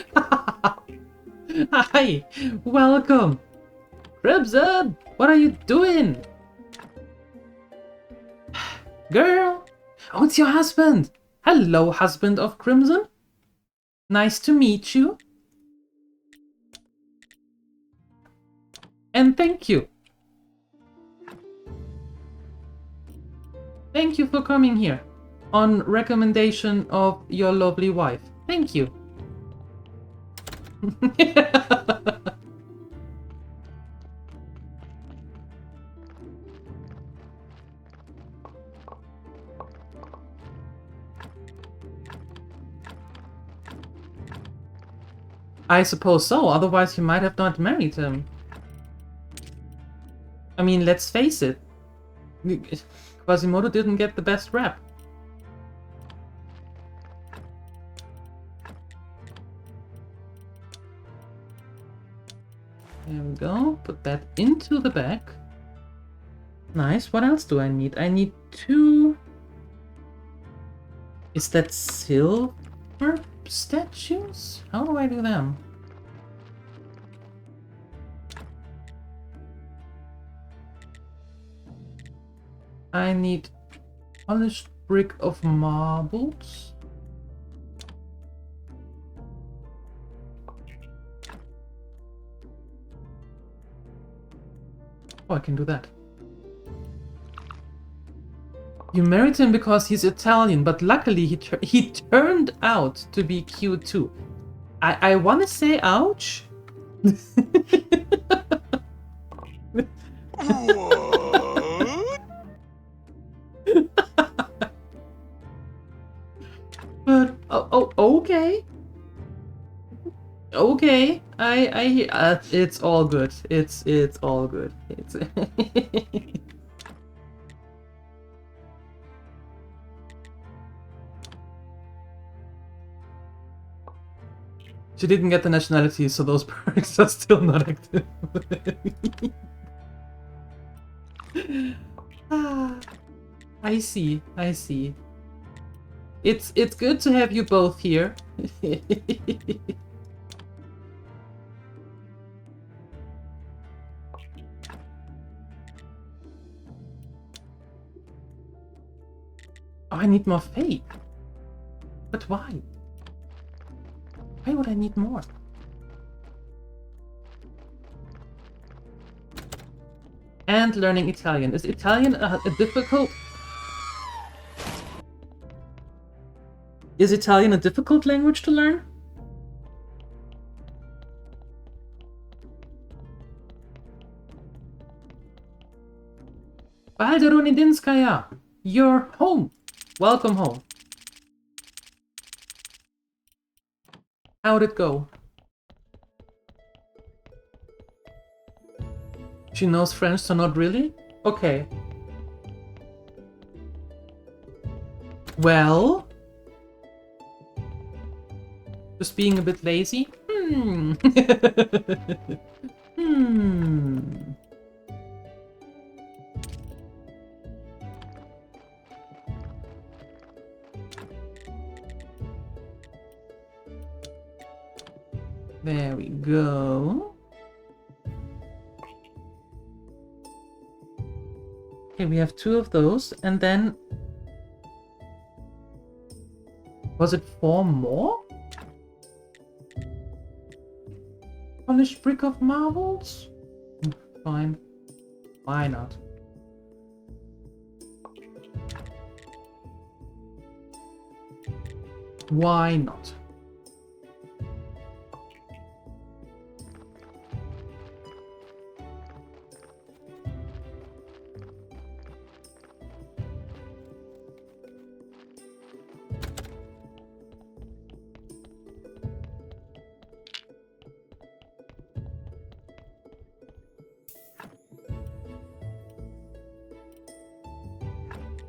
Hi, welcome. Crimson, what are you doing? Girl, oh, it's your husband. Hello, husband of Crimson. Nice to meet you. And thank you. Thank you for coming here. On recommendation of your lovely wife. Thank you. I suppose so, otherwise you might have not married him. I mean, let's face it. Quasimodo didn't get the best rap. There we go. Put that into the bag. Nice. What else do I need? I need 2... Is that silver statues? How do I do them? I need Polished brick of marbles. Oh, I can do that. You married him because he's Italian, but luckily he turned out to be cute too. I want to say ouch. But okay. Okay, it's all good. It's all good. It's She didn't get the nationality, so those perks are still not active. I see. I see. It's good to have you both here. Oh, I need more faith. But why? Why would I need more? And learning Italian. Is Italian a difficult... Is Italian a difficult language to learn? Balderunidinskaya, you're home. Welcome home. How'd it go? She knows French, so not really? Okay. Well... Just being a bit lazy? There we go. Okay, we have 2 of those, and then... Was it 4 more? Polished brick of marbles? Fine. Why not? Why not?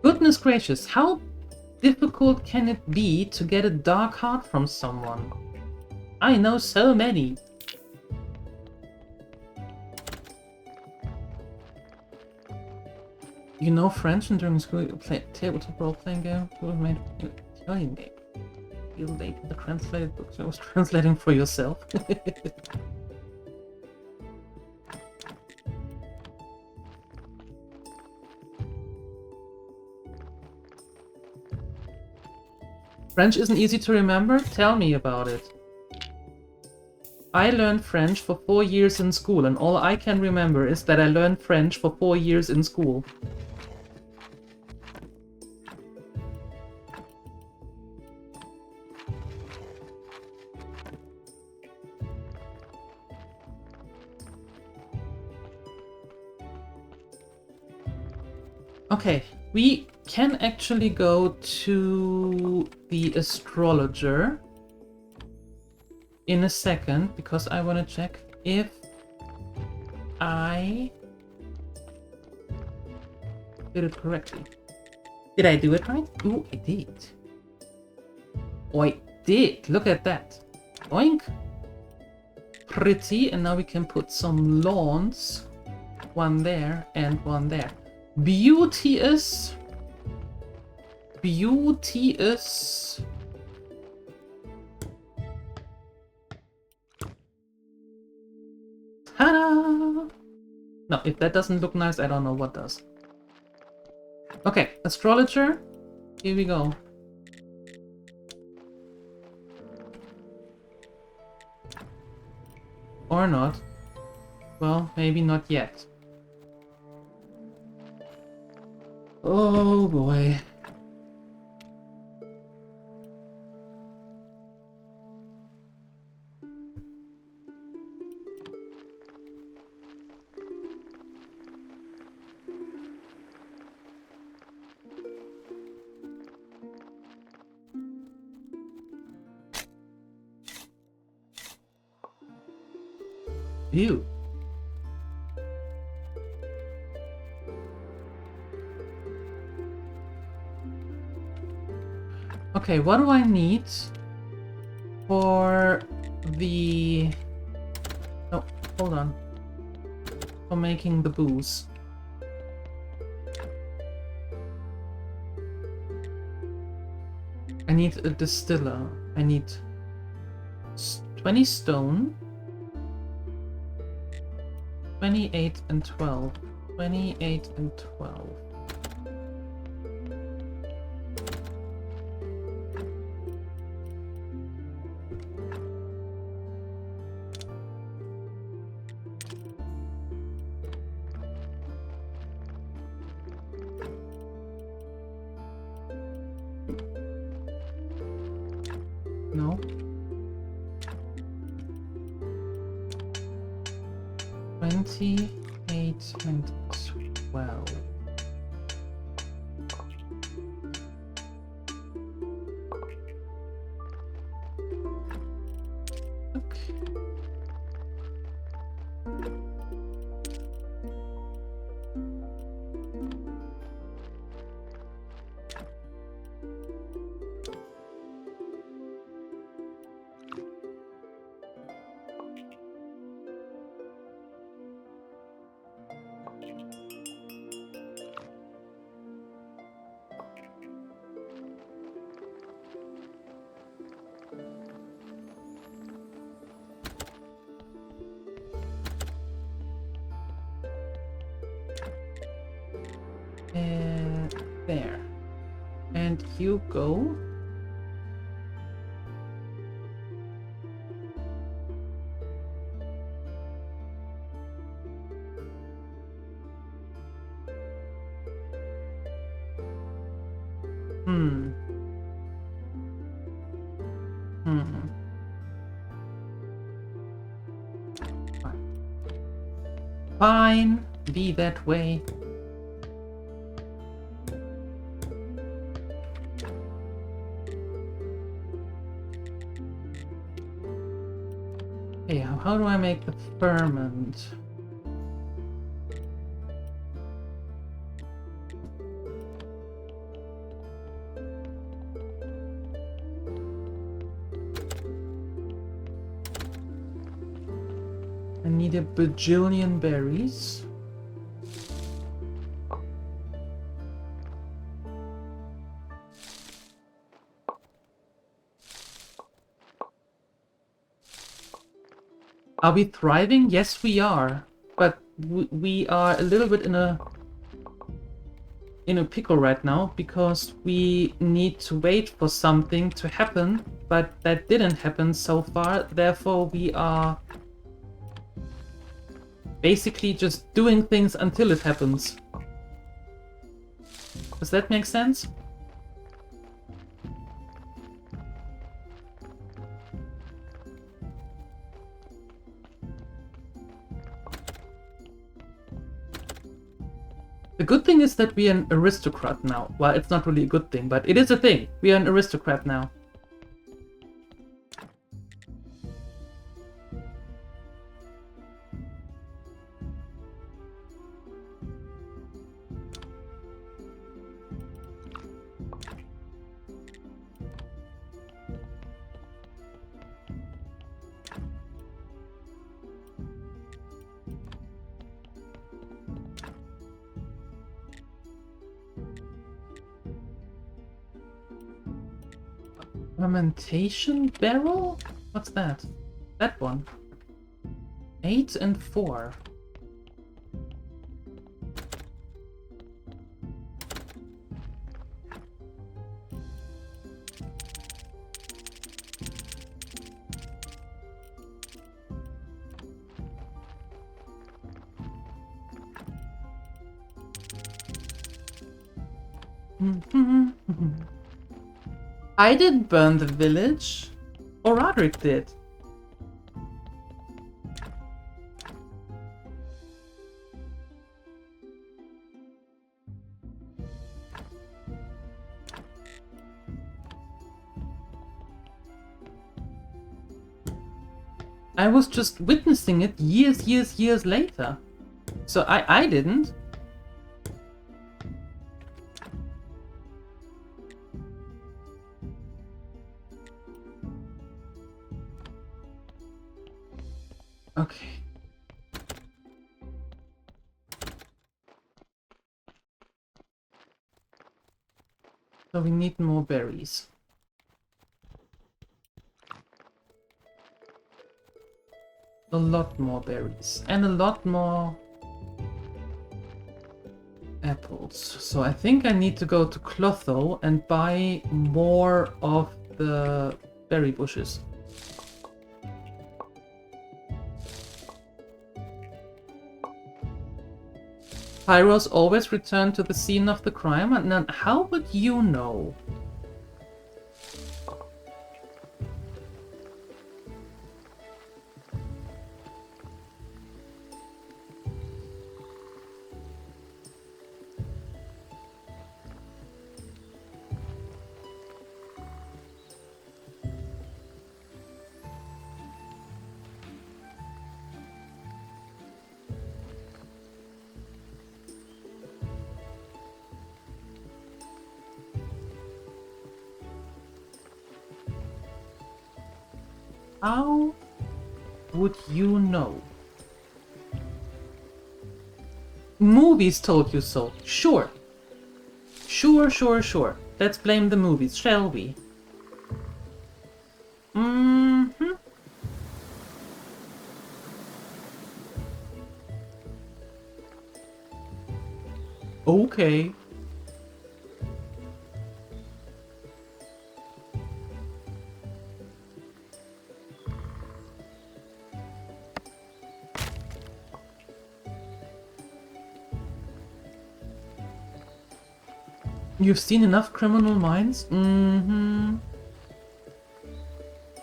Goodness gracious, how difficult can it be to get a dark heart from someone? I know so many. You know French and during school you play tabletop role-playing game? You have made an Italian game. You late in the translated books. I was translating for yourself. French isn't easy to remember? Tell me about it. I learned French for 4 years in school, and all I can remember is that I learned French for 4 years in school. Okay, we can actually go to the astrologer in a second, because I want to check if I did it correctly. Did I do it right? Ooh, I did. Oh, I did. Look at that. Oink. Pretty. And now we can put some lawns. One there and one there. Beauteous. Beauteous. Ta-da! No, if that doesn't look nice, I don't know what does. Okay, astrologer. Here we go. Or not. Well, maybe not yet. Oh boy. Ew. Okay, what do I need for the... Oh, hold on. For making the booze. I need a distiller. I need 20 stone. 28 and 12. 28 and 12. No. 28 and 12. Okay. There. And you go. Fine, be that way. Hey, how do I make the ferment? I need a bajillion berries. Are we thriving? Yes, we are. But we are a little bit in a pickle right now because we need to wait for something to happen, but that didn't happen so far. Therefore, we are basically just doing things until it happens. Does that make sense? The good thing is that we are an aristocrat now. Well, it's not really a good thing, but it is a thing. We are an aristocrat now. Fermentation barrel? What's that? That one. 8 and 4. I didn't burn the village. Or Roderick did. I was just witnessing it years later. So I didn't. Okay. So we need more berries. A lot more berries. And a lot more apples. So I think I need to go to Clotho and buy more of the berry bushes. Pyros always return to the scene of the crime, and then how would you know? How would you know? Movies told you so. Sure. Sure. Let's blame the movies, shall we? Mm-hmm. Okay. You've seen enough Criminal Minds? Mm-hmm.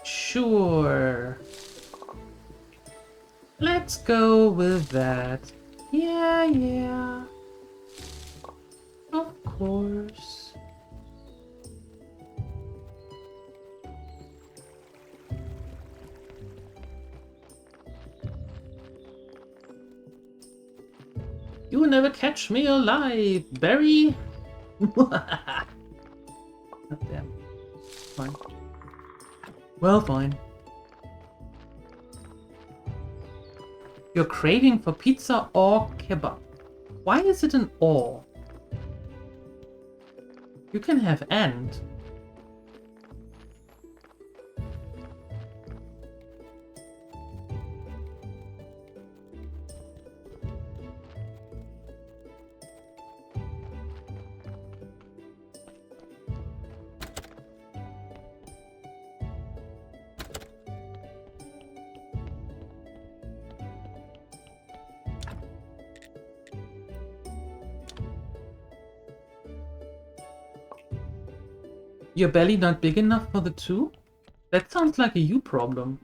Sure. Let's go with that. Yeah. Of course. You will never catch me alive, Barry! God damn. Fine. Well, fine. You're craving for pizza or kebab. Why is it an or? You can have and. Your belly not big enough for the two? That sounds like a you problem.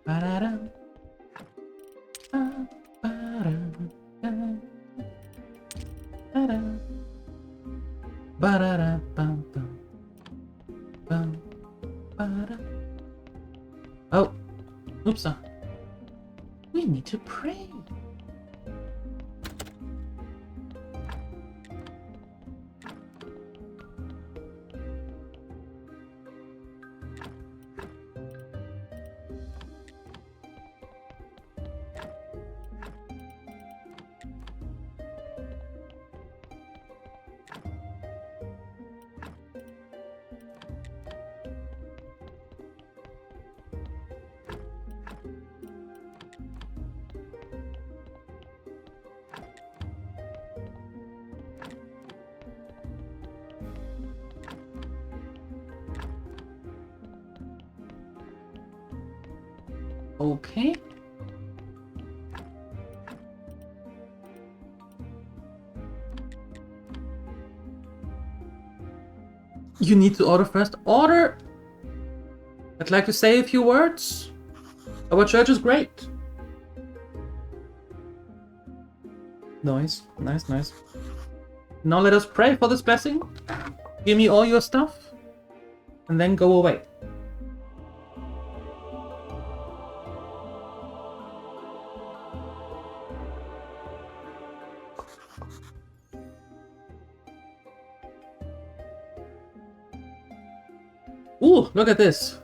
Ba-da-dum. Ba-ba-dum. Ba-dum. Ba-da-da-bum-bum. Bum. Ba-da. Oh, oops. We need to pray. Okay. You need to order first. Order! I'd like to say a few words. Our church is great. Nice, nice, nice. Now let us pray for this blessing. Give me all your stuff. And then go away. Ooh, look at this.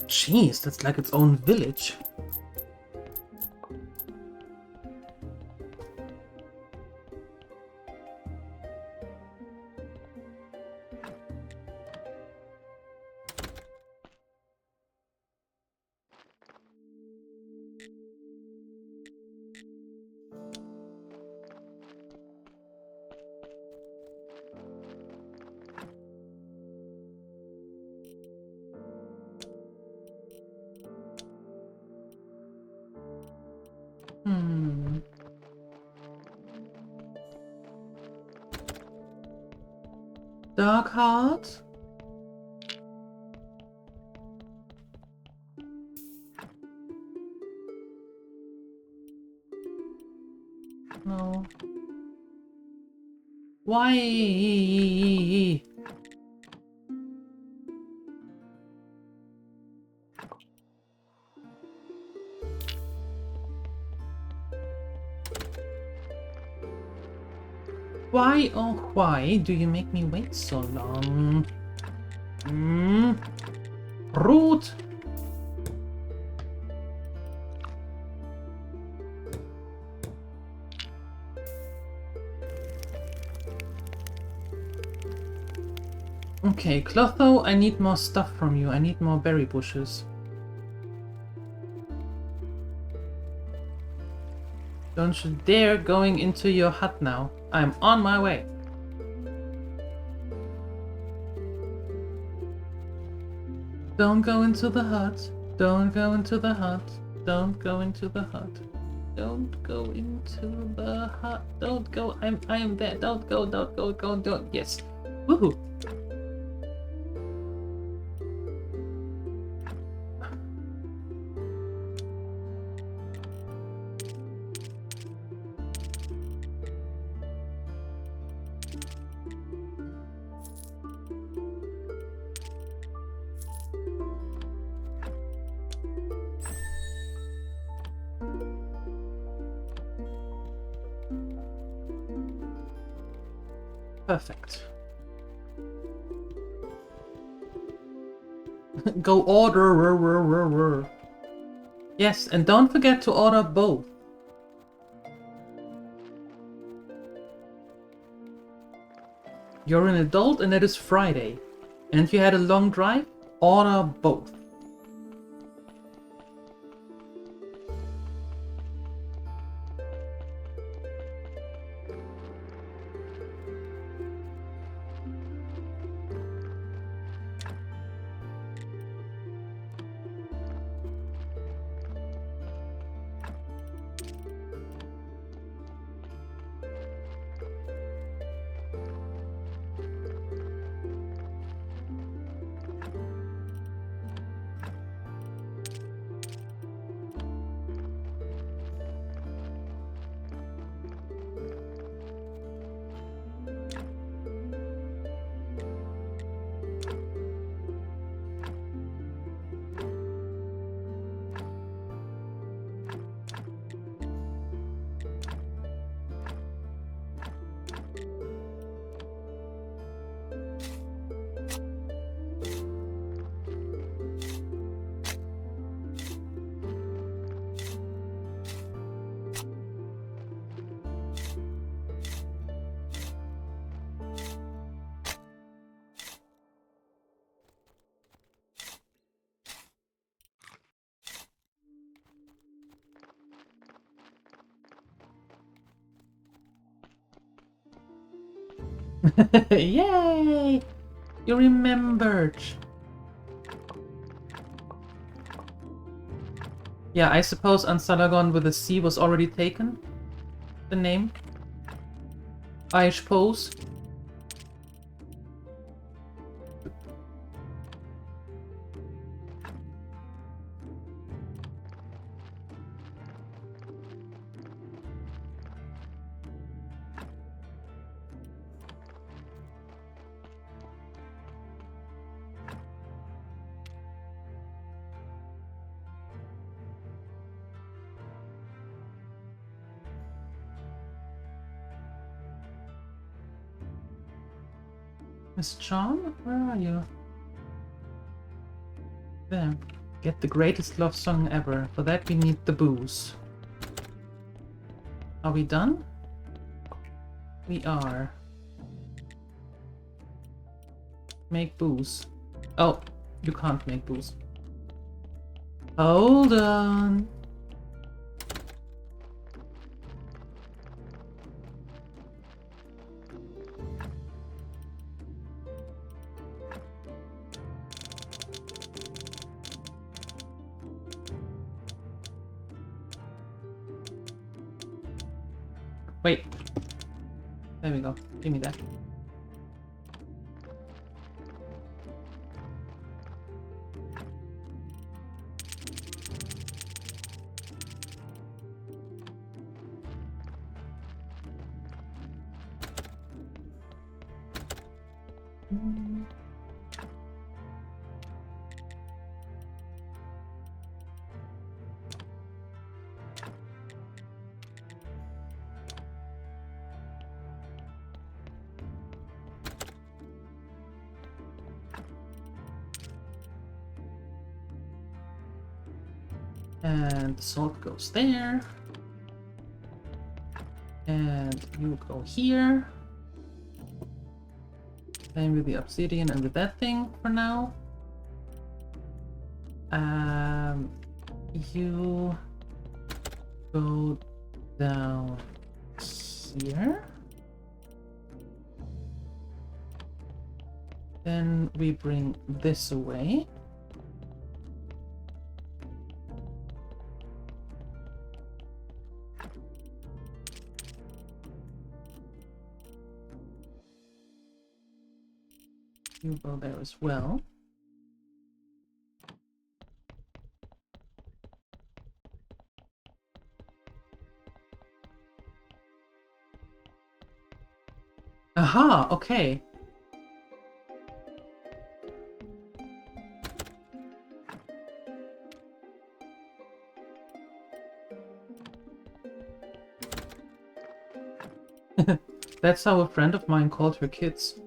Jeez, that's like its own village. Dark Heart? No. Why? Why, oh why do you make me wait so long? Rude! Okay, Clotho, I need more stuff from you. I need more berry bushes. Don't you dare going into your hut now. I'm on my way. Don't go into the hut. Don't go into the hut. Don't go into the hut. Don't go into the hut. Don't go. I am there. Don't go. Don't go. Don't. Yes. Woohoo. Perfect. Go order. Yes, and don't forget to order both. You're an adult and it is Friday. And you had a long drive? Order both. Yay! You remembered. Yeah, I suppose Ansalagon with a C was already taken. The name. I suppose. Miss John, where are you? There. Get the greatest love song ever. For that we need the booze. Are we done? We are. Make booze. Oh, you can't make booze. Hold on. Wait. There we go. Give me that. And the salt goes there. And you go here. Same with the obsidian and with that thing for now. You go down here. Then we bring this away. You go there as well. Aha, okay. That's how a friend of mine called her kids.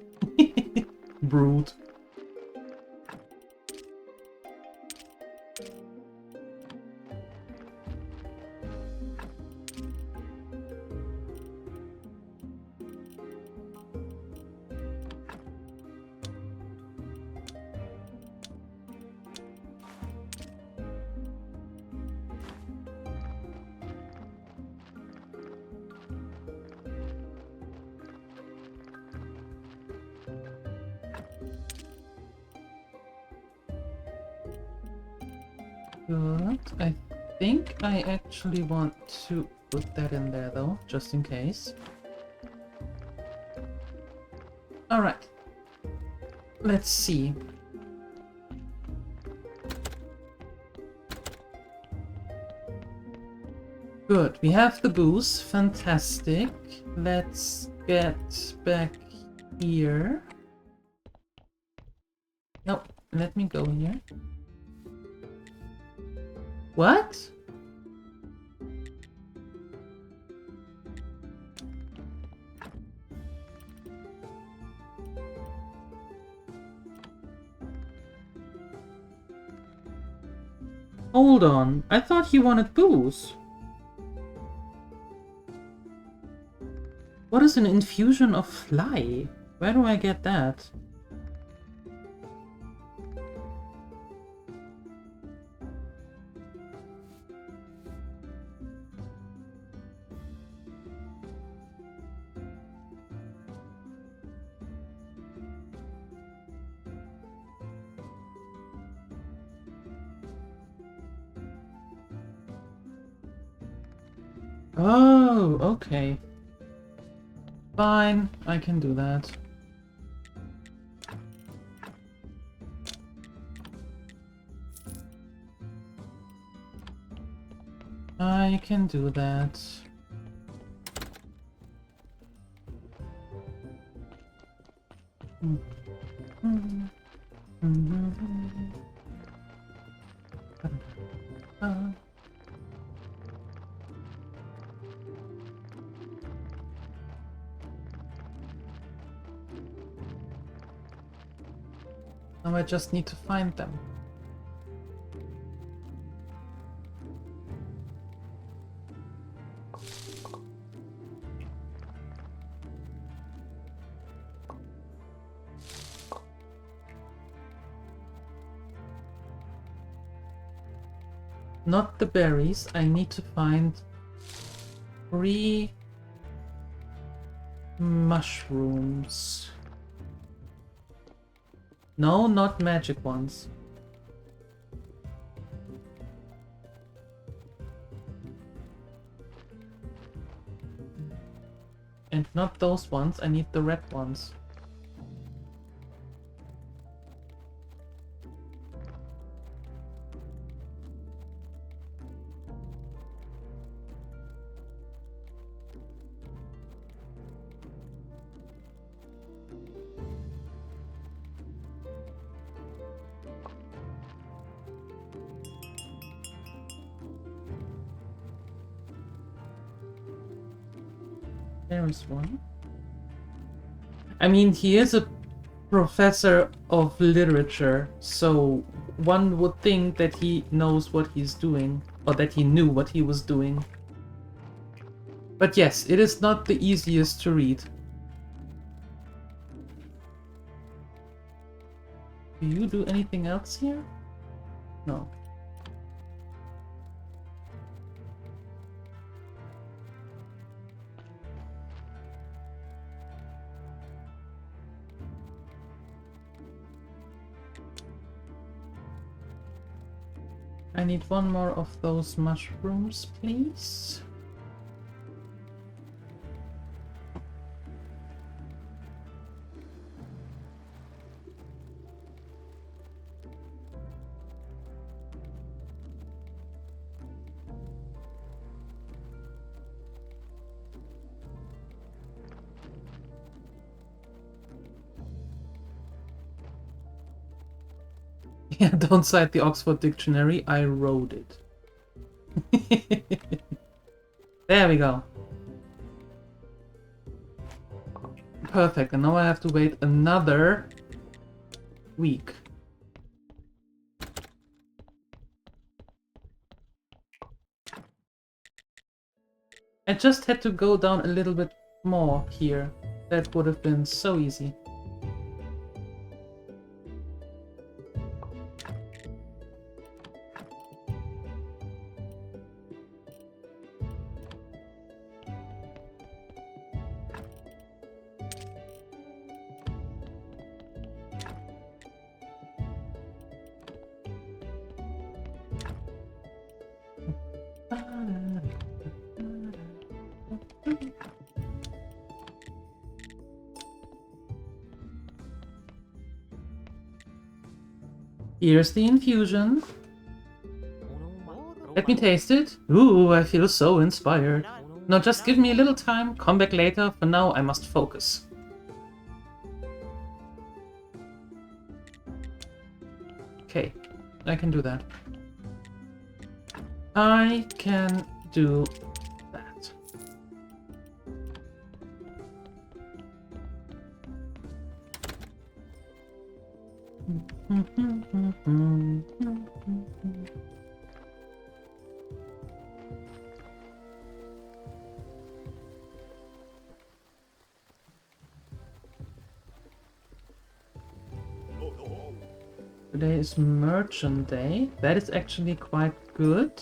Brood. Good. I think I actually want to put that in there though, just in case. Alright. Let's see. Good. We have the booze. Fantastic. Let's get back here. Nope. Let me go here. What? Hold on. I thought he wanted booze. What is an infusion of fly? Where do I get that? Oh, okay. Fine, I can do that. I can do that. Now I just need to find them. Not the berries. I need to find 3 mushrooms. No, not magic ones. And not those ones. I need the red ones. There is one. I mean, he is a professor of literature, so one would think that he knows what he's doing, or that he knew what he was doing. But yes, it is not the easiest to read. Do you do anything else here? No. I need one more of those mushrooms, please. Yeah, don't cite the Oxford Dictionary, I wrote it. There we go. Perfect, and now I have to wait another week. I just had to go down a little bit more here. That would have been so easy. Here's the infusion. Let me taste it. Ooh, I feel so inspired. Now just give me a little time, come back later. For now, I must focus. Okay, I can do that. I can do that. Today is Merchant Day. That is actually quite good.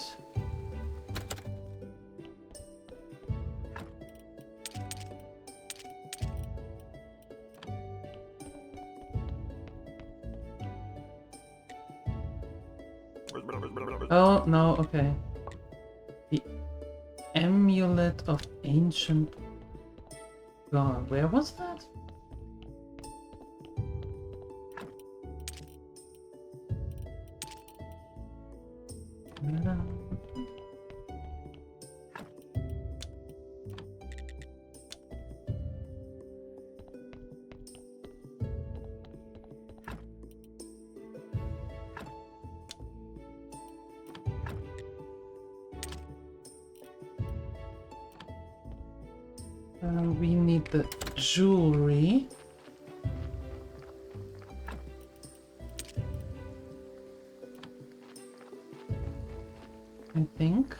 Oh, no, okay. The Amulet of Ancient God. Where was that? We need the jewelry. I think.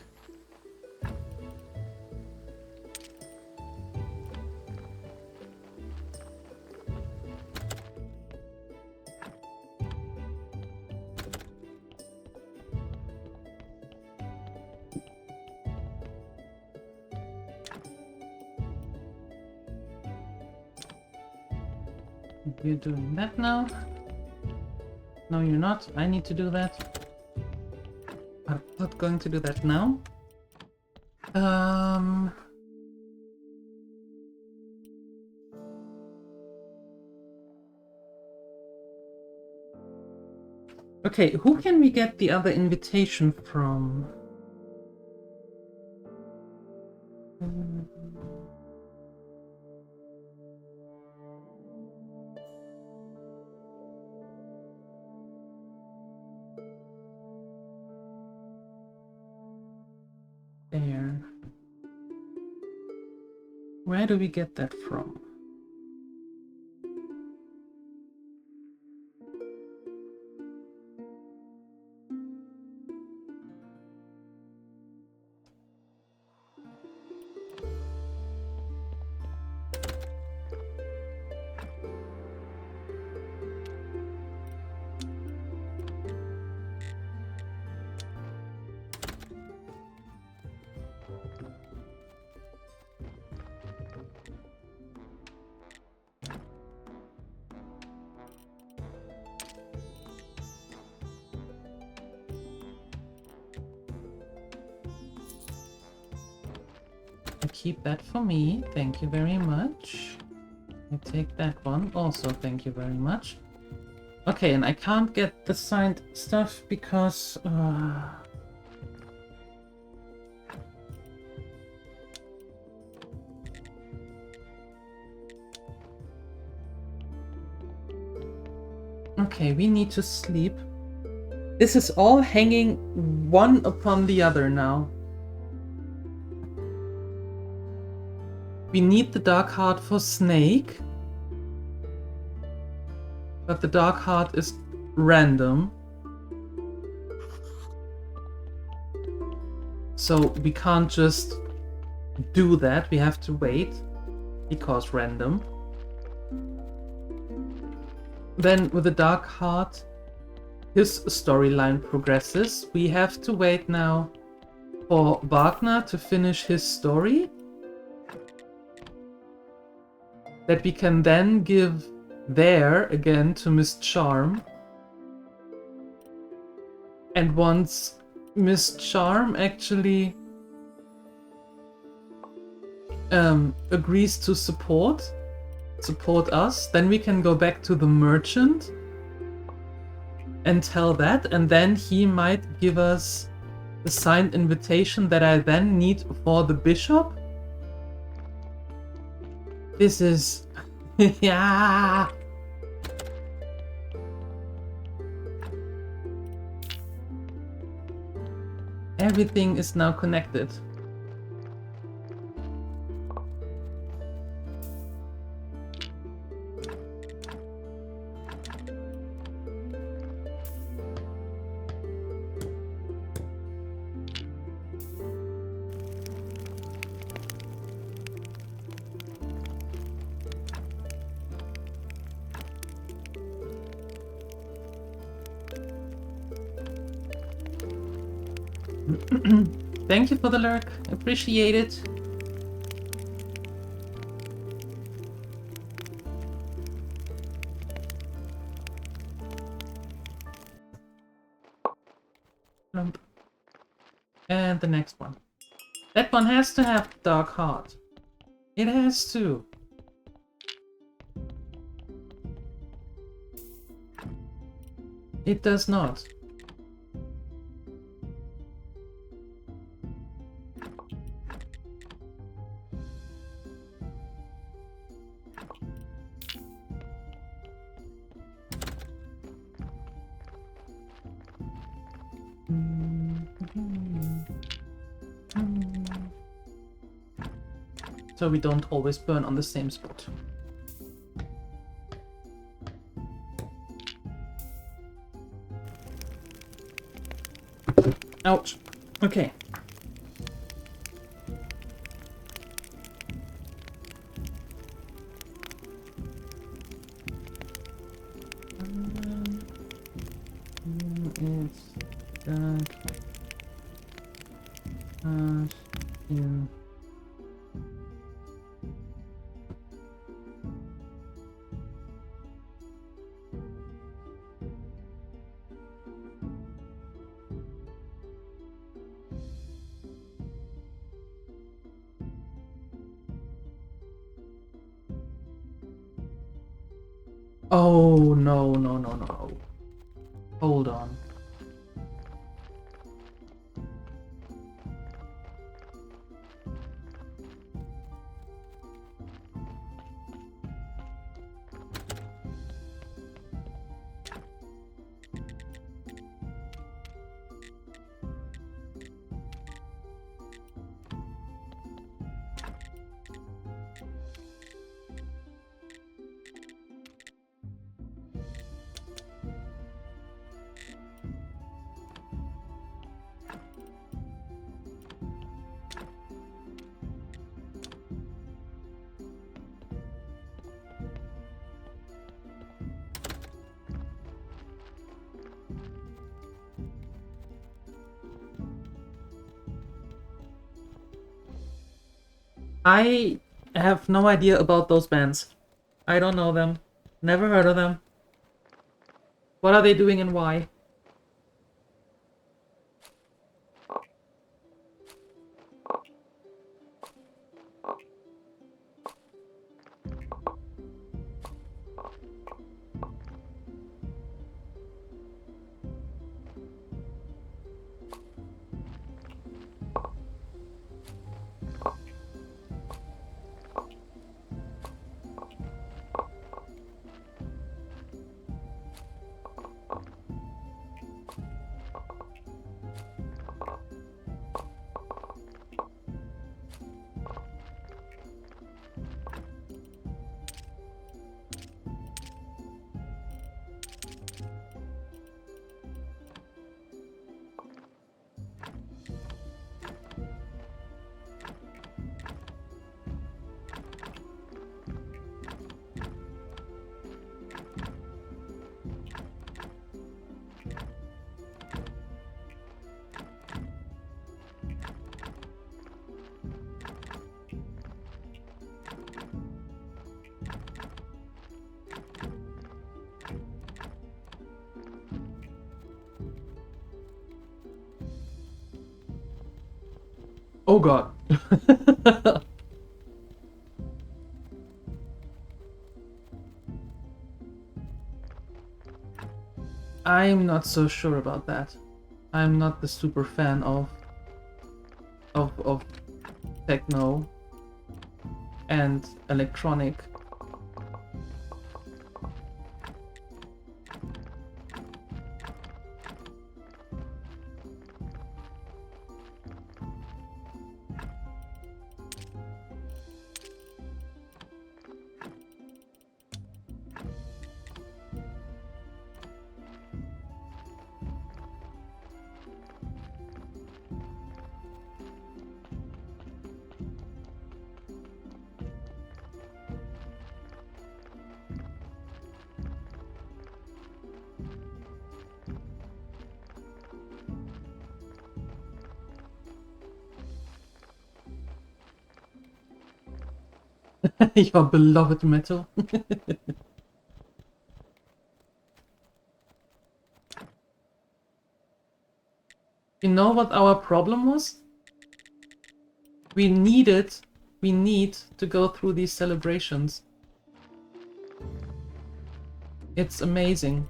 You're doing that now? No, you're not. I need to do that. I'm not going to do that now. Okay, who can we get the other invitation from? There. Where do we get that from? Keep that for me, thank you very much. I take that one, also thank you very much. Okay, and I can't get the signed stuff because... Okay, we need to sleep. This is all hanging one upon the other now. We need the Dark Heart for Snake. But the Dark Heart is random. So we can't just do that. We have to wait. Because random. Then with the Dark Heart, his storyline progresses. We have to wait now for Wagner to finish his story. That we can then give there again to Miss Charm. And once Miss Charm actually agrees to support us, then we can go back to the merchant and tell that, and then he might give us the signed invitation that I then need for the bishop. This is... yeah! Everything is now connected. Thank you for the lurk. Appreciate it. And the next one. That one has to have dark heart. It has to. It does not. So we don't always burn on the same spot. Ouch. Okay. It's that in Oh, no, no, no, no. Hold on. I have no idea about those bands. I don't know them. Never heard of them. What are they doing and why? Oh god. I'm not so sure about that. I'm not the super fan of techno and electronic. Your beloved metal. You know what our problem was? We need it. We need to go through these celebrations. It's amazing.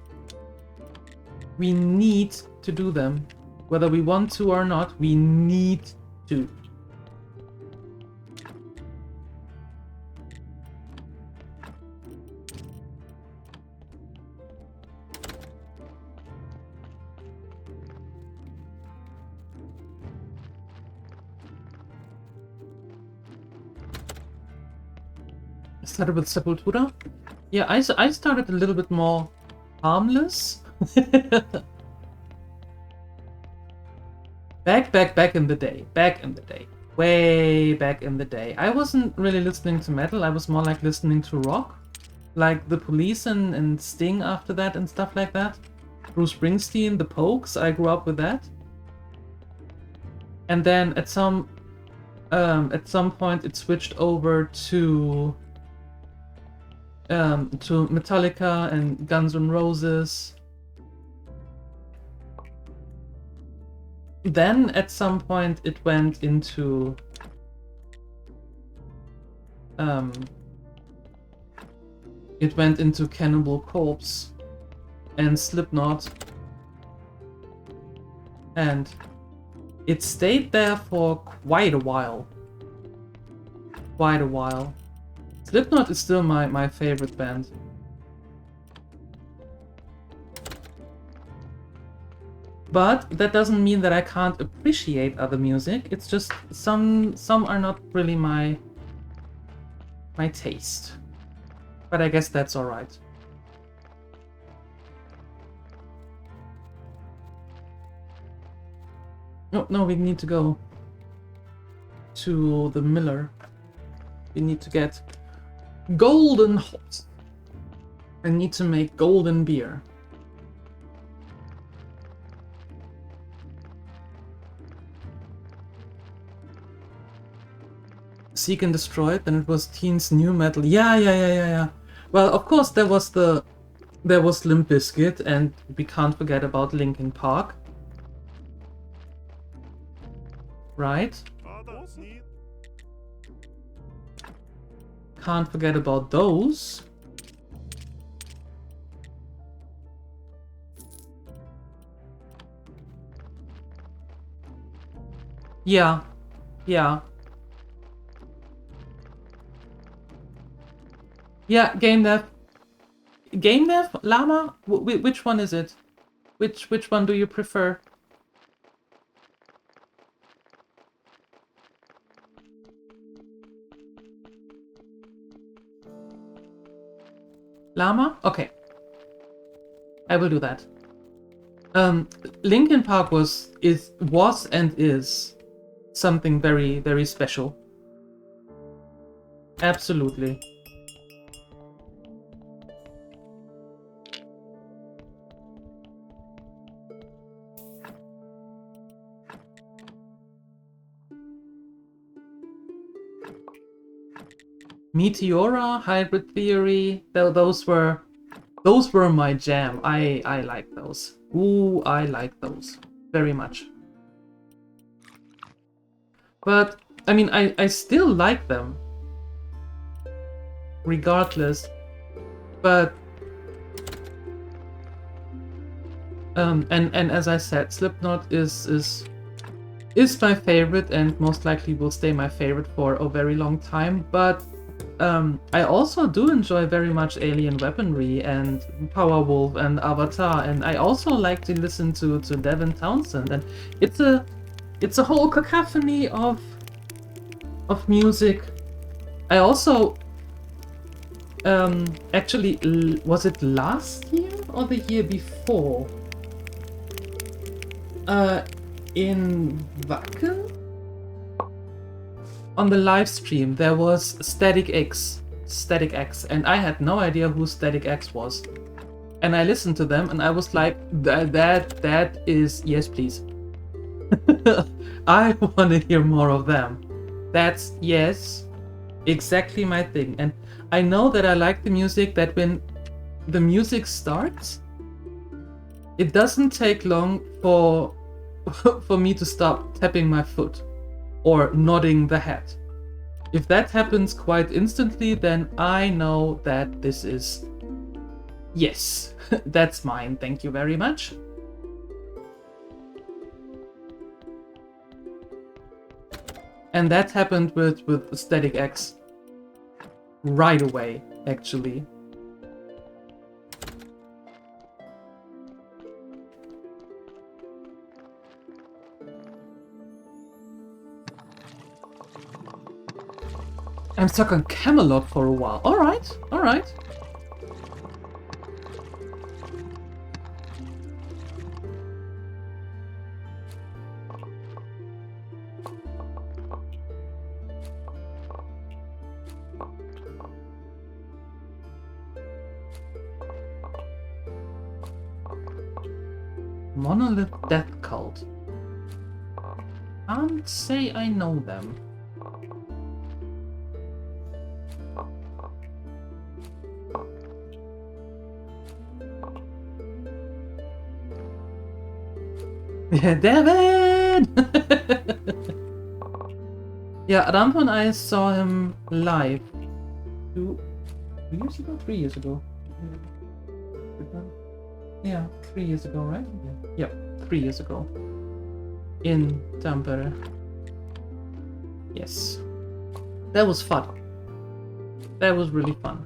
We need to do them. Whether we want to or not, we need to. Started with Sepultura. Yeah, I started a little bit more harmless. back in the day. Back in the day. Way back in the day. I wasn't really listening to metal. I was more like listening to rock. Like The Police and Sting after that and stuff like that. Bruce Springsteen, The Pogues. I grew up with that. And then at some point it switched over to Metallica and Guns N' Roses. Then at some point it went into Cannibal Corpse and Slipknot, and it stayed there for quite a while. Slipknot is still my favorite band. But that doesn't mean that I can't appreciate other music. It's just some are not really my taste. But I guess that's alright. No, we need to go to the miller. We need to get golden hops. I need to make golden beer. Seek and Destroy It, then it was Teens New Metal. Yeah. Well, of course there was Limp Bizkit, and we can't forget about Linkin Park. Right? Can't forget about those. Yeah. Yeah, Game Dev. Game Dev? Llama? Which one is it? Which one do you prefer? Llama? Okay. I will do that. Linkin Park was and is something very, very special. Absolutely. Meteora, Hybrid Theory, those were my jam. I like those. Ooh, I like those very much. But I mean, I still like them, regardless. But and as I said, Slipknot is my favorite and most likely will stay my favorite for a very long time. But I also do enjoy very much Alien Weaponry and Powerwolf and Avatar, and I also like to listen to Devin Townsend, and it's a whole cacophony of music. I also actually, was it last year or the year before? In Wacken? On the live stream, there was Static X, and I had no idea who Static X was. And I listened to them, and I was like, that is, yes, please. I want to hear more of them. That's, yes, exactly my thing. And I know that I like the music, that when the music starts, it doesn't take long for me to stop tapping my foot. or nodding the head. If that happens quite instantly, then I know that this is... Yes, that's mine, thank you very much. And that happened with Static X right away, actually. I'm stuck on Camelot for a while. Alright, alright. Monolith Death Cult. Can't say I know them. Devin! Yeah, Rampo and I saw him live 2 years ago? 3 years ago. Yeah, 3 years ago, right? Yeah, 3 years ago. In Tampere. Yes. That was fun. That was really fun.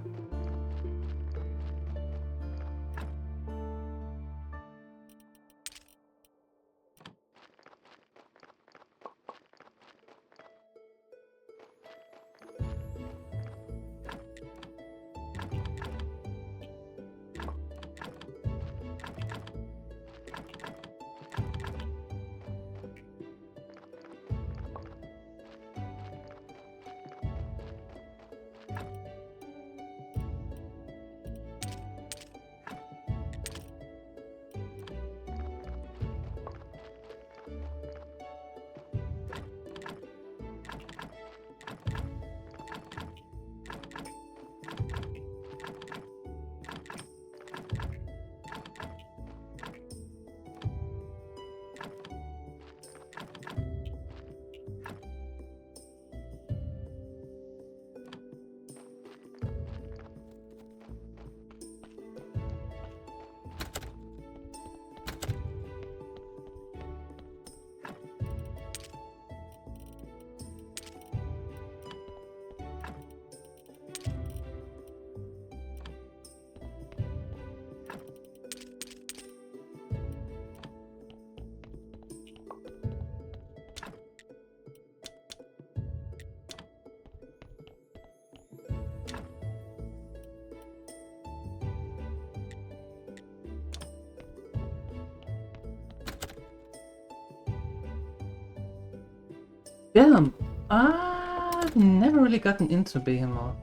Damn, I've never really gotten into Behemoth.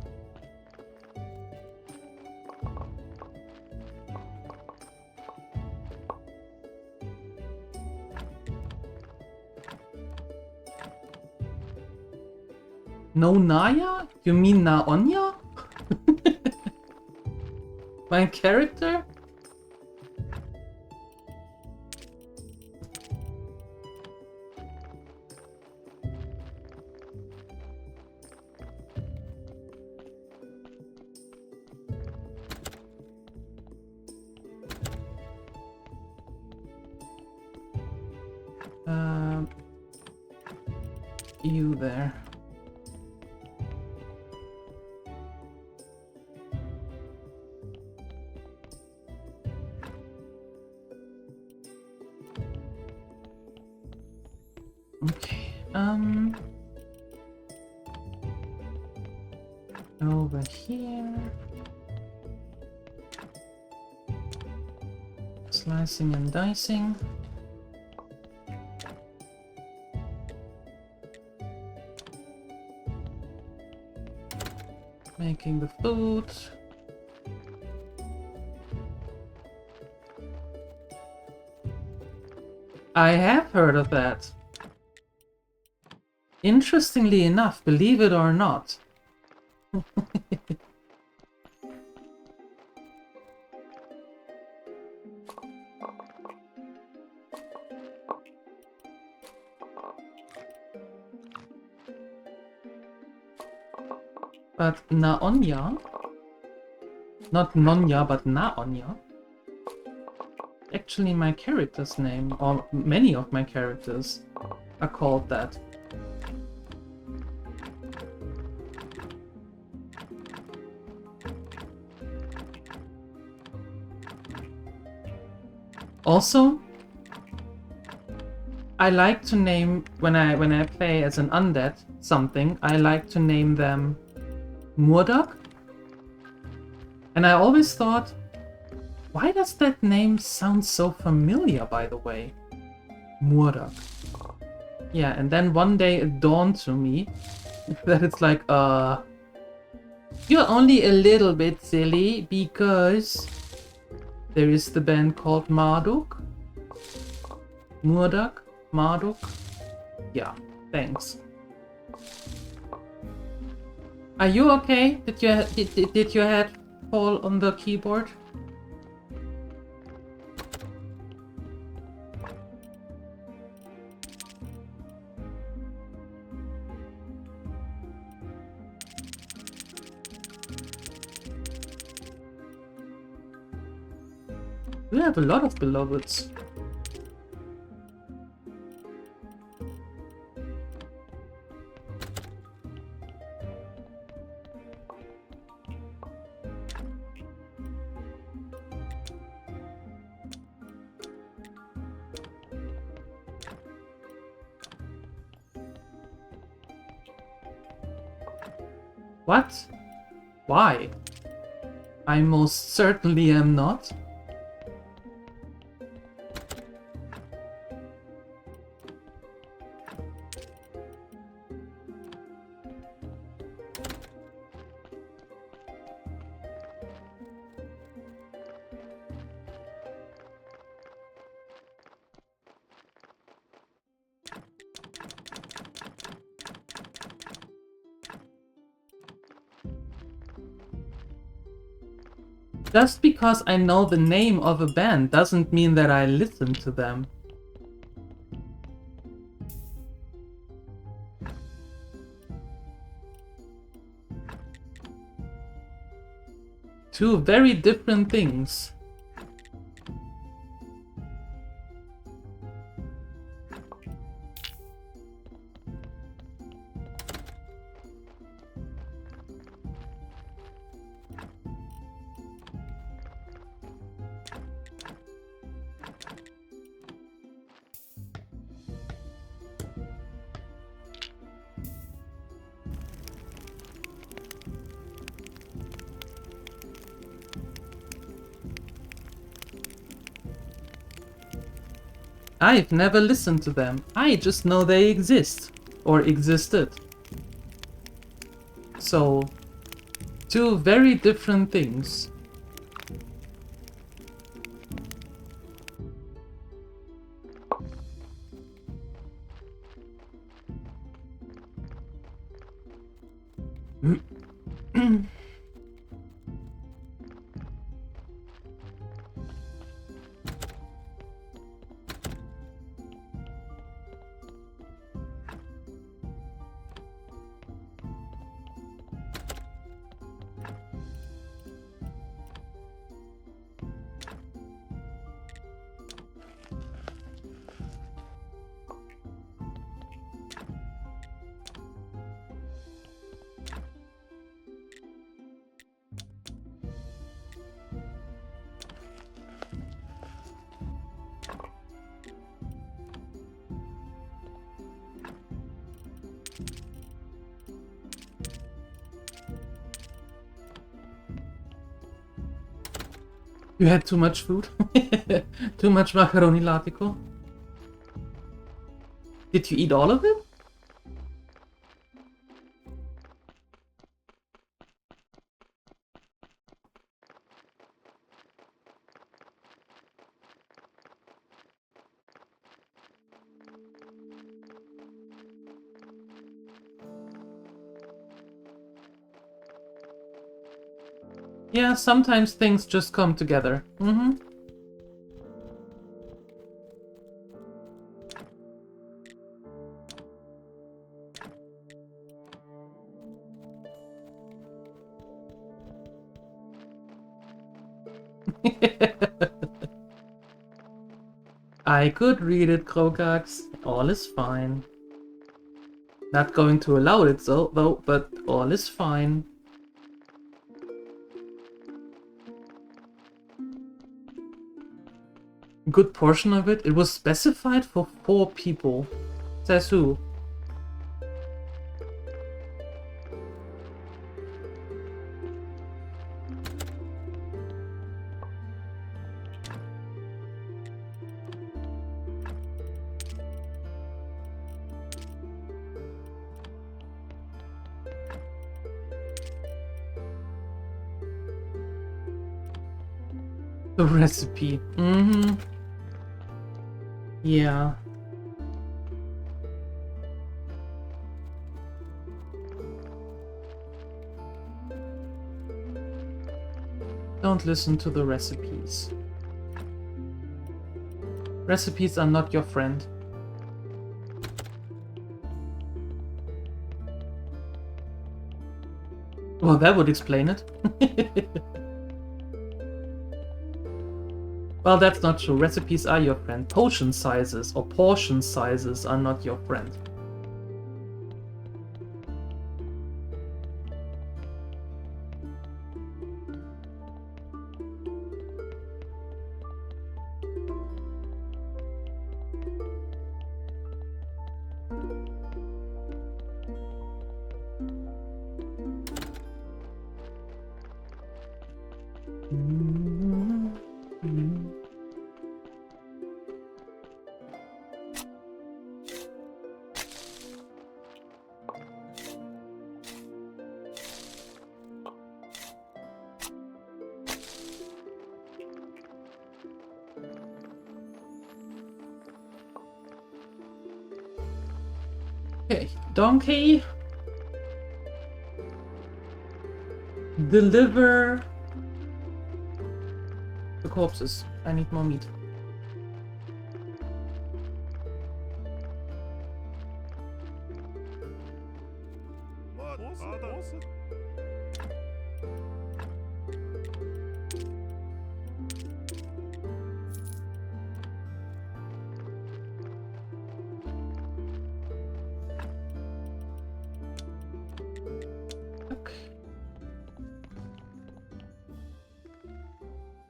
No Naya? You mean Naonya? My character? You there. Okay, over here. Slicing and dicing. Making the food. I have heard of that. Interestingly enough, believe it or not. But Naonya, not Nonya, but Naonya, actually my character's name, or many of my characters are called that. Also, I like to name, when I play as an undead something, I like to name them Murdoch. And I always thought, why does that name sound so familiar, by the way? Murdoch. Yeah, and then one day it dawned to me that it's like, you're only a little bit silly because there is the band called Marduk. Murdoch? Marduk? Yeah, thanks. Are you okay? Did your head fall on the keyboard? We have a lot of beloveds. What? Why? I most certainly am not. Just because I know the name of a band doesn't mean that I listen to them. Two very different things. I've never listened to them. I just know they exist. Or existed. So, two very different things. You had too much food? Too much macaroni latico? Did you eat all of it? Yeah, sometimes things just come together. Mm-hmm. I could read it, Krogax. All is fine. Not going to allow it though, but all is fine. Good portion of it. It was specified for 4 people. Says who? The recipe. Mm-hmm. Yeah. Don't listen to the recipes. Recipes are not your friend. Well, that would explain it. Well, that's not true. Recipes are your friend. Potion sizes or portion sizes are not your friend. Okay, donkey. Deliver the corpses. I need more meat.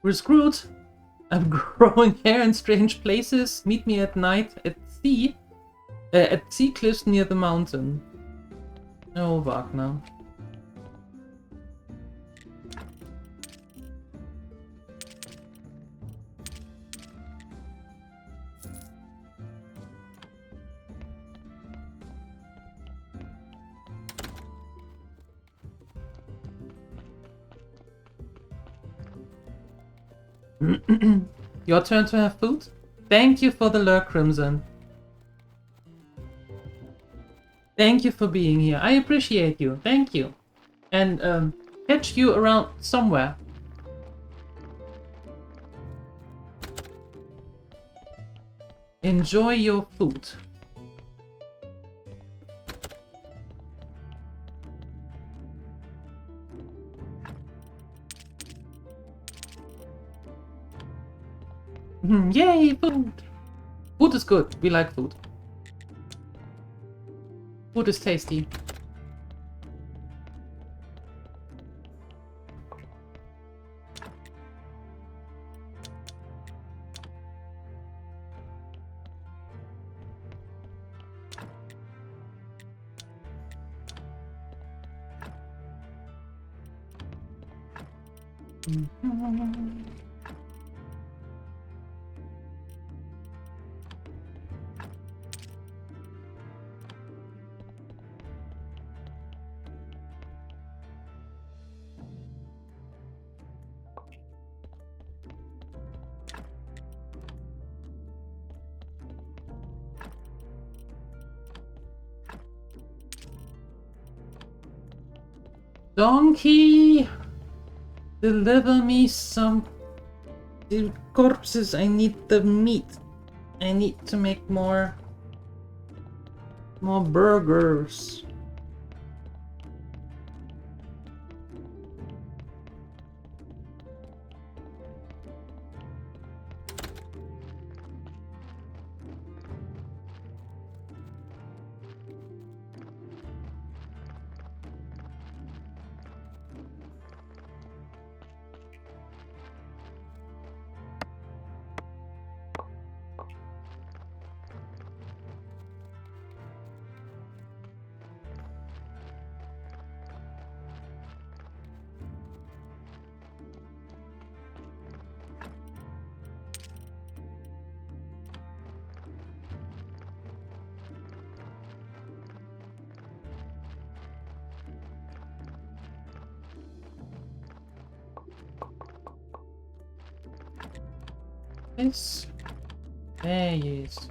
We're screwed. I'm growing hair in strange places. Meet me at night at sea cliffs near the mountain. Oh, Wagner. Your turn to have food? Thank you for the lurk, Crimson. Thank you for being here. I appreciate you. Thank you. And catch you around somewhere. Enjoy your food. Yay, food! Food is good. We like food. Food is tasty. Donkey! Deliver me some corpses. I need the meat. I need to make more burgers. Yes. There he is.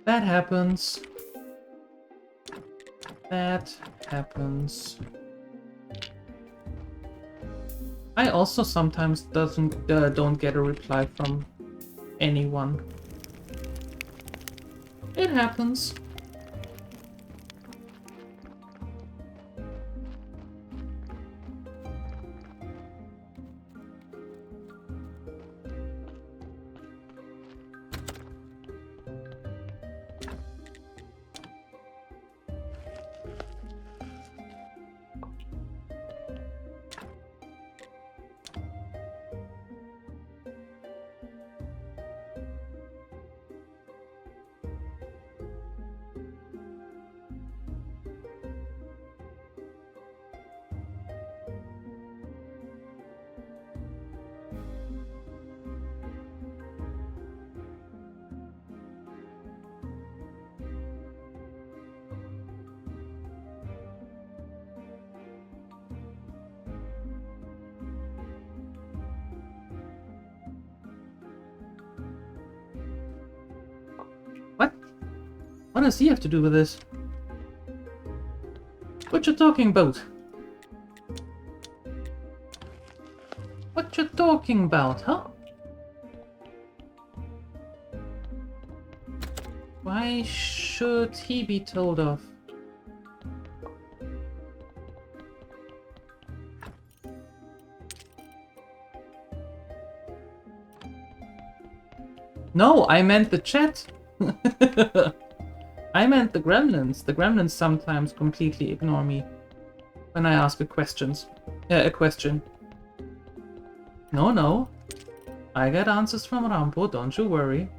That happens. That happens. I also sometimes don't get a reply from anyone. It happens. What? What does he have to do with this? What you talking about? What you talking about, huh? Why should he be told off? No, I meant the chat. I meant the gremlins. The gremlins sometimes completely ignore me when I ask a question. No. I get answers from Rampo, don't you worry.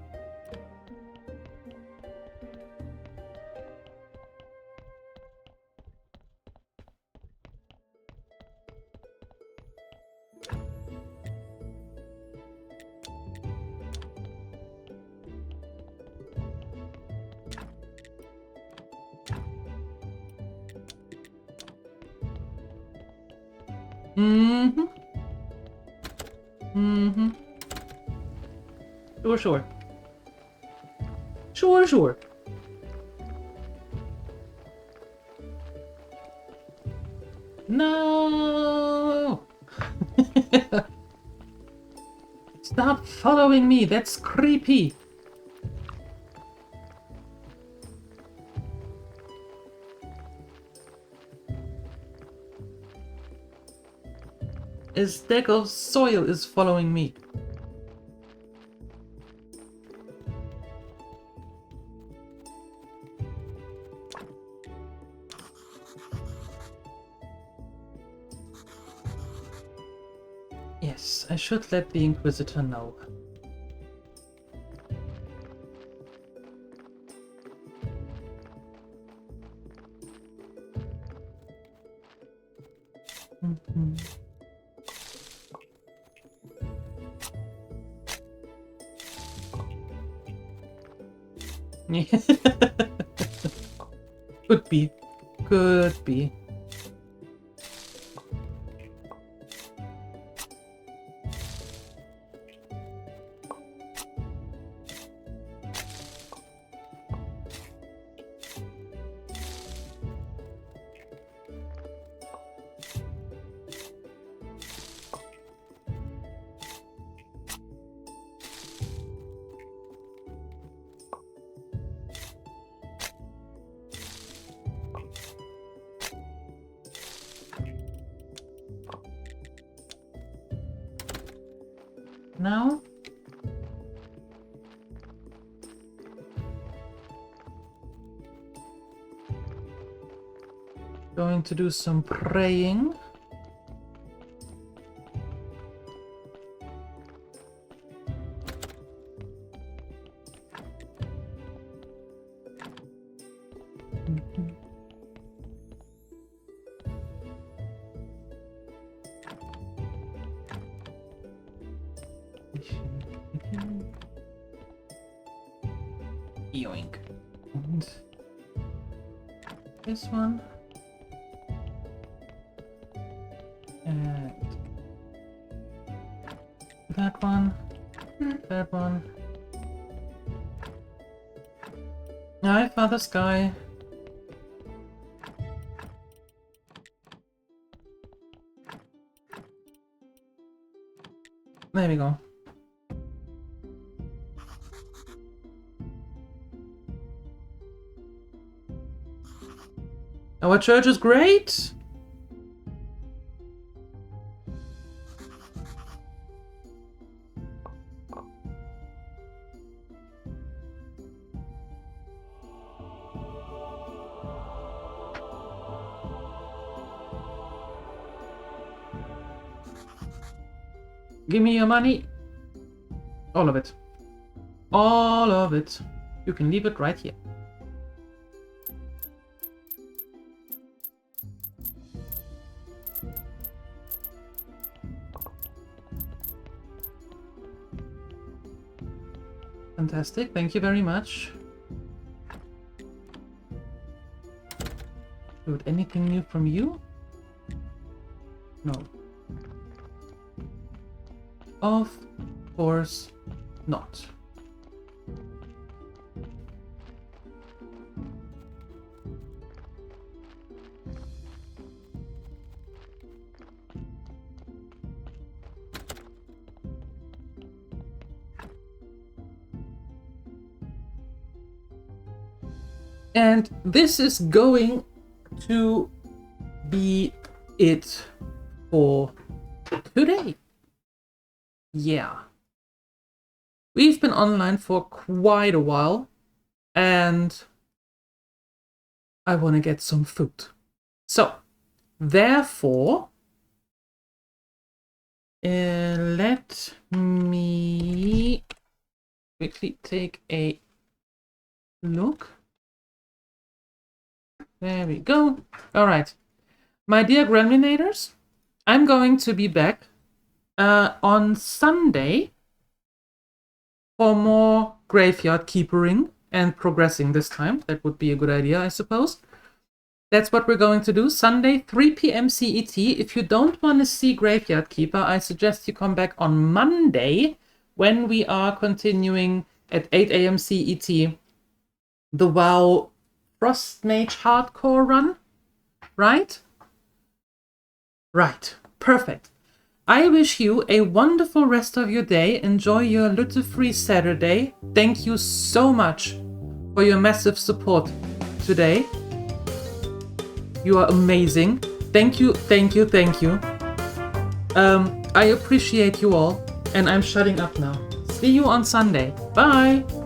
Mm-hmm. Mm-hmm. Sure. Sure. No! Stop following me, that's creepy! A stack of soil is following me. Yes, I should let the Inquisitor know. Could be. Could be. now. Going to do some praying. Yoink. And this one. And that one. That one. Hi, Father Sky. There we go. Our church is great. Give me your money. All of it. All of it. You can leave it right here. Fantastic. Thank you very much. Good. Anything new from you? No. Of course not. And this is going to be it for today. Yeah. We've been online for quite a while, and I want to get some food. So, therefore, let me quickly take a look. There we go. All right. My dear Gremlinators, I'm going to be back on Sunday for more graveyard keepering and progressing this time. That would be a good idea, I suppose. That's what we're going to do. Sunday, 3 p.m. CET. If you don't want to see Graveyard Keeper, I suggest you come back on Monday when we are continuing at 8 a.m. CET the WoW Frost Mage Hardcore run. Right? Right. Perfect. I wish you a wonderful rest of your day. Enjoy your Lutte-free Saturday. Thank you so much for your massive support today. You are amazing. Thank you, thank you, thank you. I appreciate you all, and I'm shutting up now. See you on Sunday. Bye!